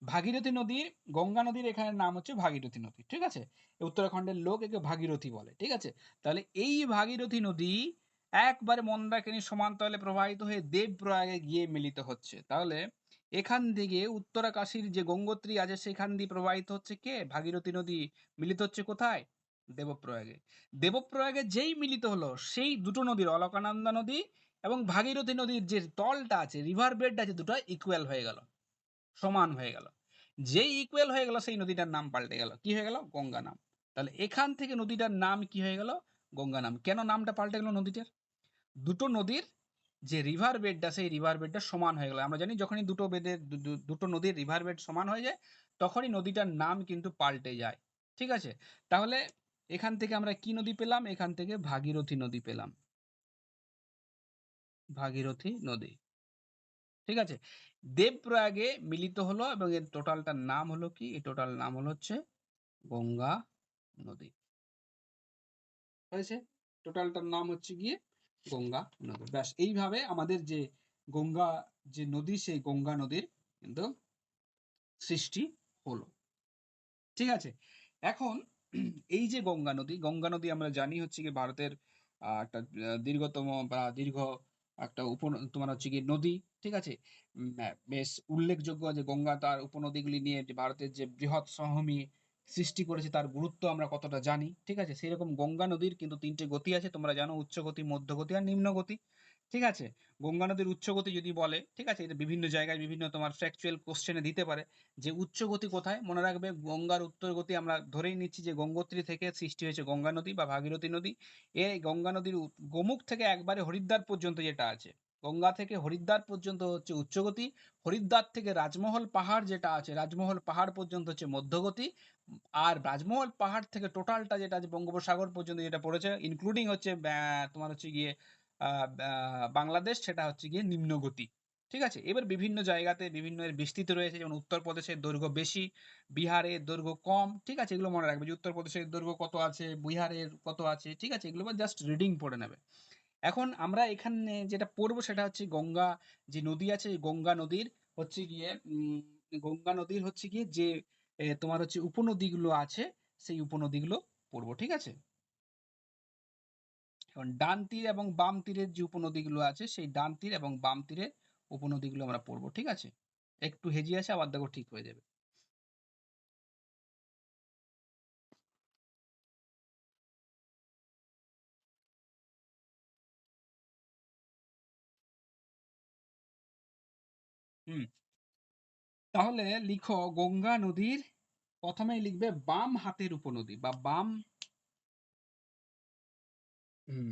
ভাগীরথী নদী, গঙ্গা নদীর এখানে নাম হচ্ছে ভাগীরথী নদী। ঠিক আছে? উত্তরাখণ্ডের লোক একে ভাগীরথী বলে। ঠিক আছে? তাহলে এই ভাগীরথী নদী একবারে মন্দাকিনীর সমান্তরালে প্রবাহিত হয়ে দেবপ্রয়াগে গিয়ে মিলিত হচ্ছে। তাহলে এখান থেকে উত্তরাকাশীর যে গঙ্গোত্রী আছে সেখান দিয়ে প্রবাহিত হচ্ছে কে? ভাগীরথী নদী। মিলিত হচ্ছে কোথায়? দেবপ্রয়াগে। দেবপ্রয়াগে যেই মিলিত হলো সেই দুটো নদীর অলকানন্দা নদী এবং ভাগীরথী নদীর যে তলটা আছে, রিভার বেড আছে, দুটো ইকুয়াল হয়ে গেল, সমান হয়ে গেল। যেই ইকুয়াল হয়ে গেল সেই নদীটার নাম পাল্টে গেল। কি হয়ে গেল? গঙ্গা নাম। তাহলে এখান থেকে নদীটার নাম কি হয়ে গেল? গঙ্গা নাম। কেন নামটা পাল্টে গেল নদীটার? দুটো নদীর যে রিভার বেডটা সেই রিভার বেডটা সমান হয়ে গেল। আমরা জানি যখনই দুটো নদীর রিভার বেড সমান হয়ে যায় তখনই নদীটার নাম কিন্তু পাল্টে যায়। ঠিক আছে? তাহলে এখান থেকে আমরা কি নদী পেলাম? এখান থেকে ভাগীরথী নদী পেলাম। ভাগীরথী নদী। ঠিক আছে? দেবপ্রয়াগে মিলিত হলো এবং এর টোটালটার নাম হলো কি? এই টোটাল নাম হলো হচ্ছে গঙ্গা নদী। হয়েছে? টোটালটার নাম হচ্ছে গিয়ে গঙ্গা নদী। ব্যাস, এইভাবে আমাদের যে গঙ্গা যে নদী সেই গঙ্গা নদীর কিন্তু সৃষ্টি হলো। ঠিক আছে? এখন এই যে গঙ্গা নদী আমরা জানি হচ্ছে গিয়ে ভারতের একটা দীর্ঘতম বা দীর্ঘ একটা তোমার হচ্ছে গিয়ে নদী। ঠিক আছে? বেশ উল্লেখযোগ্য যে গঙ্গা তার উপনদীগুলি নিয়ে যে ভারতের যে বৃহৎ সমভূমি সৃষ্টি করেছে তার গুরুত্ব আমরা কতটা জানি। ঠিক আছে? সেরকম গঙ্গা নদীর কিন্তু ৩ টে গতি আছে। তোমরা জানো উচ্চ গতি, মধ্য গতি আর নিম্ন গতি। ঠিক আছে? গঙ্গা নদীর উচ্চ গতি যদি বলে, ঠিক আছে? এটা বিভিন্ন জায়গায় বিভিন্ন তোমার ফ্যাকচুয়াল কোয়েশ্চেন এ দিতে পারে। যে উচ্চ গতি কোথায়? মনে রাখবে গঙ্গার উত্তর গতি আমরা ধরেই নিচ্ছি যে গঙ্গোত্রী থেকে সৃষ্টি হয়েছে গঙ্গা নদী বা ভাগীরথী নদী। এই গঙ্গা নদীর গোমুখ থেকে একবারে হরিদ্বার পর্যন্ত যেটা আছে, গঙ্গা থেকে হরিদ্বার পর্যন্ত হচ্ছে উচ্চ গতি। হরিদ্বার থেকে রাজমহল পাহাড় যেটা আছে, রাজমহল পাহাড় পর্যন্ত হচ্ছে মধ্যগতি। আর রাজমহল পাহাড় থেকে টোটালটা যেটা আছে বঙ্গোপসাগর পর্যন্ত যেটা পড়েছে ইনক্লুডিং হচ্ছে তোমার হচ্ছে গিয়ে বাংলাদেশ, সেটা হচ্ছে গিয়ে নিম্নগতি। ঠিক আছে? এবার বিভিন্ন জায়গাতে বিভিন্ন এর বিস্তৃত রয়েছে, যেমন উত্তরপ্রদেশের দৈর্ঘ্য বেশি, বিহারের দৈর্ঘ্য কম। ঠিক আছে? এগুলো মনে রাখবে যে উত্তরপ্রদেশের দৈর্ঘ্য কত আছে, বিহারের কত আছে। ঠিক আছে? এগুলো জাস্ট রিডিং পড়ে নেবে। এখন আমরা এখানে যেটা পড়বো সেটা হচ্ছে গঙ্গা যে নদী আছে, এই গঙ্গা নদীর হচ্ছে গিয়ে গঙ্গা নদীর হচ্ছে গিয়ে যে তোমার হচ্ছে উপনদীগুলো আছে সেই উপনদীগুলো পড়বো। ঠিক আছে? এখন ডান তীর এবং বাম তীরের যে উপনদীগুলো আছে সেই ডান তীর এবং বাম তীরের উপনদীগুলো আমরা পড়বো। ঠিক আছে? একটু হেজি আছে, আবার দেখো ঠিক হয়ে যাবে। হুম, তাহলে লিখো গঙ্গা নদীর প্রথমেই লিখবে বাম হাতের উপনদী বা বাম। হুম,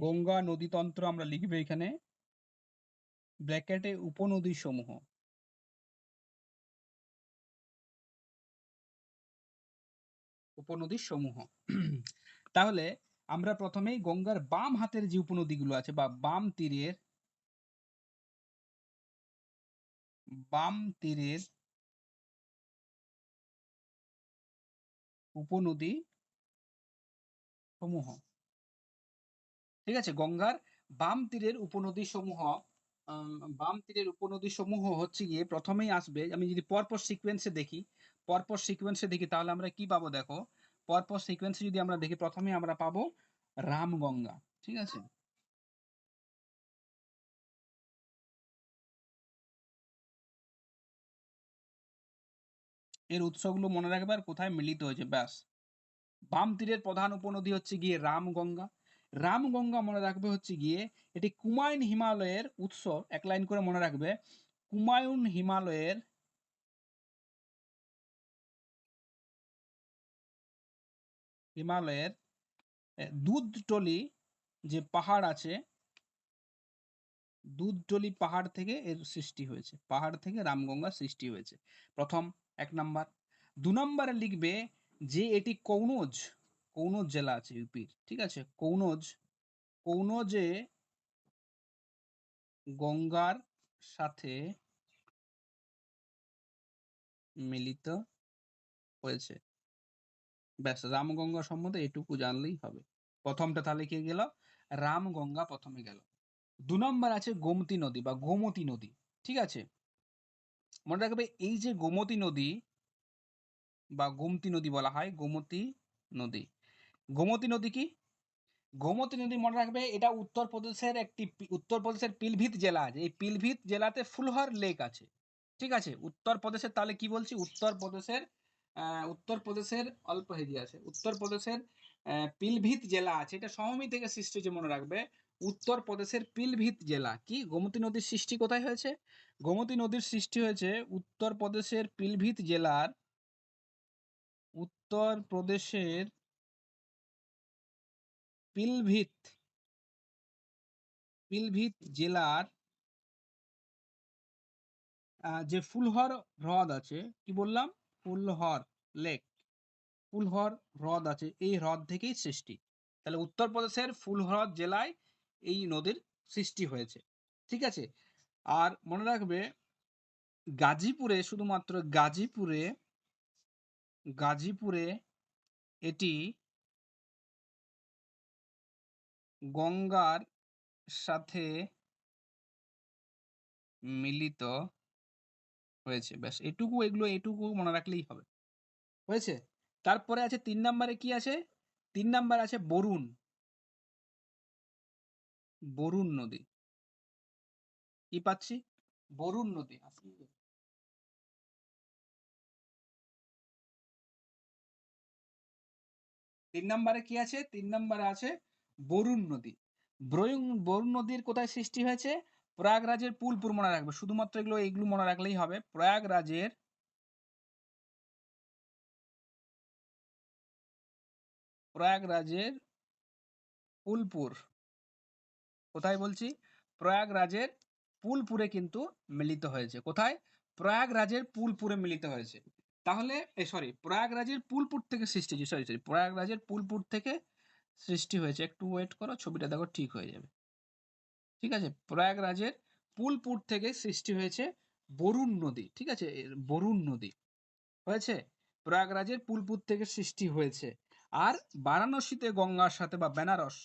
গঙ্গা নদীতন্ত্র আমরা লিখবে এখানে ব্র্যাকেটে উপনদী সমূহ। উপনদী সমূহ। তাহলে আমরা প্রথমেই গঙ্গার বাম হাতের যে উপনদীগুলো আছে বা বাম তীরের উপনদী সমূহ। ঠিক আছে? গঙ্গার বাম তীরের উপনদী সমূহ। বাম তীরের উপনদী সমূহ হচ্ছে গিয়ে প্রথমেই আসবে, আমি যদি পরপর সিকোয়েন্সে দেখি তাহলে আমরা কি পাবো দেখো। পরপর সিকোয়েন্সে যদি আমরা দেখি প্রথমে আমরা পাবো রামগঙ্গা। ঠিক আছে? এর উৎসগুলো মনে রাখবে আর কোথায় মিলিত হয়েছে, ব্যাস। বাম তীরের প্রধান উপনদী হচ্ছে গিয়ে রামগঙ্গা। রামগঙ্গা মনে রাখবে হচ্ছে গিয়ে এটি কুমায়ুন হিমালয়ের উৎস, এক লাইন করে মনে রাখবে, কুমায়ুন হিমালয়ের দুধটলি যে পাহাড় আছে, দুধটলি পাহাড় থেকে এর সৃষ্টি হয়েছে, পাহাড় থেকে রামগঙ্গা সৃষ্টি হয়েছে, প্রথম, 1 নম্বর। 2 নম্বরে লিখবে যে এটি কৌনজ, কৌনজ জেলা আছে ইউপির, ঠিক আছে, কৌনজে গঙ্গার সাথে মিলিত হয়েছে, ব্যাস। রামগঙ্গা সম্বন্ধে এটুকু জানলেই হবে। প্রথমটা তাহলে কি গেল, রামগঙ্গা প্রথমে গেল। 2 নম্বর আছে গোমতী নদী বা গোমতী নদী, ঠিক আছে। মনে রাখবে এই যে গোমতী নদী বা গোমতী নদী বলা হয়, গোমতী নদী, গোমতী নদী কি, গোমতী নদী মনে রাখবে এটা উত্তরপ্রদেশের পিলভিত জেলা আছে, এই পিলভিত জেলাতে ফুলহর লেক আছে, ঠিক আছে। উত্তরপ্রদেশের, তাহলে কি বলছি, উত্তরপ্রদেশের অল্প এরিয়া আছে, উত্তরপ্রদেশের পিলভিত জেলা আছে, এটা সমভূমি থেকে সৃষ্টি হয়েছে মনে রাখবে, উত্তরপ্রদেশের পিলভিত জেলা। কি, গোমতী নদীর সৃষ্টি কোথায় হয়েছে, গোমতী নদীর সৃষ্টি হয়েছে উত্তরপ্রদেশের পিলভিত জেলার, উত্তরপ্রদেশের পিলভিত পিলভিত জেলার যে ফুলহর হ্রদ আছে, কি বললাম, ফুলহর লেক, ফুলহর হ্রদ আছে, এই হ্রদ থেকেই সৃষ্টি। তাহলে উত্তরপ্রদেশের ফুলহ্রদ জেলায় এই নদীর সৃষ্টি হয়েছে, ঠিক আছে। আর মনে রাখবে গাজীপুরে, শুধুমাত্র গাজীপুরে এটি গঙ্গার সাথে মিলিত হয়েছে, ব্যাস। এটুকু মনে রাখলেই হবে, হয়েছে। তারপরে আছে 3 নম্বরে, কি আছে, 3 নম্বর আছে বরুণ, বরুণ নদী, কি পাচ্ছি, বরুণ নদী। 3 নম্বরে কি আছে, 3 নম্বরে আছে বরুণ নদী। বরুণ নদীর কোথায় সৃষ্টি হয়েছে, প্রয়াগরাজের ফুলপুর, মনে রাখবে, শুধুমাত্র এগুলো মনে রাখলেই হবে। প্রয়াগরাজের ফুলপুর, কোথায় বলছি, প্রয়াগরাজের ফুলপুরে কিন্তু মিলিত হয়েছে, কোথায়, প্রয়াগরাজের ফুলপুরে মিলিত হয়েছে। তাহলে প্রয়াগরাজের ফুলপুর থেকে সৃষ্টি হয়েছে, প্রয়াগরাজের ফুলপুর থেকে সৃষ্টি হয়েছে, একটু ওয়েট করো, ছবিটা দেখো, ঠিক হয়ে যাবে, ঠিক আছে। প্রয়াগরাজের ফুলপুর থেকে সৃষ্টি হয়েছে বরুণ নদী, ঠিক আছে, বরুণ নদী হয়েছে, প্রয়াগরাজের ফুলপুর থেকে সৃষ্টি হয়েছে। আর বারাণসীতে গঙ্গার সাথে, বা বেনারস,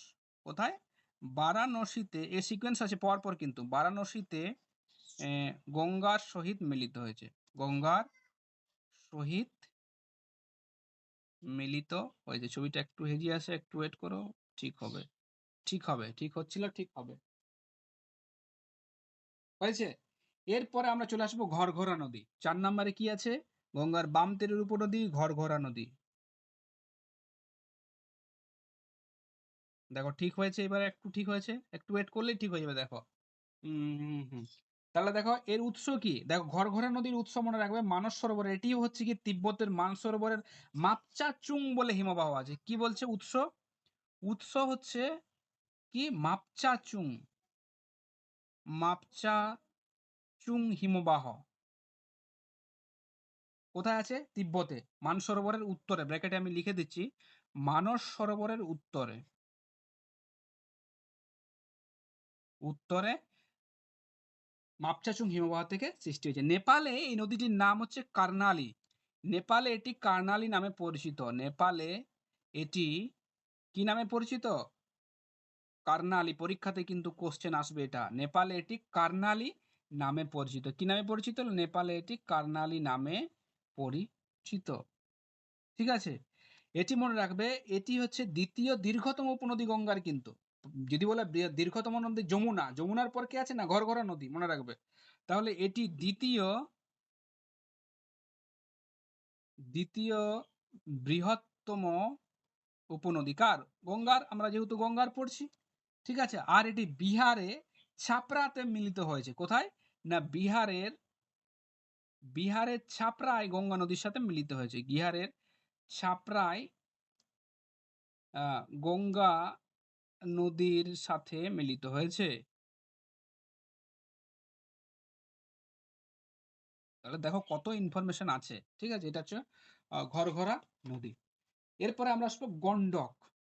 কোথায়, বারাণসীতে, এ সিকোয়েন্স আছে পরপর, কিন্তু বারাণসীতে গঙ্গার সহিত মিলিত হয়েছে, গঙ্গার সহিত মিলিত হয়েছে। ছবিটা একটু হেজিয়ে আসে, একটু ওয়েট করো, ঠিক হবে, ঠিক হচ্ছিল, ঠিক হবে, হয়েছে। এরপরে আমরা চলে আসবো ঘরঘরা নদী। 4 নম্বরে কি আছে, গঙ্গার বাম তীরের উপনদী ঘরঘরা নদী। দেখো ঠিক হয়েছে, এবারে একটু ঠিক হয়েছে, একটু ওয়েট করলেই ঠিক হয়ে যাবে, দেখো। তাহলে দেখো এর উৎস কি, দেখো ঘরঘরা নদীর উৎস মনে রাখবে মানস সরোবর, এটি হচ্ছে কি তিব্বতের মানসরোবরের মাপচাচুং বলে হিমবাহ আছে। কি বলছে উৎস, উৎস হচ্ছে কি মাপচাচুং, মাপচাচুং হিমবাহ কোথায় আছে, তিব্বতে, মানসরোবরের উত্তরে, ব্র্যাকেটে আমি লিখে দিচ্ছি, মানস সরোবরের উত্তরে, উত্তরে মাপচাচুং হিমবাহ থেকে সৃষ্টি হয়েছে। নেপালে এই নদীটির নাম হচ্ছে কার্নালি, নেপালে এটি কার্নালি নামে পরিচিত, নেপালে এটি কি নামে পরিচিত, কার্নালি, পরীক্ষাতে কিন্তু কোশ্চেন আসবে এটা, নেপালে এটি কার্নালি নামে পরিচিত, কি নামে পরিচিত, নেপালে এটি কার্নালি নামে পরিচিত, ঠিক আছে। এটি মনে রাখবে, এটি হচ্ছে দ্বিতীয় দীর্ঘতম উপনদী গঙ্গার, কিন্তু যদি বলে দীর্ঘতম নদী যমুনা, যমুনার পর কি আছে না ঘরঘরা নদী, মনে রাখবে। তাহলে এটি দ্বিতীয় দ্বিতীয় বৃহত্তম উপনদী কার? গঙ্গার। আমরা যেহেতু গঙ্গার পড়ছি, ঠিক আছে। আর এটি বিহারে ছাপরাতে মিলিত হয়েছে। কোথায়? না বিহারের ছাপরায় গঙ্গা নদীর সাথে মিলিত হয়েছে। বিহারের ছাপরায় গঙ্গা নদীর সাথে মিলিত হয়েছে। তাহলে দেখো কত ইনফরমেশন আছে, ঠিক আছে। এটা হচ্ছে ঘরঘরা নদী। এরপরে আমরা আসবো গন্ডক,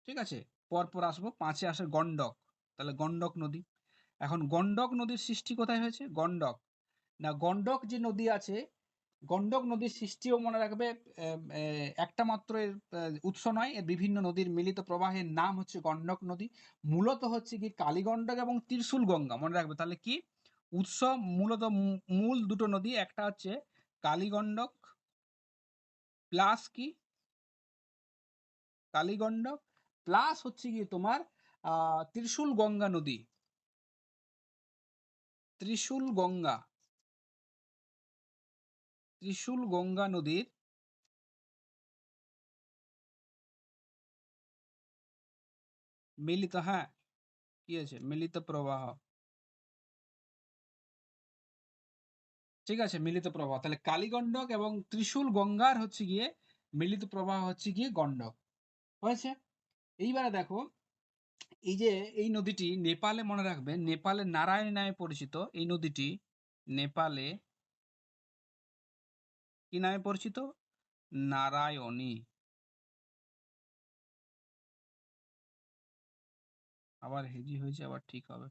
ঠিক আছে। পরপর আসবো, 5-এ আসে গন্ডক। তাহলে গন্ডক নদী। এখন গন্ডক নদীর সৃষ্টি কোথায় হয়েছে? গন্ডক না, গন্ডক যে নদী আছে, গন্ডক নদীর সৃষ্টিও মনে রাখবে একটা মাত্র এর উৎস নয়, এর বিভিন্ন নদীর মিলিত প্রবাহের নাম হচ্ছে গন্ডক নদী। মূলত হচ্ছে কি কালীগন্ডক এবং ত্রিশূল গঙ্গা, মনে রাখবে। তাহলে কি উৎস? মূলত মূল দুটো নদী, একটা হচ্ছে কালীগন্ডক প্লাস কি কালীগন্ডক প্লাস হচ্ছে গিয়ে তোমার ত্রিশূল গঙ্গা নদী। ত্রিশূল গঙ্গা নদীর মিলিত, হ্যাঁ, কি আছে? মিলিত প্রবাহ, ঠিক আছে, মিলিত প্রবাহ। তাহলে কালীগন্ডক এবং ত্রিশূল গঙ্গার হচ্ছে গিয়ে মিলিত প্রবাহ হচ্ছে গিয়ে গন্ডক হয়েছে। এইবারে দেখো, এই যে এই নদীটি নেপালে, মনে রাখবে, নেপালে নারায়ণী নামে পরিচিত। এই নদীটি নেপালে কি নামে পরিচিত? নারায়ণী। আবার হেজি হয়েছে, আবার ঠিক হবে।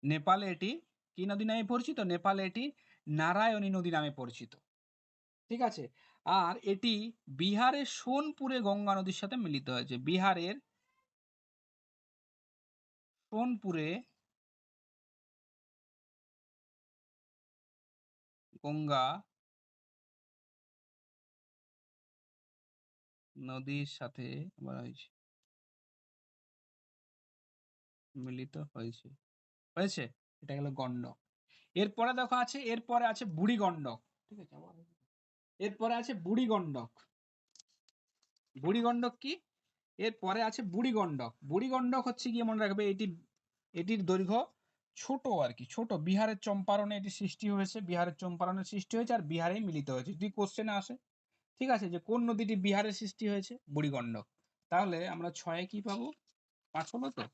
নেপালে এটি কি নদী নামে পরিচিত? নেপালে এটি নারায়ণী নদী নামে পরিচিত, ঠিক আছে। আর এটি বিহারের সোনপুরে গঙ্গা নদীর সাথে মিলিত হয়েছে। বিহারের সোনপুরে গঙ্গা নদীর সাথে বলা হয়েছে মিলিত হয়েছে। হয়েছে, এটা গেল গন্ডক। এরপরে দেখো আছে, এরপরে আছে বুড়ি গন্ডক, ঠিক আছে। এরপরে আছে বুড়ি গন্ডক। বুড়ি গন্ডক কি? এরপরে আছে বুড়ি গন্ডক। বুড়ি গন্ডক হচ্ছে গিয়ে, মনে রাখবে, এটির দৈর্ঘ্য ছোট আর কি, ছোট। বিহারের চম্পারণে এটি সৃষ্টি হয়েছে, বিহারের চম্পারণে সৃষ্টি হয়েছে, আর বিহারেই মিলিত হয়েছে। যদি কোশ্চেনে আসে, ঠিক আছে, যে কোন নদীটি বিহারে সৃষ্টি হয়েছে? বুড়ি গন্ডক। তাহলে আমরা 6-এ কি পাবো? 5 হলো তো?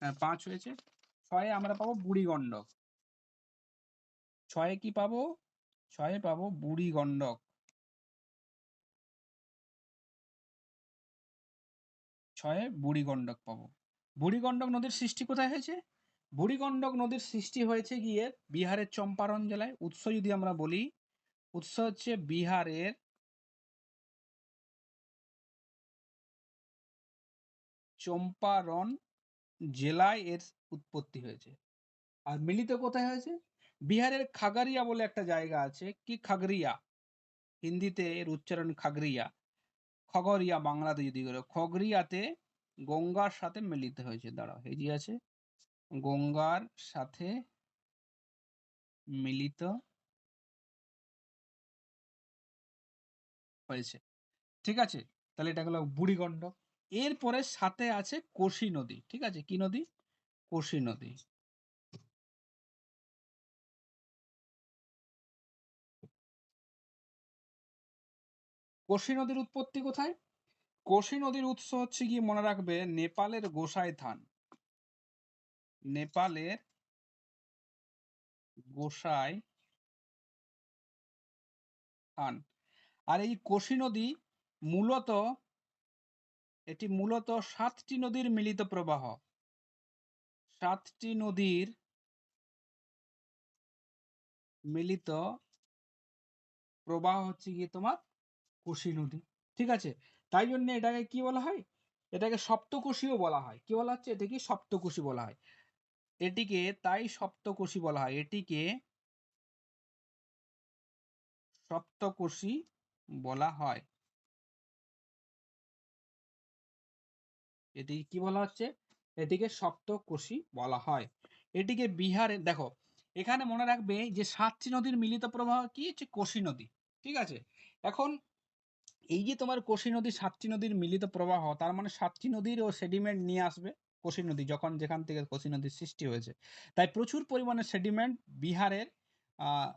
হ্যাঁ, 5 হয়েছে। 6-এ আমরা পাবো বুড়ি গন্ডক। 6-এ কি পাবো? 6-এ পাবো বুড়ি গন্ডক। 6-এ বুড়ি গন্ডক পাবো। বুড়ি গন্ডক নদীর সৃষ্টি কোথায় হয়েছে? বুড়ি গন্ডক নদীর সৃষ্টি হয়েছে গিয়ে বিহারের চম্পারণ জেলায়। উৎস যদি আমরা বলি, উৎস হচ্ছে বিহারের চম্পারণ জেলায় এর উৎপত্তি হয়েছে। আর মিলিত কোথায় হয়েছে? বিহারের খাগড়িয়া বলে একটা জায়গা আছে। কি খাগড়িয়া? হিন্দিতে এর উচ্চারণ খাগড়িয়া, খগড়িয়া বাংলাতে যদি করে, খগড়িয়াতে গঙ্গার সাথে মিলিত হয়েছে। দাঁড়াও, এই যে আছে, গঙ্গার সাথে মিলিত হয়েছে, ঠিক আছে। তাহলে এটা হলো বুড়িগন্ডক। এরপরে সাথে আছে কোশি নদী, ঠিক আছে। কি নদী? কোশি নদী। কোশি নদীর উৎপত্তি কোথায়? কোশি নদীর উৎস হচ্ছে গিয়ে, মনে রাখবে, নেপালের গোসাই থান। নেপালের গোসাই থান। আর এই কোশি নদী মূলত, এটি মূলত 7টি নদীর মিলিত প্রবাহ। 7টি নদীর মিলিত প্রবাহ হচ্ছে গিয়ে তোমার কোশি নদী, ঠিক আছে। তাই জন্য এটাকে কি বলা হয়? এটাকে সপ্তকোশীও বলা হয়। কি বলা হচ্ছে? এটাকে সপ্তকোশী বলা হয়। এটিকে তাই সপ্তকোশী বলা হয়। এটিকে সপ্তকোশী বলা হয়। এটি কি বলা হচ্ছে? এটিকে সপ্তকোশী বলা হয়। এটিকে বিহারে, দেখো, এখানে মনে রাখবে যে 7টি নদীর মিলিত প্রবাহ কি হচ্ছে? কোশি নদী। ঠিক আছে? এখন এই যে তোমার কোশি নদী ৭টি নদীর মিলিত প্রবাহ, তার মানে ৭টি নদীর ও সেডিমেন্ট নিয়ে আসবে কোশি নদী, যখন যেখান থেকে কোশি নদীর সৃষ্টি হয়েছে। তাই প্রচুর পরিমাণে সেডিমেন্ট বিহারের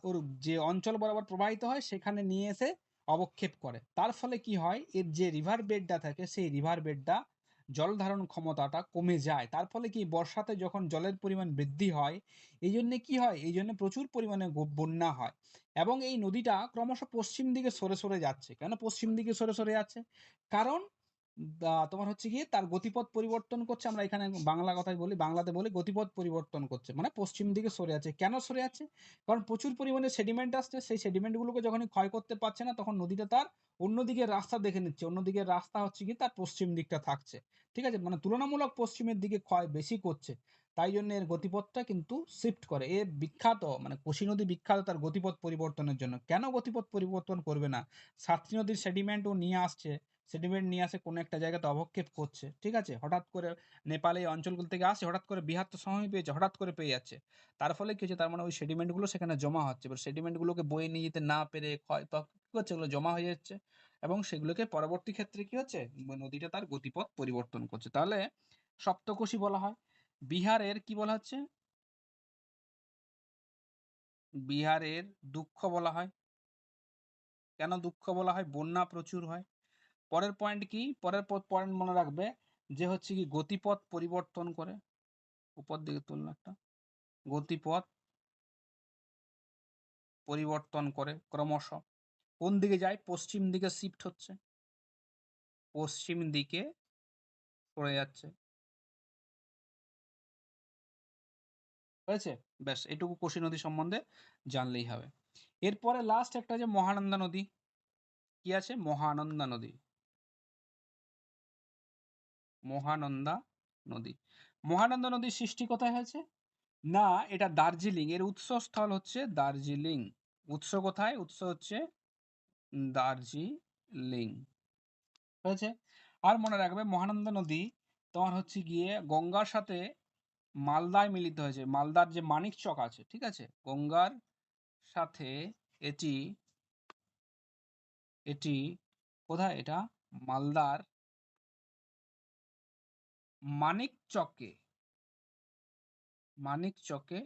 ওর যে অঞ্চল বরাবর প্রবাহিত হয় সেখানে নিয়ে এসে অবক্ষেপ করে। তার ফলে কি হয়, এর যে রিভার বেডটা থাকে সেই রিভার বেডটা জল ধারণ ক্ষমতাটা কমে যায়। তার ফলে কি বর্ষাতে যখন জলের পরিমাণ বৃদ্ধি হয়, এই জন্যে কি হয়, এই জন্য প্রচুর পরিমাণে বন্যা হয়। এবং এই নদীটা ক্রমশ পশ্চিম দিকে সরে সরে যাচ্ছে। কেন পশ্চিম দিকে সরে সরে যাচ্ছে? কারণ তোমার হচ্ছে গিয়ে তার গতিপথ পরিবর্তন করছে। আমরা এখানে বাংলা কথায় বলি, বাংলাতে বলি গতিপথ পরিবর্তন করছে, মানে পশ্চিম দিকে সরে যাচ্ছে। কেন সরে যাচ্ছে? কারণ প্রচুর পরিমাণে সেডিমেন্ট আসছে, সেই সেডিমেন্টগুলোকে যখনই ক্ষয় করতে পারছে না, তখন নদীটা তার অন্যদিকে রাস্তা দেখে নিচ্ছে। অন্যদিকে রাস্তা হচ্ছে কি তার পশ্চিম দিকটা থাকছে। ঠিক আছে? মানে তুলনামূলক পশ্চিমের দিকে ক্ষয় বেশি করছে। তাই জন্য এর গতিপথটা কিন্তু শিফট করে। এ বিখ্যাত, মানে কোশি নদী বিখ্যাত তার গতিপথ পরিবর্তনের জন্য। কেন গতিপথ পরিবর্তন করবে না? সাতটি নদীর সেডিমেন্ট ও নিয়ে আসছে, সেডিমেন্ট নিয়ে আসে কোনো একটা জায়গাতে অবক্ষেপ করছে। ঠিক আছে? হঠাৎ করে নেপালে এই অঞ্চলগুলো থেকে আসছে, হঠাৎ করে বিহার তো সময় পেয়েছে, হঠাৎ করে পেয়ে যাচ্ছে। তার ফলে কি হচ্ছে, তার মানে ওই সেডিমেন্টগুলো সেখানে জমা হচ্ছে। এবার সেডিমেন্টগুলোকে বয়ে নিয়ে যেতে না পেরে ক্ষয় কি হচ্ছে, ওগুলো জমা হয়ে যাচ্ছে এবং সেগুলোকে পরবর্তী ক্ষেত্রে কি হচ্ছে, নদীটা তার গতিপথ পরিবর্তন করছে। তাহলে সপ্তকোশী বলা হয়। বিহারের কি বলা হচ্ছে? বিহারের দুঃখ বলা হয়। কেন দুঃখ বলা হয়? বন্যা প্রচুর হয়। পরের পয়েন্ট কি? পরের পয়েন্ট মনে রাখবে যে হচ্ছে কি গতিপথ পরিবর্তন করে। উপর দিকে তুলনা একটা। গতিপথ পরিবর্তন করে ক্রমশ। কোন দিকে যায়? পশ্চিম দিকে শিফট হচ্ছে। পশ্চিম দিকে সরে যাচ্ছে। হয়েছে? ব্যাস এটুকু কোশি নদী সম্বন্ধে জানলেই হবে। এরপরে লাস্ট একটা যে মহানন্দা নদী। কি আছে? মহানন্দা নদী। মহানন্দা নদী। মহানন্দা নদীর সৃষ্টি কোথায় হয়েছে? না, এটা দার্জিলিং। এর উৎসস্থল হচ্ছে দার্জিলিং। উৎস কোথায়? উৎস হচ্ছে দার্জিলিং। হয়েছে? আর মনে রাখবে মহানন্দা নদী তোমার হচ্ছে গিয়ে গঙ্গার সাথে মালদায় মিলিত হয়েছে। মালদার যে মানিকচক আছে, ঠিক আছে? গঙ্গার সাথে এটি এটি কোথায় এটা? মালদার মানিকচকে মানিকচকে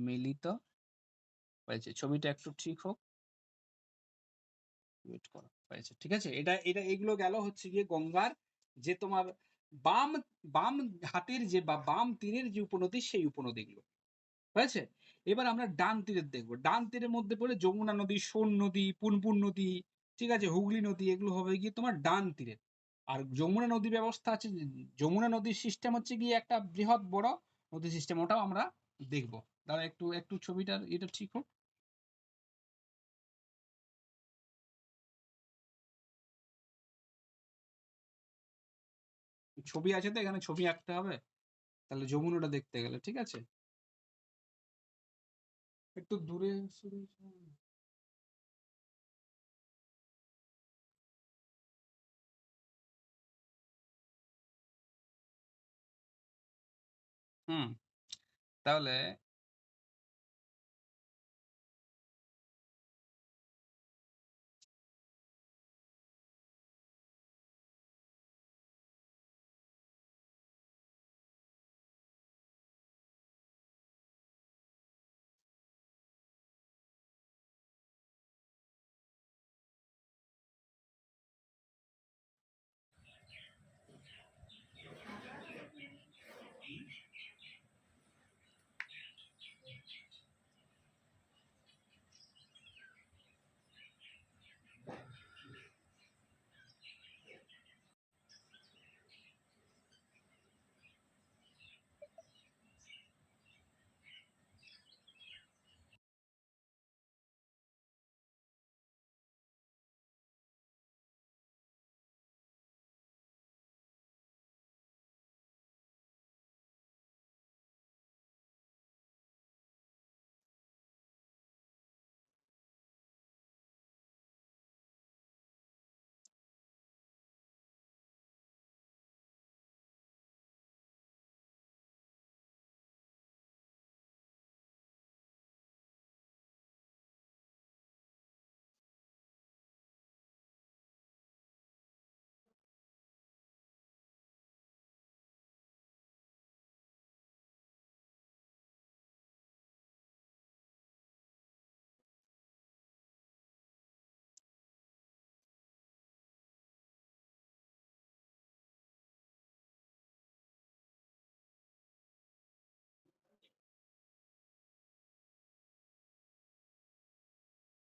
মিলিত হয়েছে। ছবিটা একটু ঠিক হোক। ওয়েট করো। হয়েছে। ঠিক আছে? এটা এটা এগুলো গেল হচ্ছে গিয়ে গঙ্গার যে তোমার বাম বাম হাতের যে বা বাম তীরের যে উপনদী সেই উপনদীগুলো। হয়েছে? এবার আমরা ডান তীরের দেখব। ডান তীরের মধ্যে পড়ে যমুনা নদী, সোন নদী, পুনপুন নদী, ঠিক আছে? হুগলি নদী, এগুলো হবে গিয়ে তোমার ডান তীরের। আর যমুনা নদী ব্যবস্থা আছে, যমুনা নদীর সিস্টেম হচ্ছে গিয়ে একটা বৃহৎ বড় নদী সিস্টেম, ওটাও আমরা দেখব। দাঁড়া একটু একটু ছবিটার এটা ঠিক হোক। ছবি আছে তো এখানে, ছবি আঁকতে হবে। তাহলে যমুনাটা দেখতে গেলে, ঠিক আছে? একটু দূরে সরে যাও। হুম, তাহলে